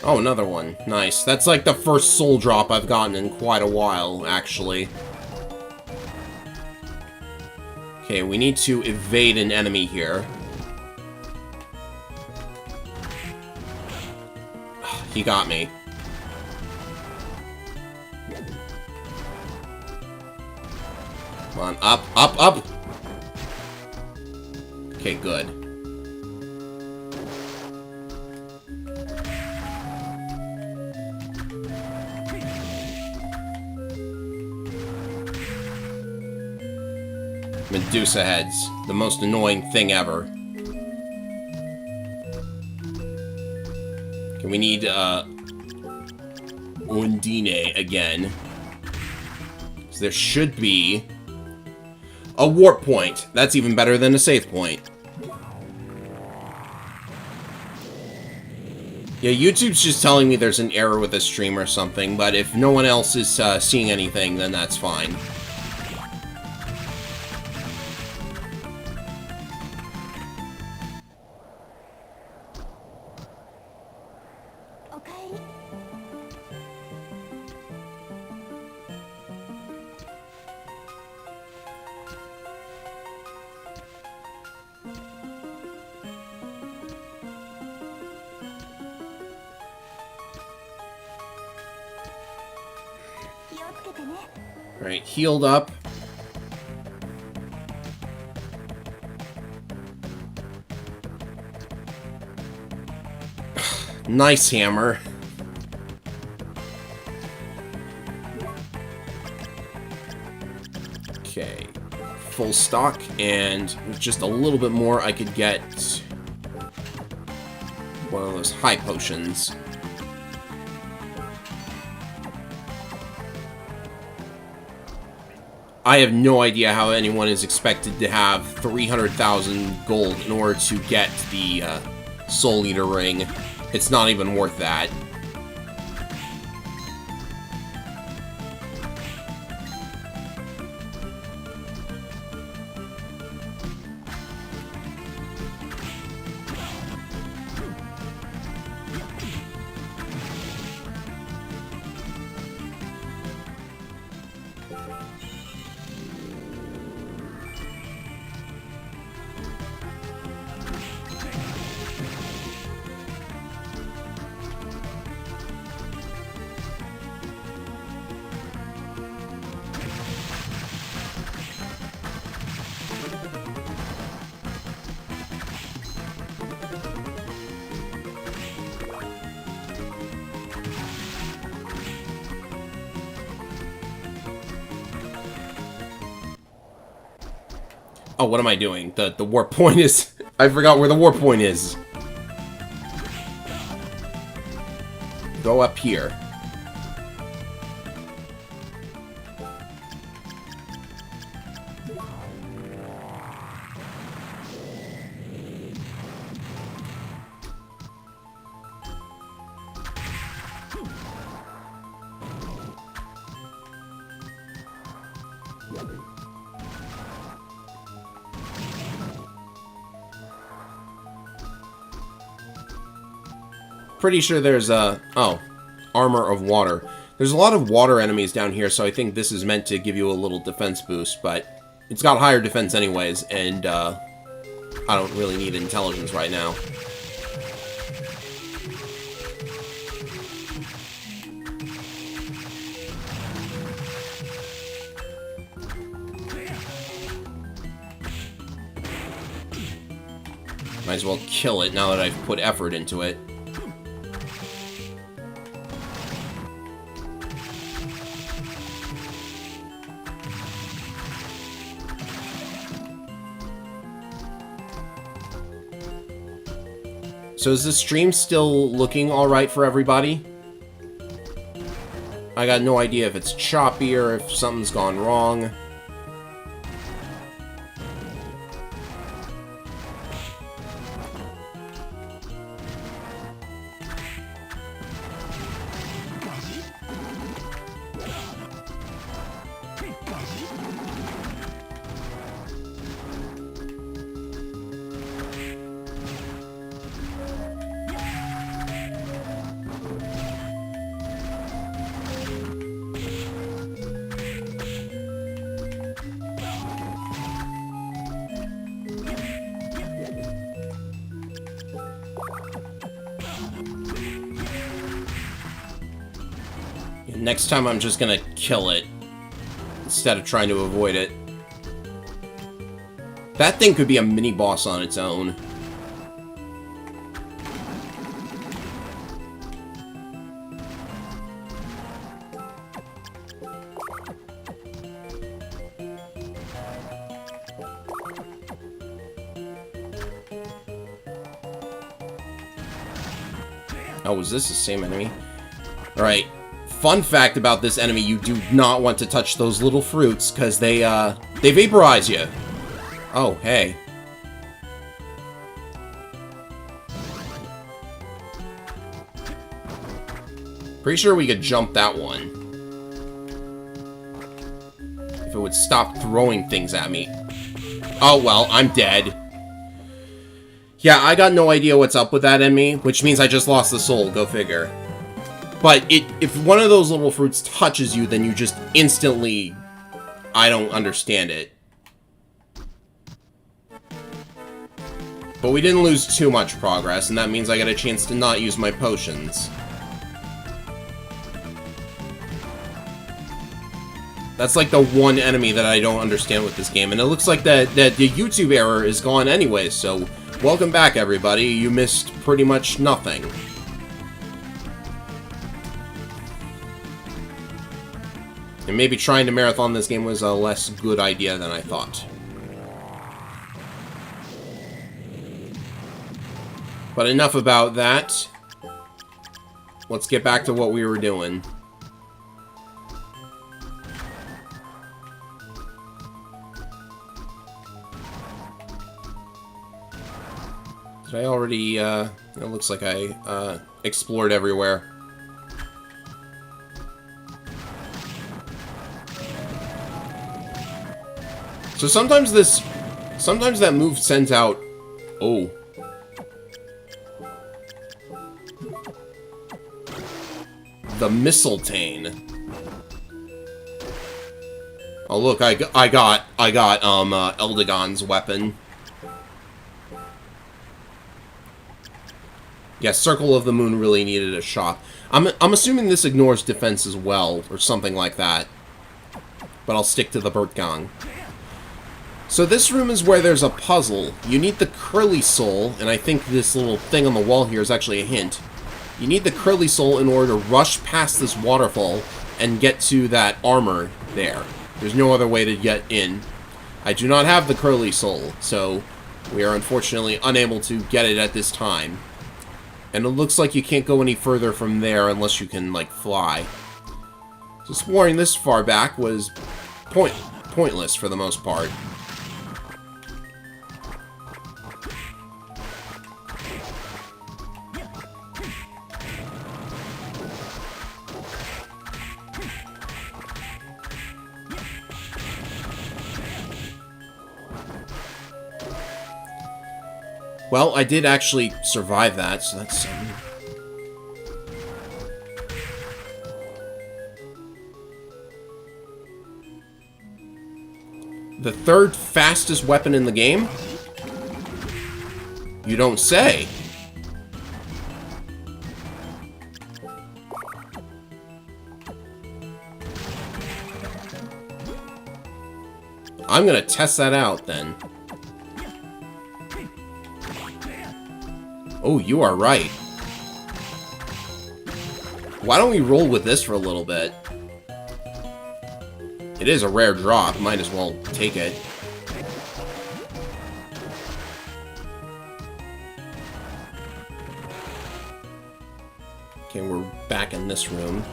Oh, another one. Nice. That's like the first soul drop I've gotten in quite a while, actually. Okay, we need to evade an enemy here. He got me. Come on, up, up, up! Okay, good. Medusa heads. The most annoying thing ever. Okay, we need, Undine again. So there should be a warp point. That's even better than a save point. Yeah, YouTube's just telling me there's an error with the stream or something, but if no one else is seeing anything, then that's fine. Alright, healed up. Nice hammer. Okay. Full stock, and with just a little bit more, I could get one of those high potions. I have no idea how anyone is expected to have 300,000 gold in order to get the Soul Eater ring. It's not even worth that. Oh, what am I doing? The warp point is... I forgot where the warp point is. Go up here. Pretty sure there's a... Oh. Armor of Water. There's a lot of water enemies down here, so I think this is meant to give you a little defense boost, but it's got higher defense anyways, and I don't really need intelligence right now. Might as well kill it now that I've put effort into it. So is this stream still looking alright for everybody? I got no idea if it's choppy or if something's gone wrong. Next time I'm just gonna kill it, instead of trying to avoid it. That thing could be a mini-boss on its own. Oh, was this the same enemy? Alright. Fun fact about this enemy, you do not want to touch those little fruits, because they vaporize you. Oh, hey. Pretty sure we could jump that one. If it would stop throwing things at me. Oh, well, I'm dead. Yeah, I got no idea what's up with that enemy, which means I just lost the soul, go figure. But if one of those little fruits touches you, then you just instantly... I don't understand it. But we didn't lose too much progress, and that means I got a chance to not use my potions. That's like the one enemy that I don't understand with this game, and it looks like that the YouTube error is gone anyway, so welcome back, everybody. You missed pretty much nothing. And maybe trying to marathon this game was a less good idea than I thought. But enough about that. Let's get back to what we were doing. Did I already, it looks like I, explored everywhere. So sometimes that move sends out... Oh. The Mistletoe. Oh look, I got Eldegon's weapon. Yeah, Circle of the Moon really needed a shot. I'm assuming this ignores defense as well, or something like that. But I'll stick to the Bertgang. So this room is where there's a puzzle. You need the Curly Soul, and I think this little thing on the wall here is actually a hint. You need the Curly Soul in order to rush past this waterfall and get to that armor there. There's no other way to get in. I do not have the Curly Soul, so we are unfortunately unable to get it at this time. And it looks like you can't go any further from there unless you can, like, fly. So exploring this far back was pointless for the most part. Well, I did actually survive that, so that's something. The third fastest weapon in the game? You don't say. I'm gonna test that out, then. Oh, you are right. Why don't we roll with this for a little bit? It is a rare drop. Might as well take it. Okay, we're back in this room.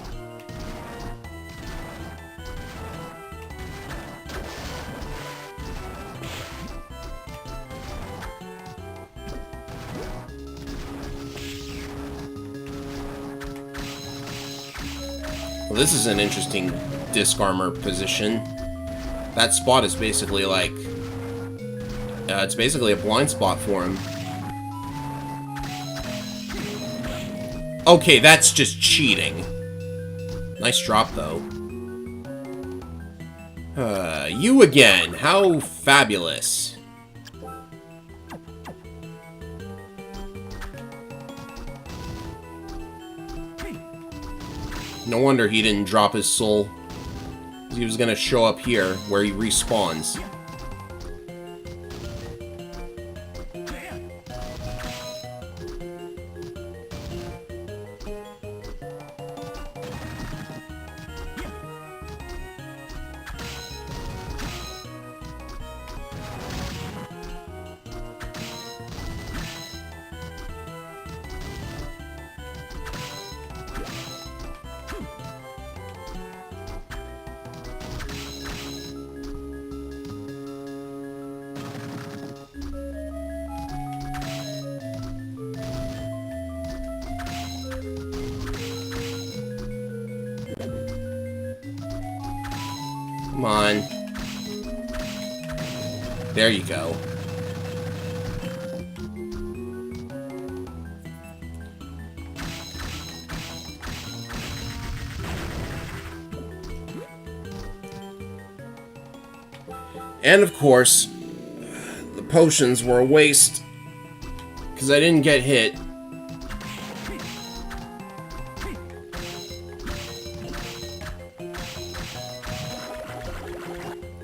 Well, this is an interesting disc armor position. That spot is basically like... it's basically a blind spot for him. Okay, that's just cheating. Nice drop, though. You again. How fabulous. No wonder he didn't drop his soul. He was gonna show up here, where he respawns. Come on. There you go. And of course, the potions were a waste, because I didn't get hit.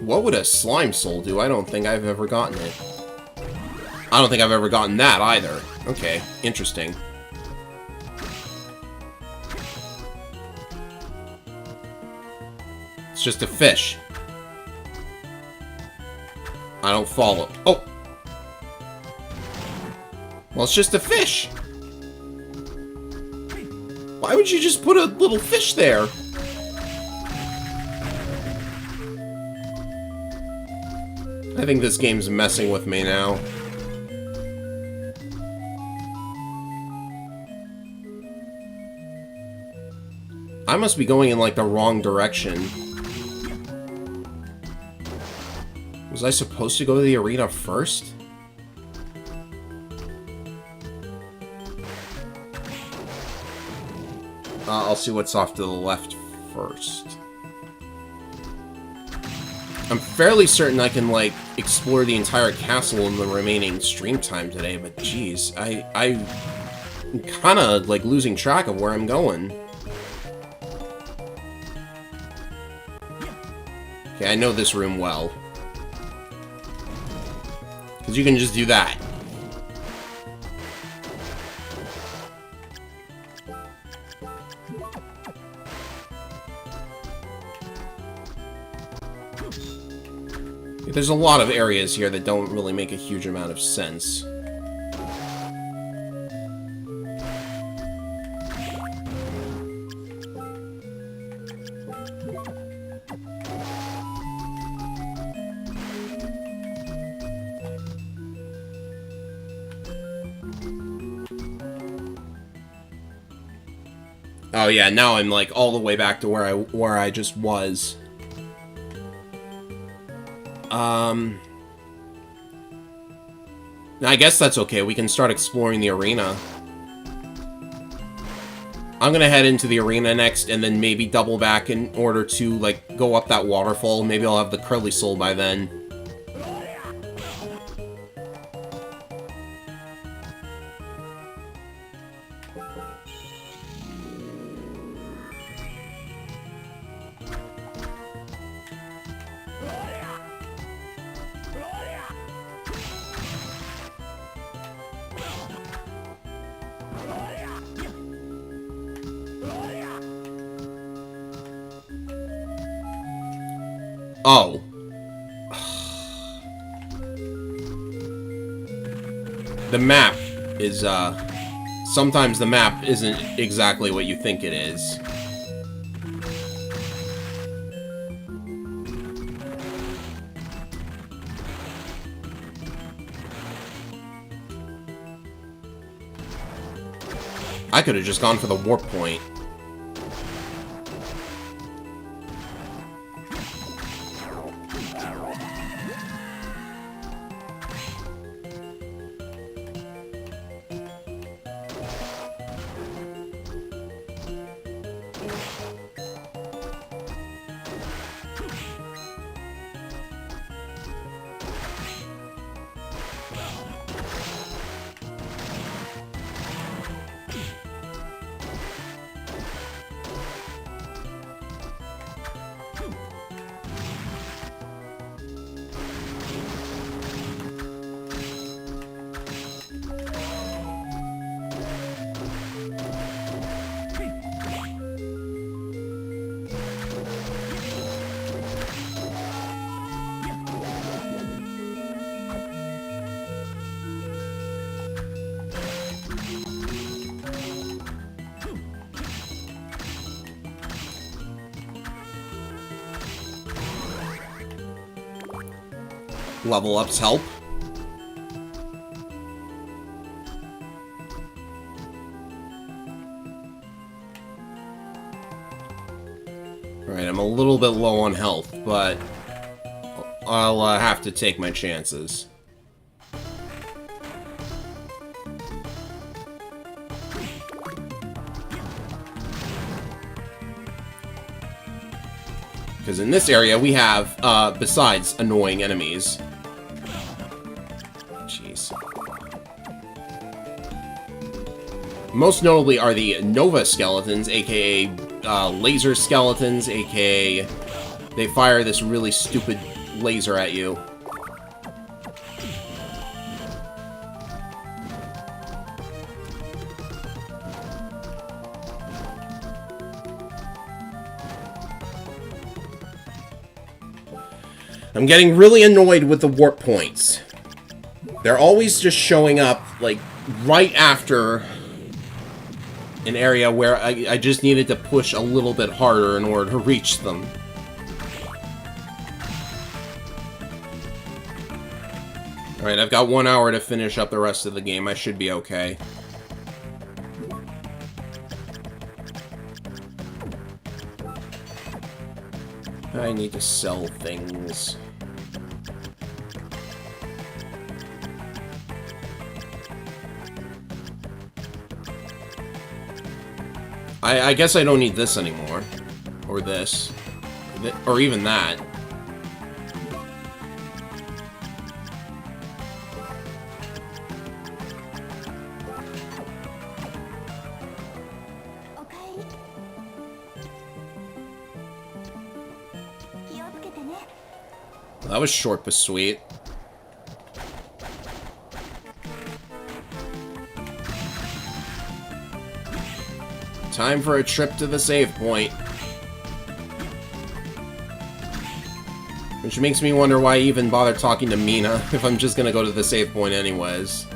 What would a slime soul do? I don't think I've ever gotten it. I don't think I've ever gotten that either. Okay, interesting. It's just a fish. I don't follow. Oh! Well, it's just a fish. Why would you just put a little fish there? I think this game's messing with me now. I must be going in, like, the wrong direction. Was I supposed to go to the arena first? I'll see what's off to the left first. I'm fairly certain I can, like, explore the entire castle in the remaining stream time today, but geez, I'm kinda, like, losing track of where I'm going. Okay, I know this room well. Because you can just do that. There's a lot of areas here that don't really make a huge amount of sense. Oh yeah, now I'm like all the way back to where I just was. I guess that's okay. We can start exploring the arena. I'm gonna head into the arena next, and then maybe double back in order to, like, go up that waterfall. Maybe I'll have the Curly Soul by then. Oh. The map is, sometimes the map isn't exactly what you think it is. I could have just gone for the warp point. Level ups help. Alright, I'm a little bit low on health, but I'll have to take my chances. Because in this area, we have, besides annoying enemies... Jeez. Most notably are the Nova skeletons, aka laser skeletons, aka they fire this really stupid laser at you. I'm getting really annoyed with the warp points. They're always just showing up, like, right after an area where I just needed to push a little bit harder in order to reach them. Alright, I've got 1 hour to finish up the rest of the game. I should be okay. I need to sell things. I guess I don't need this anymore. Or this. Or even that. That was short but sweet. Time for a trip to the save point. Which makes me wonder why I even bother talking to Mina if I'm just gonna go to the save point anyways.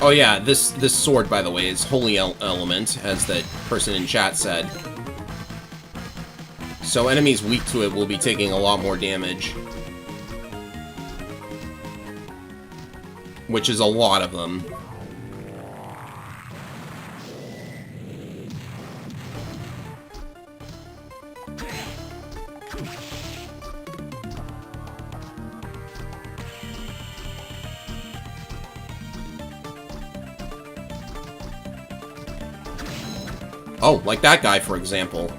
Oh yeah, this sword, by the way, is Holy Element, as that person in chat said. So enemies weak to it will be taking a lot more damage. Which is a lot of them. Oh, like that guy, for example.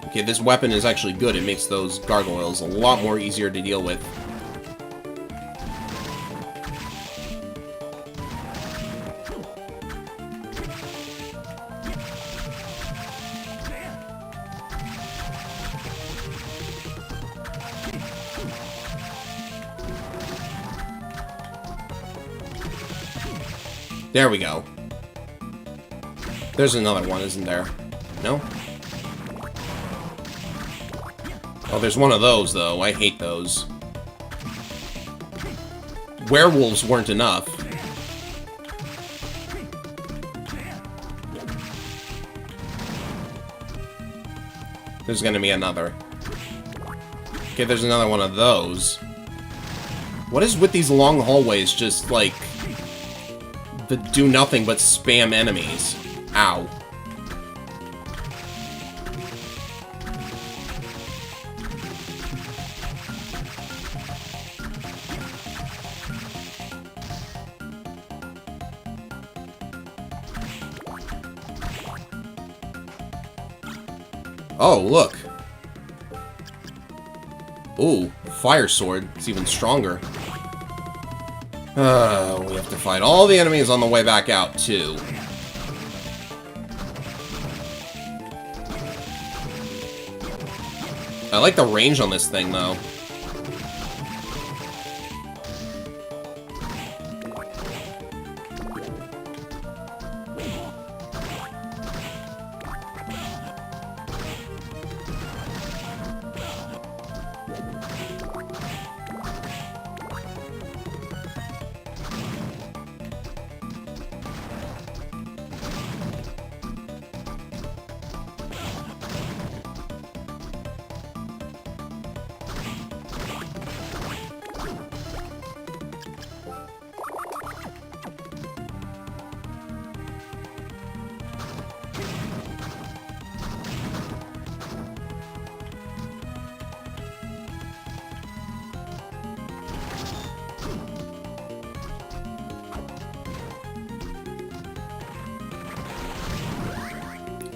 Okay, this weapon is actually good. It makes those gargoyles a lot more easier to deal with. There we go. There's another one, isn't there? No? Oh, there's one of those, though. I hate those. Werewolves weren't enough. There's gonna be another. Okay, there's another one of those. What is with these long hallways just, like, that do nothing but spam enemies? Ow. Oh, look. Ooh, fire sword. It's even stronger. We have to fight all the enemies on the way back out, too. I like the range on this thing, though.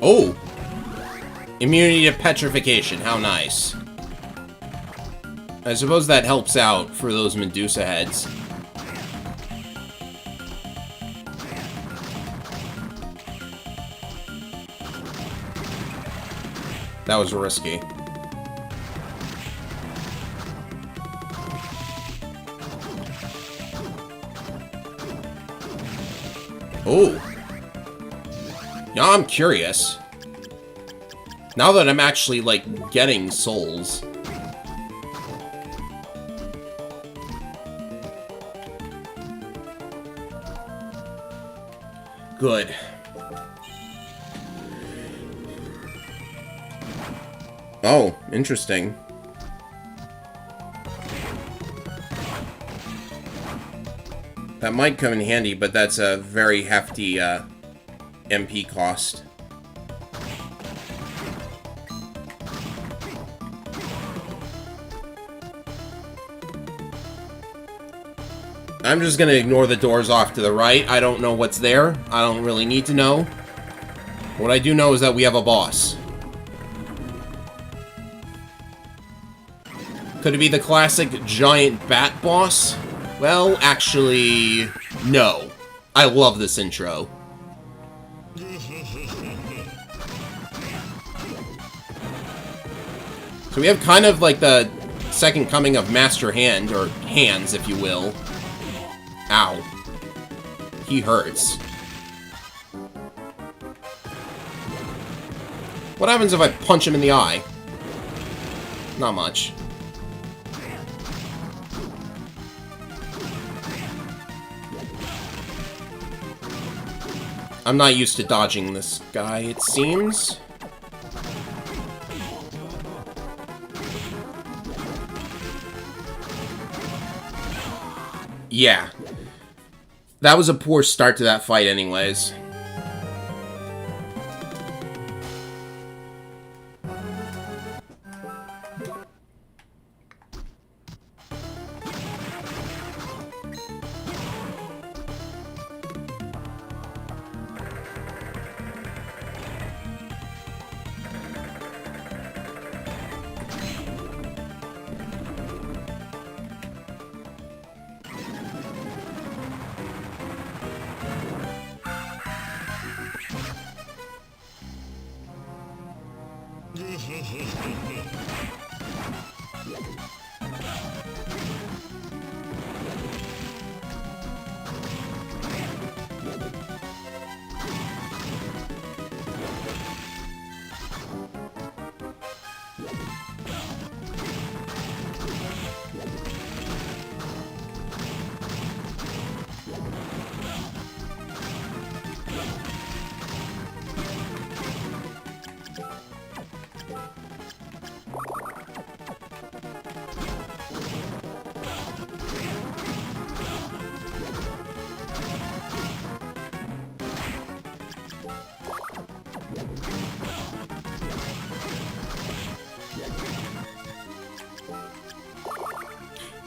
Oh! Immunity to petrification, how nice. I suppose that helps out for those Medusa heads. That was risky. Oh. Now I'm curious. Now that I'm actually, like, getting souls. Good. Oh, interesting. That might come in handy, but that's a very hefty MP cost. I'm just gonna ignore the doors off to the right. I don't know what's there. I don't really need to know. What I do know is that we have a boss. Could it be the classic giant bat boss? Well, actually, no. I love this intro. So we have kind of like the second coming of Master Hand, or Hands, if you will. Ow. He hurts. What happens if I punch him in the eye? Not much. I'm not used to dodging this guy, it seems. Yeah. That was a poor start to that fight anyways.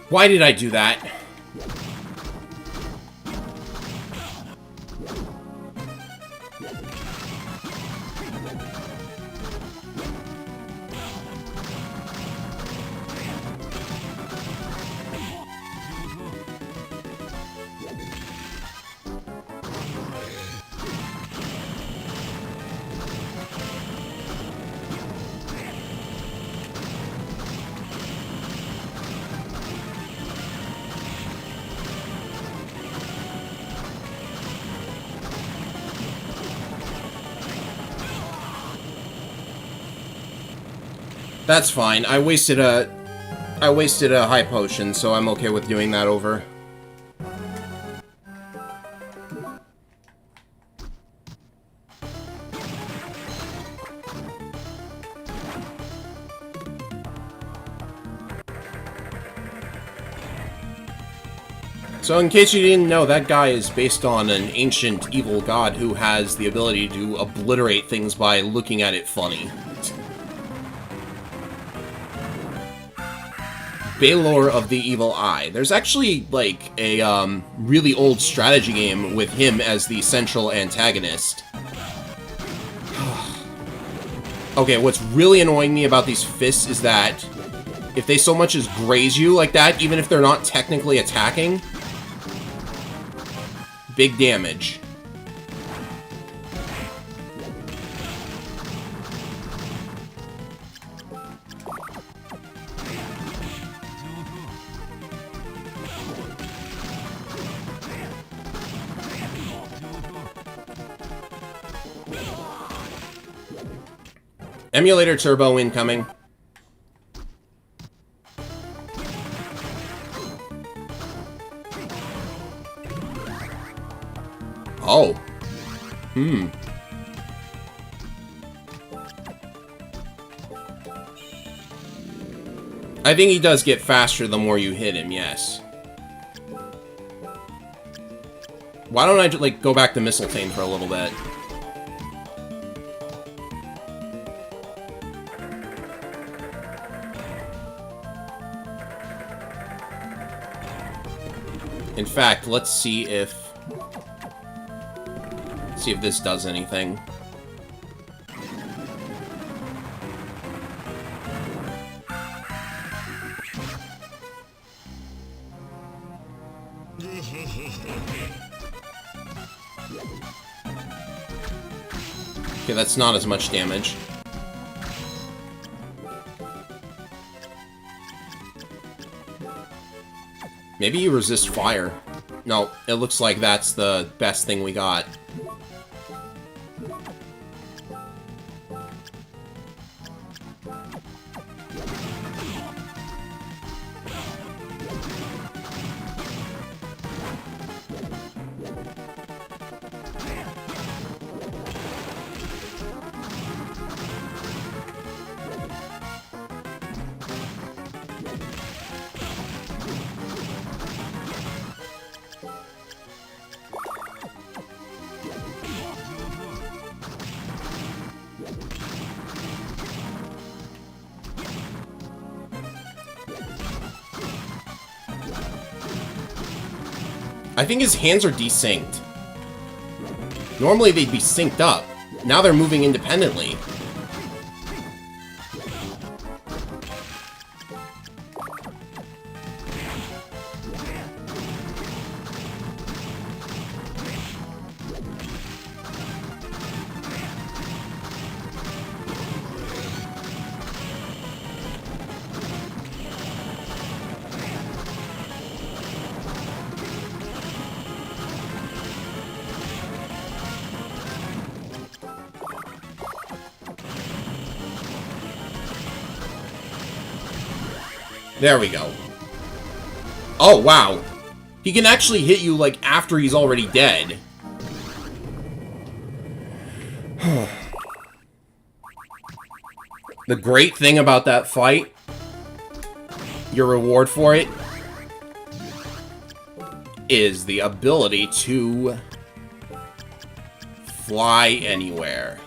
Why did I do that? That's fine. I wasted a high potion, so I'm okay with doing that over. So in case you didn't know, that guy is based on an ancient evil god who has the ability to obliterate things by looking at it funny. Balor of the Evil Eye. There's actually, like, a really old strategy game with him as the central antagonist. Okay, what's really annoying me about these fists is that if they so much as graze you like that, even if they're not technically attacking, big damage. Emulator Turbo incoming. Oh. I think he does get faster the more you hit him, yes. Why don't I, like, go back to Mistletoe for a little bit? In fact, let's see if this does anything. Okay, that's not as much damage. Maybe you resist fire. No, it looks like that's the best thing we got. I think his hands are desynced. Normally they'd be synced up. Now they're moving independently. There we go. Oh, wow. He can actually hit you, like, after he's already dead. The great thing about that fight, your reward for it, is the ability to fly anywhere.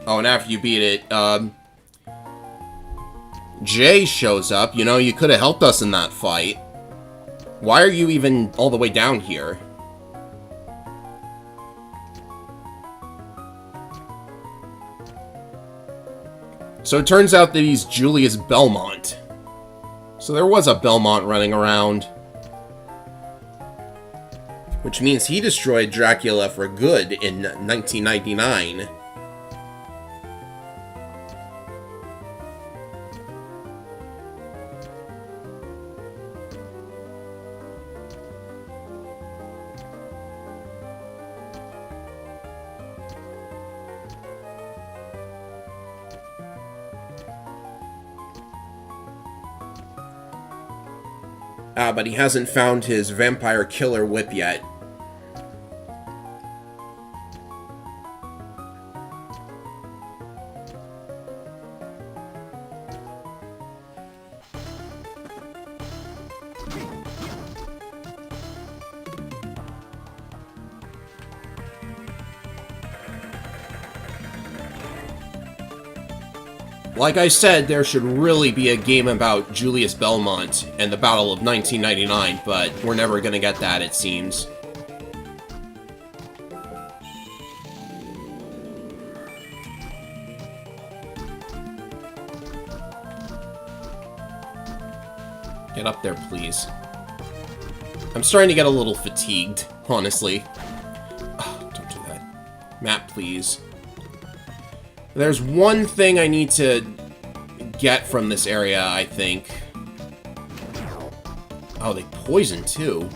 Oh, and after you beat it, Jay shows up. You know, you could have helped us in that fight. Why are you even all the way down here? So it turns out that he's Julius Belmont. So there was a Belmont running around. Which means he destroyed Dracula for good in 1999. But he hasn't found his vampire killer whip yet. Like I said, there should really be a game about Julius Belmont and the Battle of 1999, but we're never gonna get that, it seems. Get up there, please. I'm starting to get a little fatigued, honestly. Oh, don't do that. Map, please. There's one thing I need to get from this area, I think. Oh, they poison, too.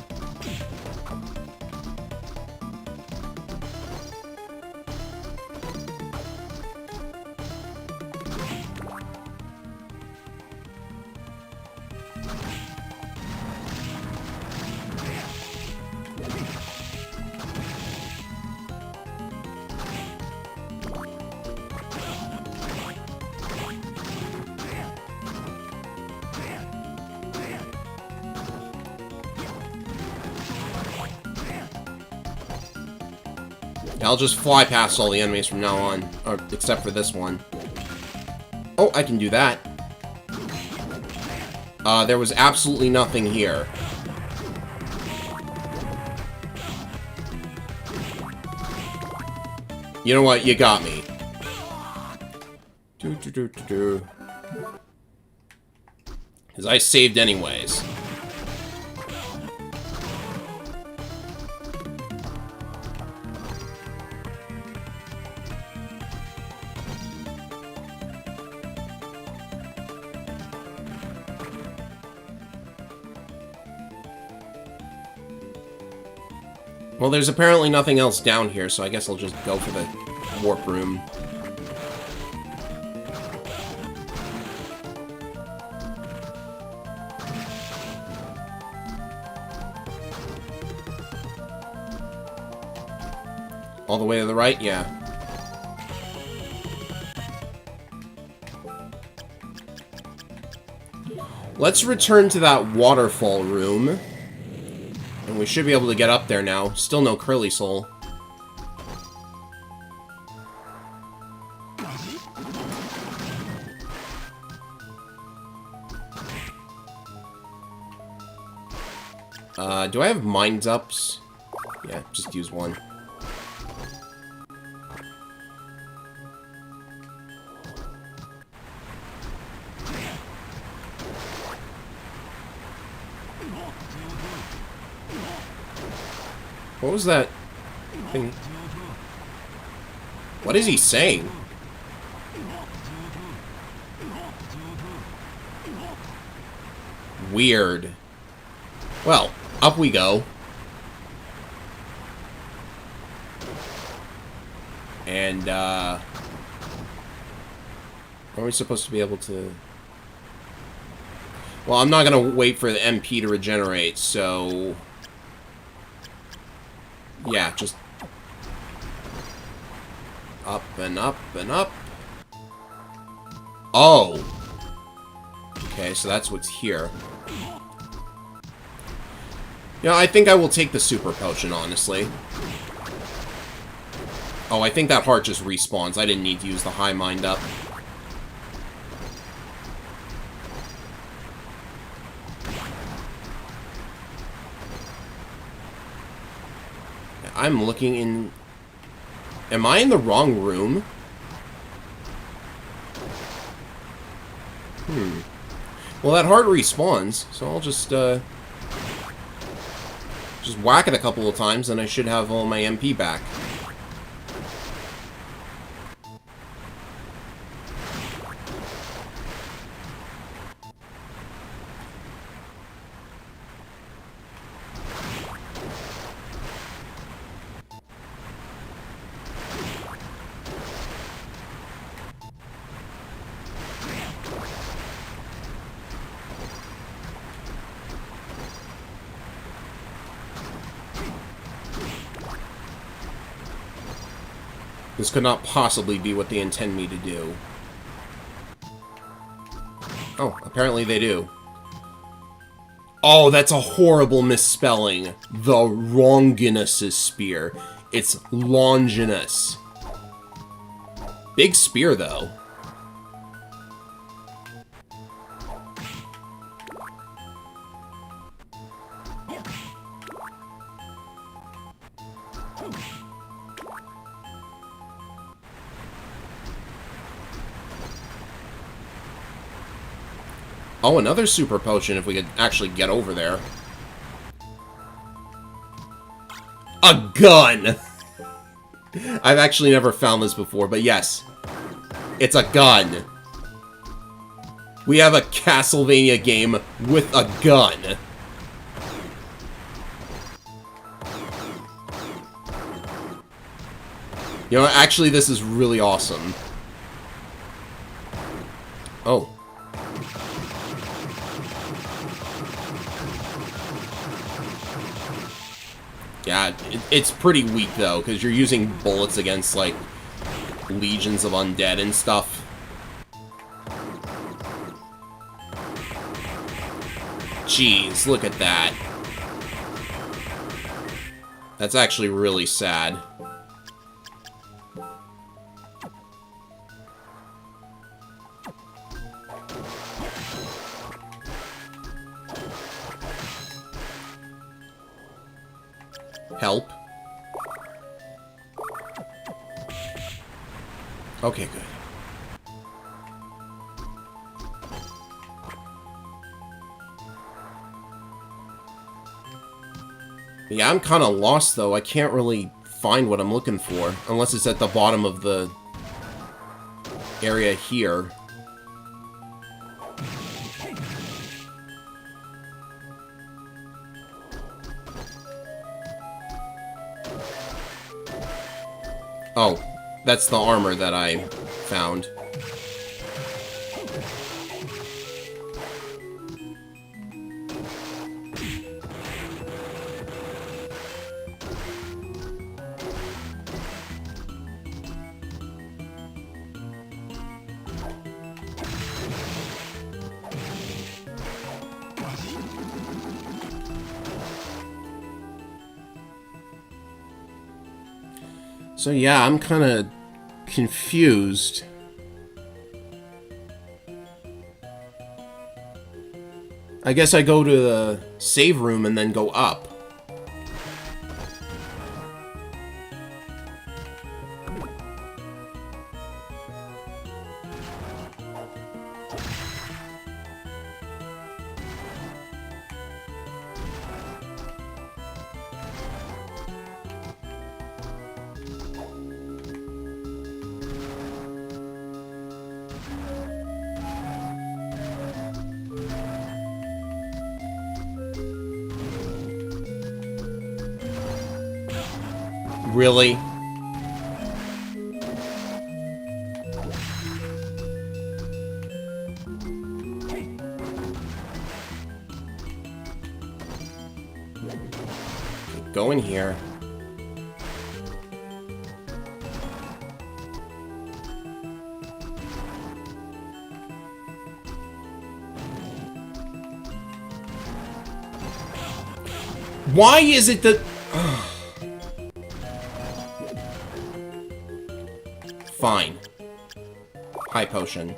I'll just fly past all the enemies from now on, or except for this one. Oh, I can do that. There was absolutely nothing here. You know what? You got me. Because I saved anyways. Well, there's apparently nothing else down here, so I guess I'll just go for the warp room. All the way to the right? Yeah. Let's return to that waterfall room. And we should be able to get up there now. Still no Curly Soul. Do I have Mind Ups? Yeah, just use one. What was that thing? What is he saying? Weird. Well, up we go. And, are we supposed to be able to... Well, I'm not gonna wait for the MP to regenerate, so... Yeah, just... Up and up and up. Oh! Okay, so that's what's here. Yeah, I think I will take the super potion, honestly. Oh, I think that heart just respawns. I didn't need to use the high mind up. I'm looking in... Am I in the wrong room? Well, that heart respawns, so I'll just whack it a couple of times, and I should have all my MP back. This could not possibly be what they intend me to do. Oh, apparently they do. Oh, that's a horrible misspelling. The Longinus' spear. It's Longinus. Big spear, though. Oh, another super potion if we could actually get over there. A gun! I've actually never found this before, but yes. It's a gun. We have a Castlevania game with a gun. You know, actually, this is really awesome. Oh. Yeah, it's pretty weak, though, because you're using bullets against, like, legions of undead and stuff. Jeez, look at that. That's actually really sad. Help. Okay, good. Yeah, I'm kind of lost, though. I can't really find what I'm looking for, unless it's at the bottom of the area here. Oh, that's the armor that I found. So yeah, I'm kind of confused. I guess I go to the save room and then go up. Really? Go in here. Why is it that... Fine. High potion.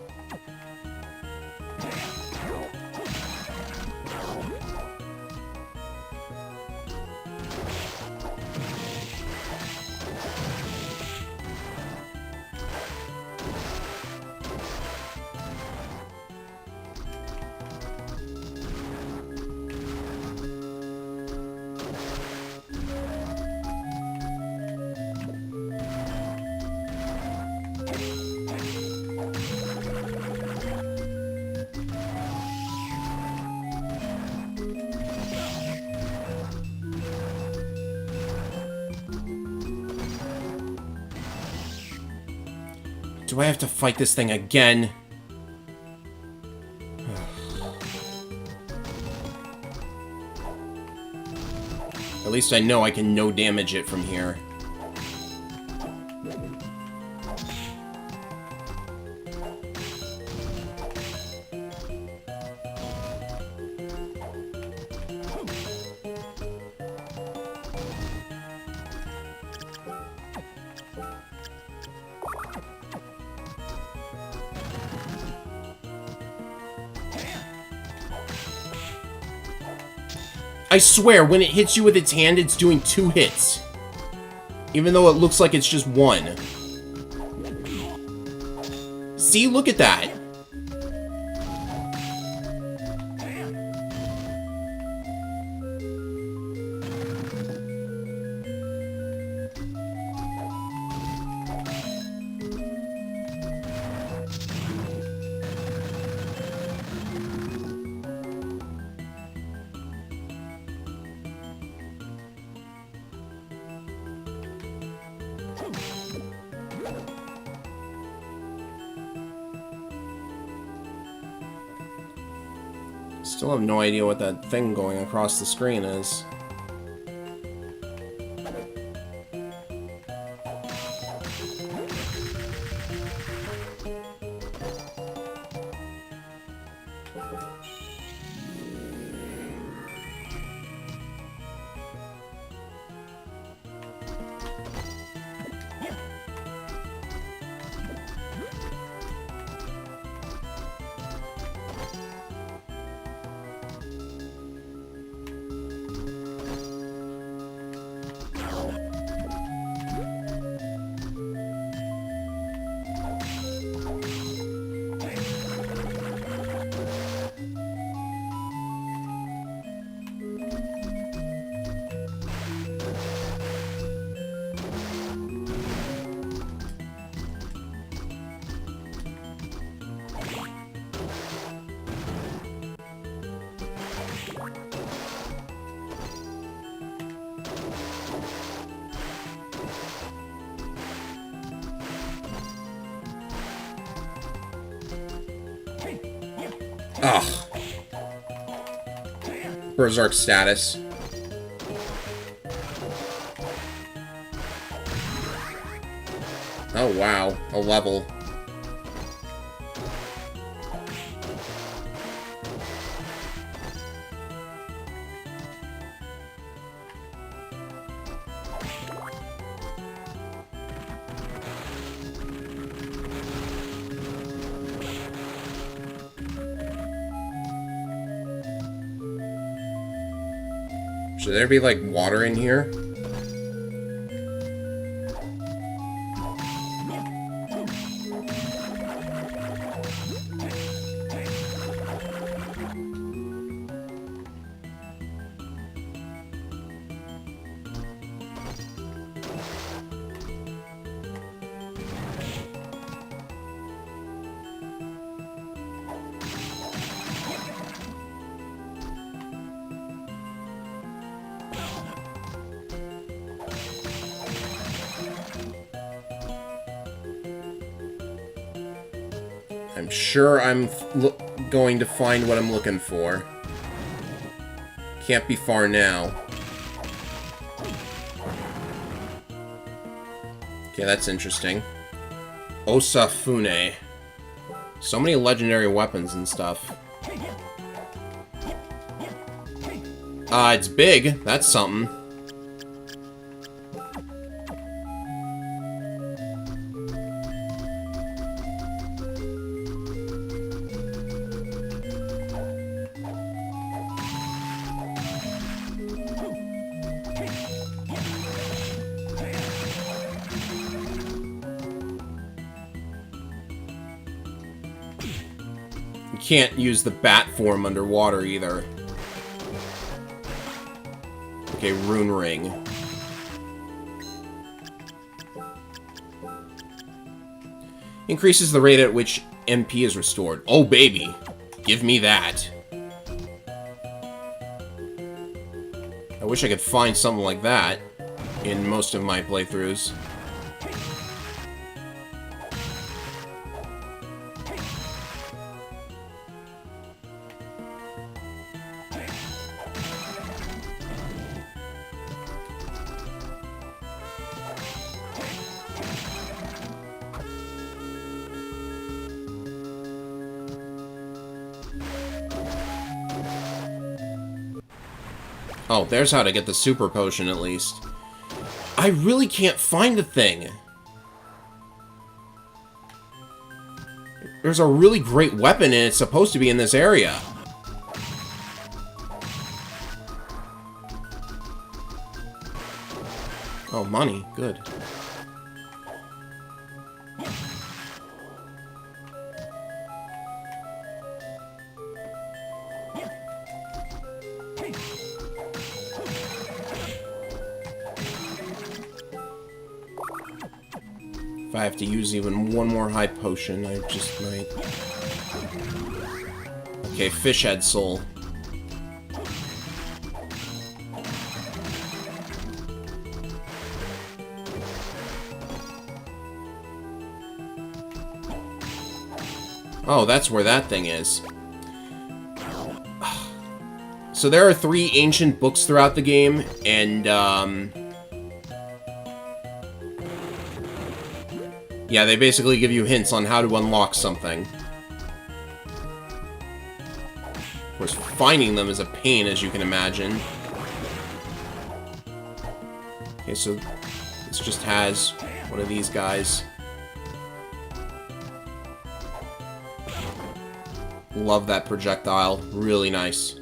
Do I have to fight this thing again? At least I know I can no damage it from here. I swear, when it hits you with its hand, it's doing 2 hits. Even though it looks like it's just 1. See, look at that. Still have no idea what that thing going across the screen is. Ugh. Berserk status. Oh wow, a level. Should there be, like, water in here? I'm sure I'm going to find what I'm looking for. Can't be far now. Okay, that's interesting. Osafune. So many legendary weapons and stuff. It's big. That's something. Can't use the bat form underwater either. Okay, rune ring. Increases the rate at which MP is restored. Oh baby, give me that. I wish I could find something like that in most of my playthroughs. Oh, there's how to get the super potion, at least. I really can't find the thing. There's a really great weapon, and it's supposed to be in this area. Oh, money. Good. If I have to use even one more high potion, I just might. Okay, fish head soul. Oh, that's where that thing is. So there are 3 ancient books throughout the game, and, yeah, they basically give you hints on how to unlock something. Of course, finding them is a pain, as you can imagine. Okay, so this just has one of these guys. Love that projectile. Really nice.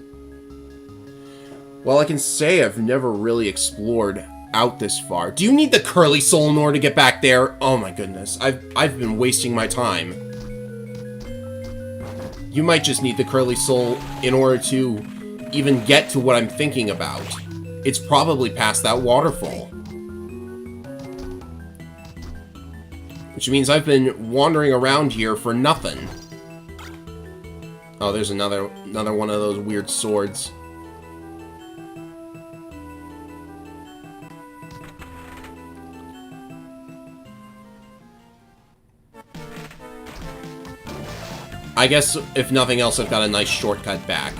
Well, I can say I've never really explored out this far. Do you need the curly soul in order to get back there? Oh my goodness. I've been wasting my time. You might just need the curly soul in order to even get to what I'm thinking about. It's probably past that waterfall. Which means I've been wandering around here for nothing. Oh, there's another one of those weird swords. I guess, if nothing else, I've got a nice shortcut back.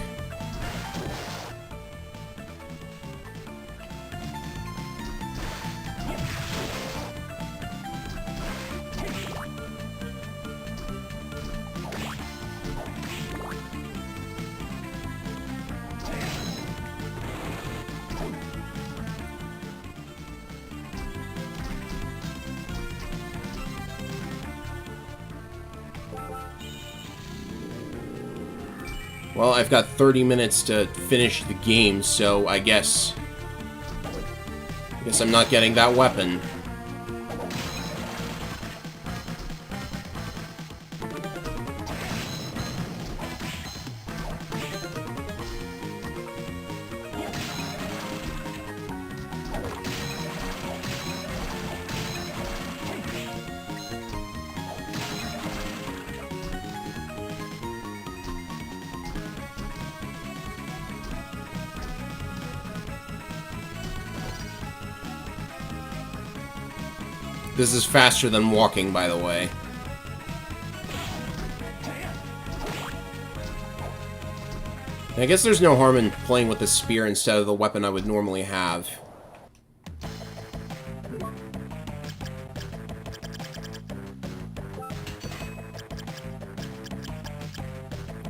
Well, I've got 30 minutes to finish the game, so I guess I'm not getting that weapon. This is faster than walking, by the way. I guess there's no harm in playing with the spear instead of the weapon I would normally have.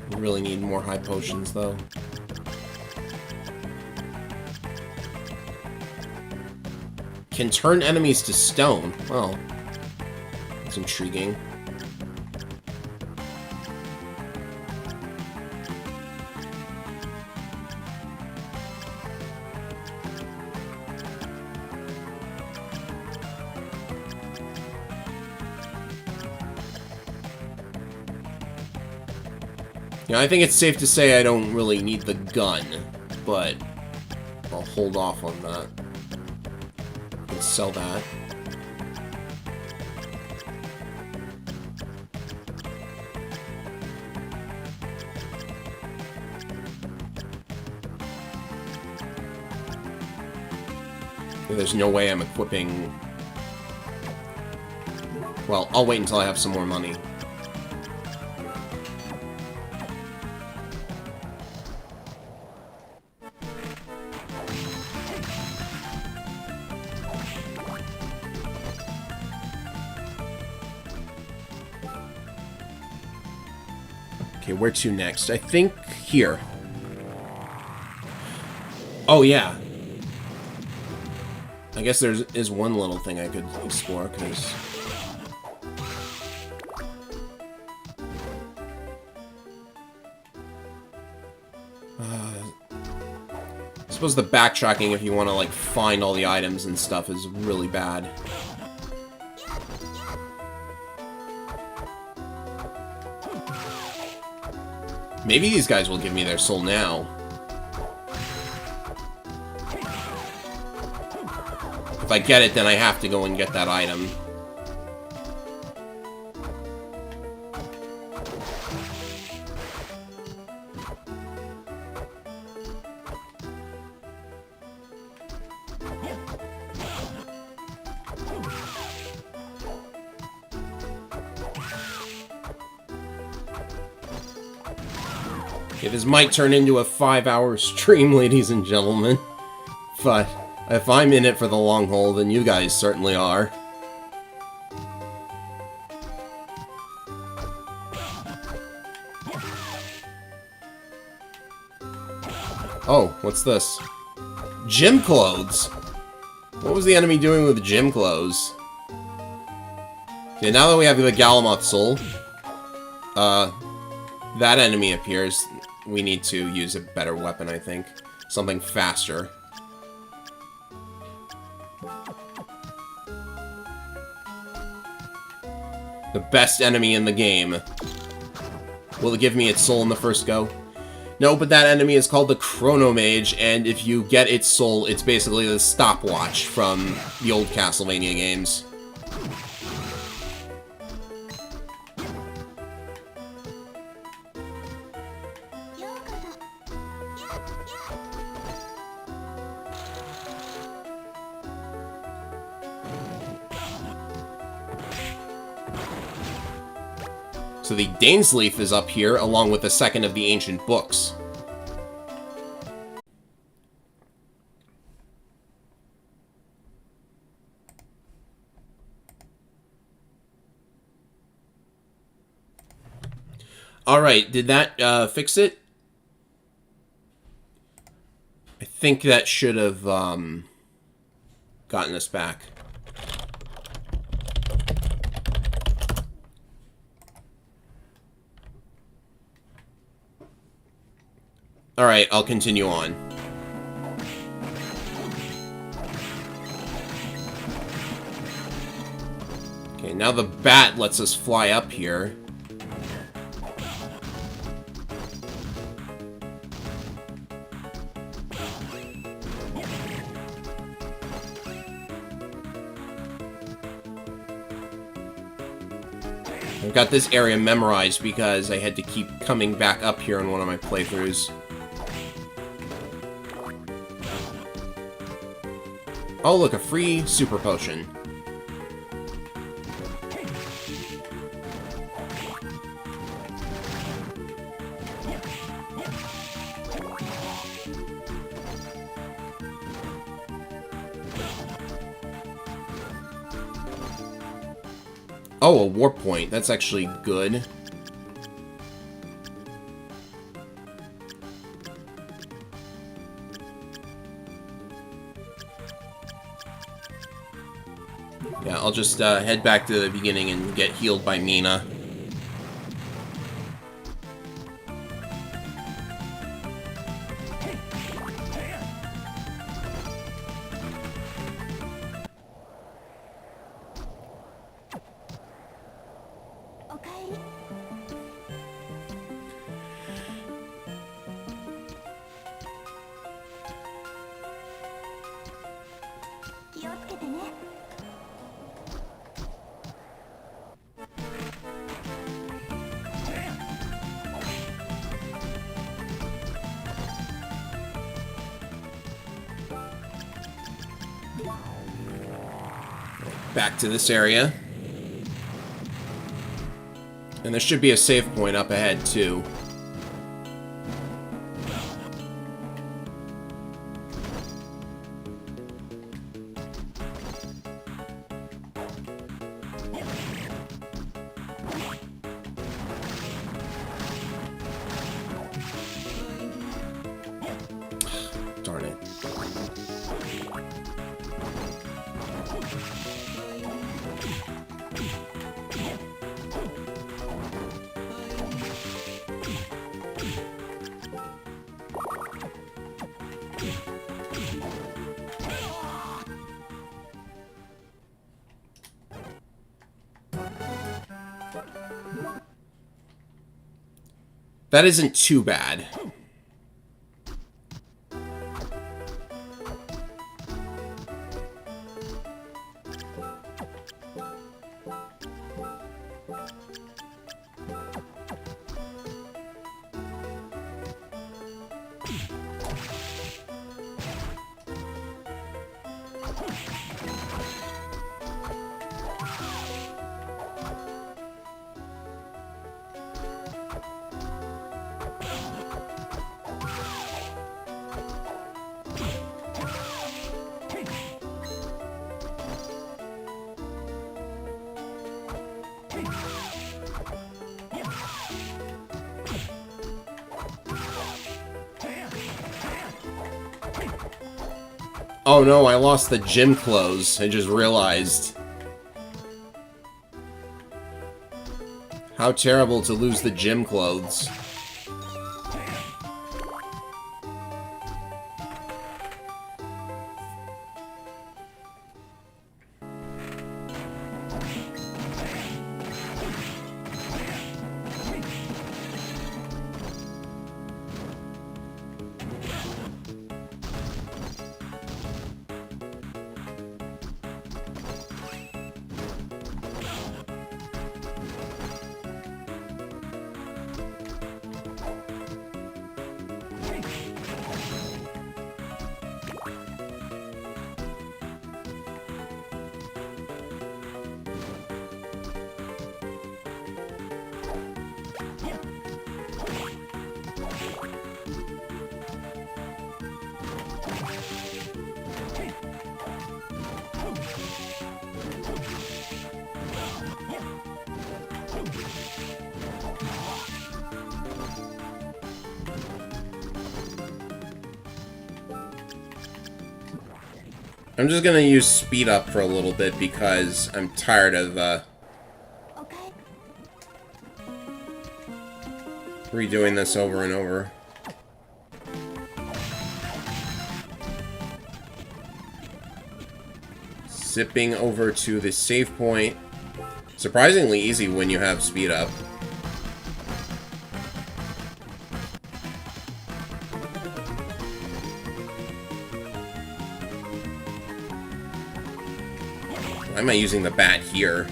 We really need more high potions, though. Can turn enemies to stone. Well, that's intriguing. Yeah, I think it's safe to say I don't really need the gun, but I'll hold off on that. Sell that. There's no way I'm equipping... Well, I'll wait until I have some more money. Okay, where to next? I think here. Oh, yeah. I guess there is one little thing I could explore, because... I suppose the backtracking, if you want to, like, find all the items and stuff, is really bad. Maybe these guys will give me their soul now. If I get it, then I have to go and get that item. Okay, this might turn into a 5-hour stream, ladies and gentlemen. But if I'm in it for the long haul, then you guys certainly are. Oh, what's this? Gym clothes! What was the enemy doing with gym clothes? Okay, now that we have the Galamoth Soul, that enemy appears. We need to use a better weapon, I think. Something faster. The best enemy in the game. Will it give me its soul in the first go? No, but that enemy is called the Chrono Mage, and if you get its soul, it's basically the stopwatch from the old Castlevania games. So the Dane's Leaf is up here, along with the second of the ancient books. Alright, did that fix it? I think that should have gotten us back. Alright, I'll continue on. Okay, now the bat lets us fly up here. I've got this area memorized because I had to keep coming back up here in one of my playthroughs. Oh, look, a free super potion. Oh, a warp point. That's actually good. Yeah, I'll just head back to the beginning and get healed by Mina. Back to this area. And there should be a save point up ahead, too. Darn it. That isn't too bad. Oh no, I lost the gym clothes. I just realized. How terrible to lose the gym clothes. I'm just gonna use speed up for a little bit because I'm tired of redoing this over and over. Zipping over to the save point. Surprisingly easy when you have speed up. Why am I using the bat here?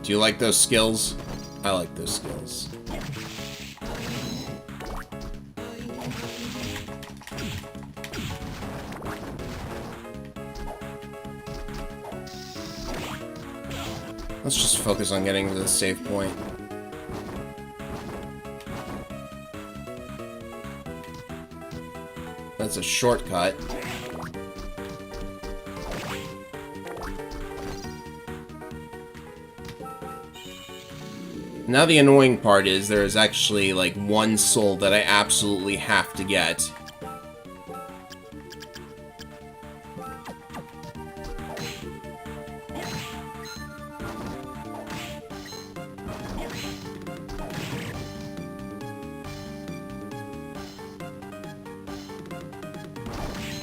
Do you like those skills? I like those skills. Let's just focus on getting to the save point. That's a shortcut. Now the annoying part is there is actually like one soul that I absolutely have to get.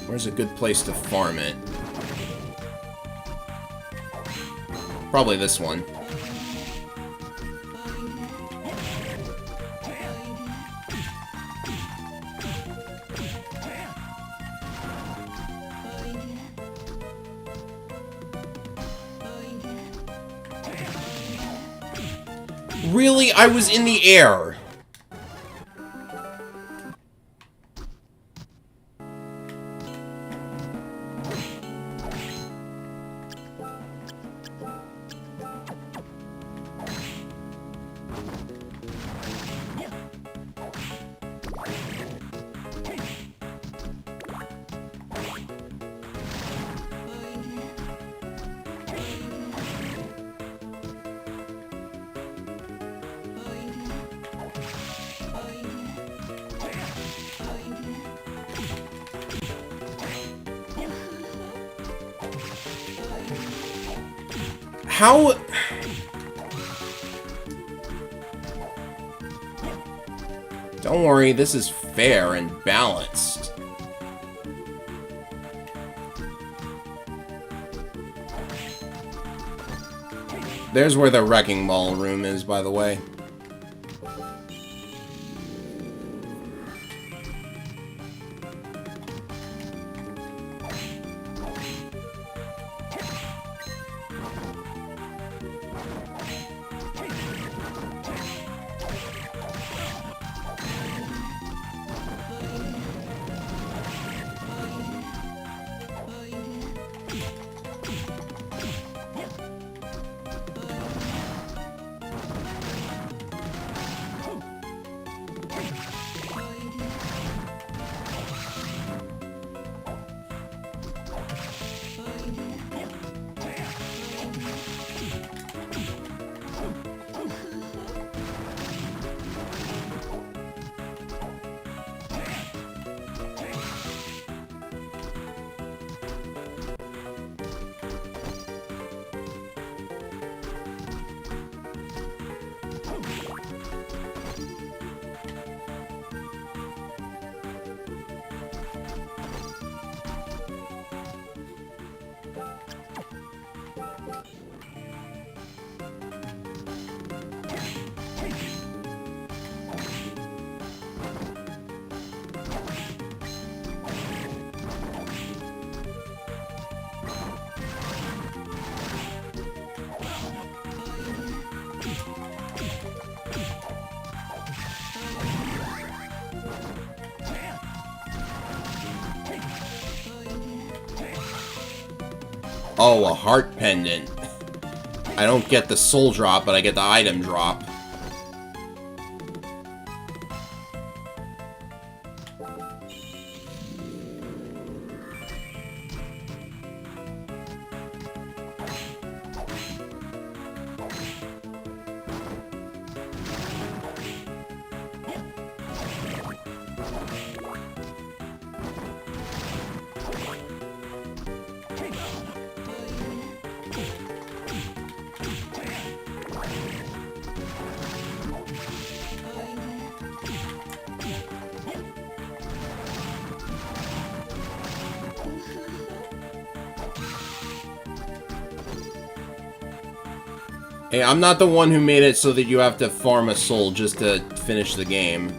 Where's a good place to farm it? Probably this one. Really? I was in the air. How... Don't worry, this is fair and balanced. There's where the Wrecking Ball room is, by the way. Oh, a heart pendant. I don't get the soul drop, but I get the item drop. Hey, I'm not the one who made it so that you have to farm a soul just to finish the game.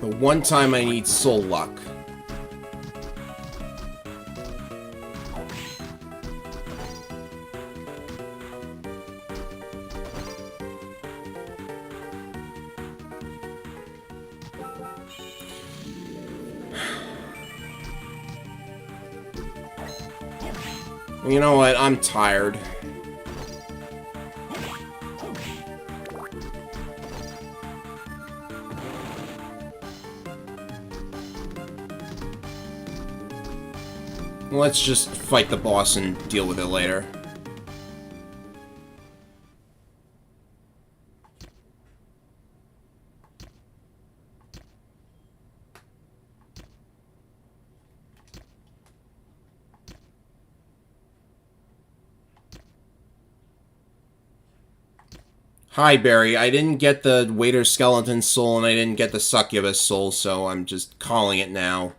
The one time I need soul luck. You know what? I'm tired. Let's just fight the boss and deal with it later. Hi, Barry. I didn't get the Waiter Skeleton Soul, and I didn't get the Succubus Soul, so I'm just calling it now.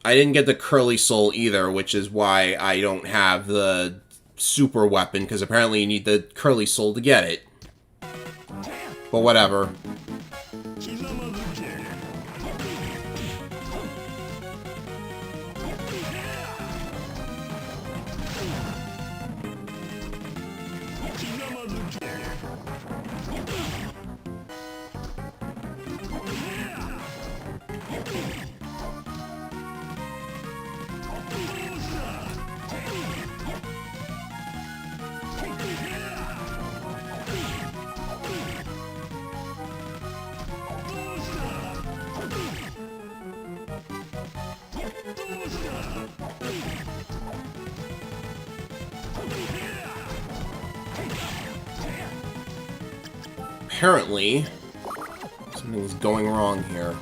I didn't get the Curly Soul either, which is why I don't have the super weapon, because apparently you need the Curly Soul to get it. But whatever. Apparently, something's going wrong here.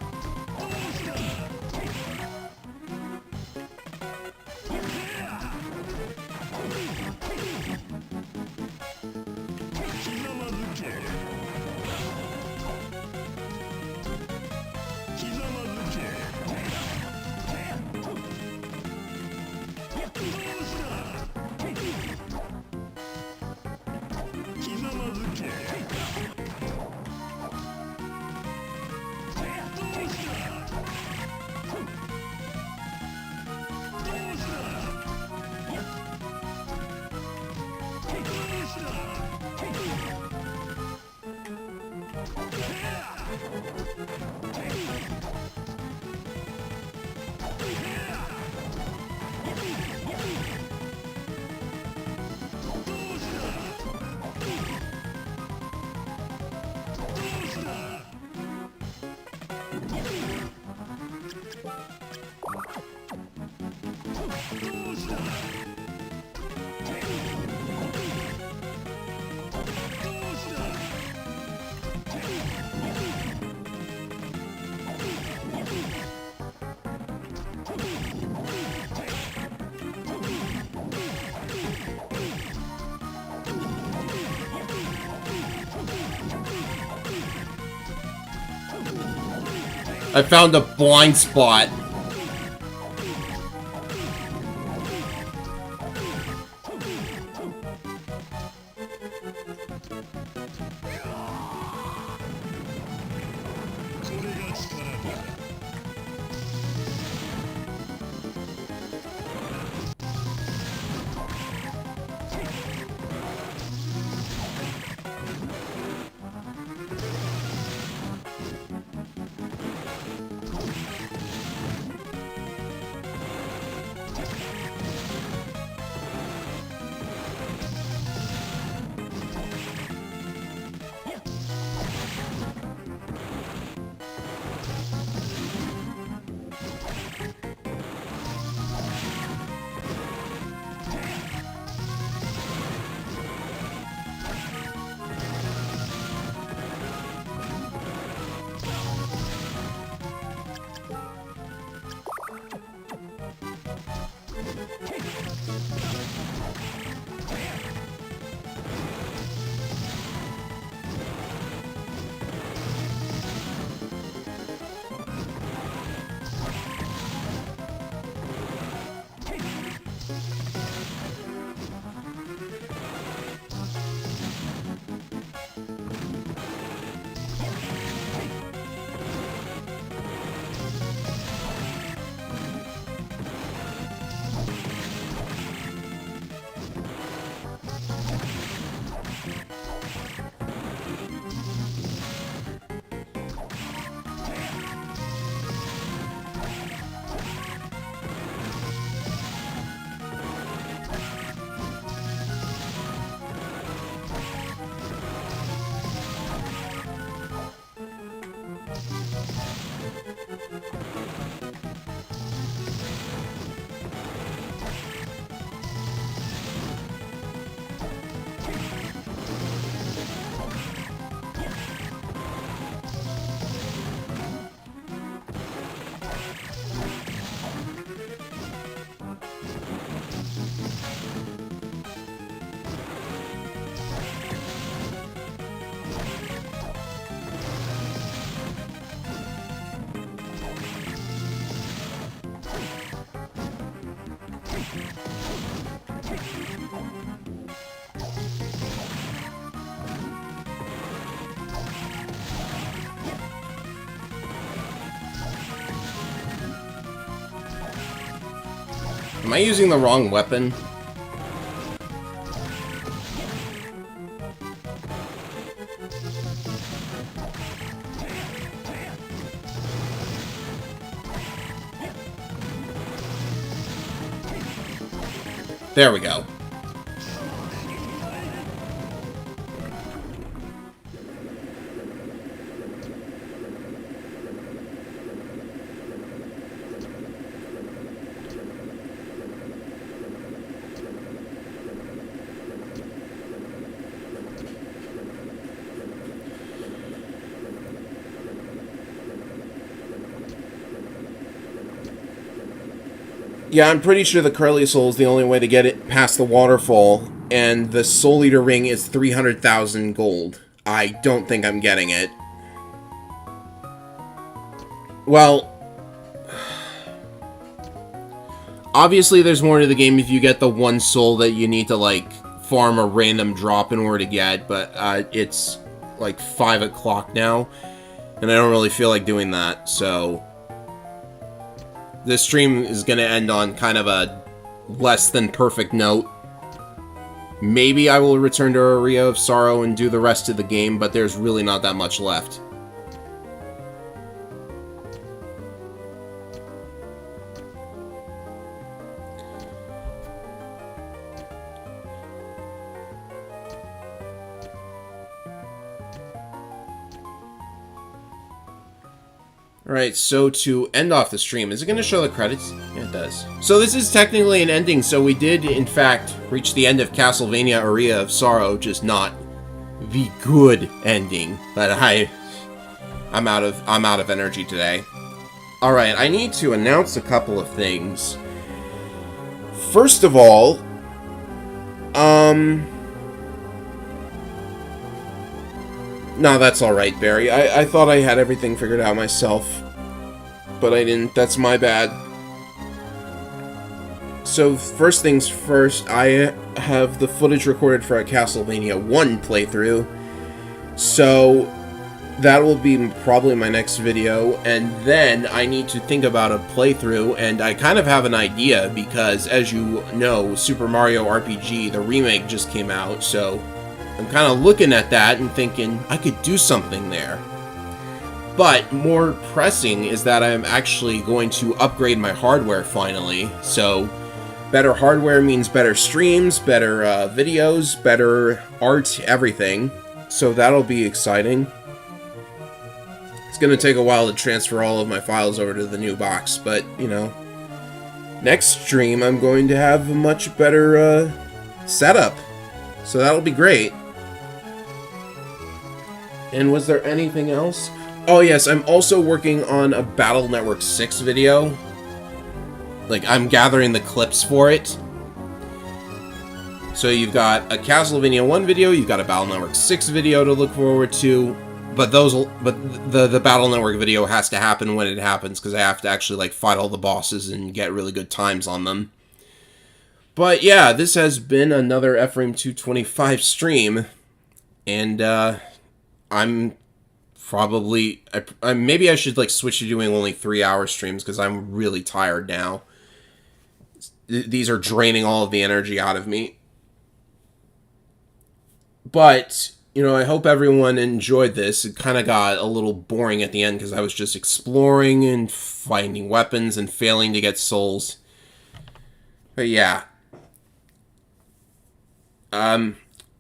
I found a blind spot. Am I using the wrong weapon? There we go. Yeah, I'm pretty sure the Curly Soul is the only way to get it past the waterfall, and the Soul Eater Ring is 300,000 gold. I don't think I'm getting it. Well, obviously there's more to the game if you get the one soul that you need to, like, farm a random drop in order to get, but it's, like, 5 o'clock now, and I don't really feel like doing that, so this stream is going to end on kind of a less than perfect note. Maybe I will return to Aria of Sorrow and do the rest of the game, but there's really not that much left. Alright, so to end off the stream, is it going to show the credits? Yeah, it does. So this is technically an ending, so we did, in fact, reach the end of Castlevania Aria of Sorrow, just not the good ending. But I'm out of energy today. Alright, I need to announce a couple of things. First of all, no, that's alright, Barry. I thought I had everything figured out myself, but I didn't. That's my bad. So, first things first, I have the footage recorded for a Castlevania 1 playthrough, so that will be probably my next video, and then I need to think about a playthrough, and I kind of have an idea, because, as you know, Super Mario RPG, the remake, just came out, so I'm kind of looking at that and thinking, I could do something there. But more pressing is that I'm actually going to upgrade my hardware finally. So, better hardware means better streams, better videos, better art, everything. So that'll be exciting. It's going to take a while to transfer all of my files over to the new box, but, you know, next stream I'm going to have a much better setup. So that'll be great. And was there anything else? Oh yes, I'm also working on a Battle Network 6 video. Like, I'm gathering the clips for it. So you've got a Castlevania 1 video, you've got a Battle Network 6 video to look forward to, but the Battle Network video has to happen when it happens, because I have to actually, like, fight all the bosses and get really good times on them. But yeah, this has been another Ephraim 225 stream, and I'm probably, maybe I should, like, switch to doing only 3-hour streams, because I'm really tired now. These are draining all of the energy out of me. But, you know, I hope everyone enjoyed this. It kind of got a little boring at the end, because I was just exploring and finding weapons and failing to get souls. But yeah.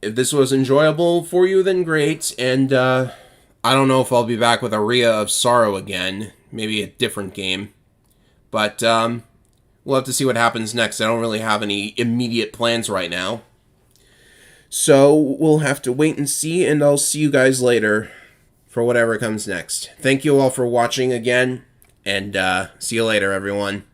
If this was enjoyable for you, then great, and, I don't know if I'll be back with Aria of Sorrow again. Maybe a different game. But, we'll have to see what happens next. I don't really have any immediate plans right now. So, we'll have to wait and see, and I'll see you guys later for whatever comes next. Thank you all for watching again, and, see you later, everyone.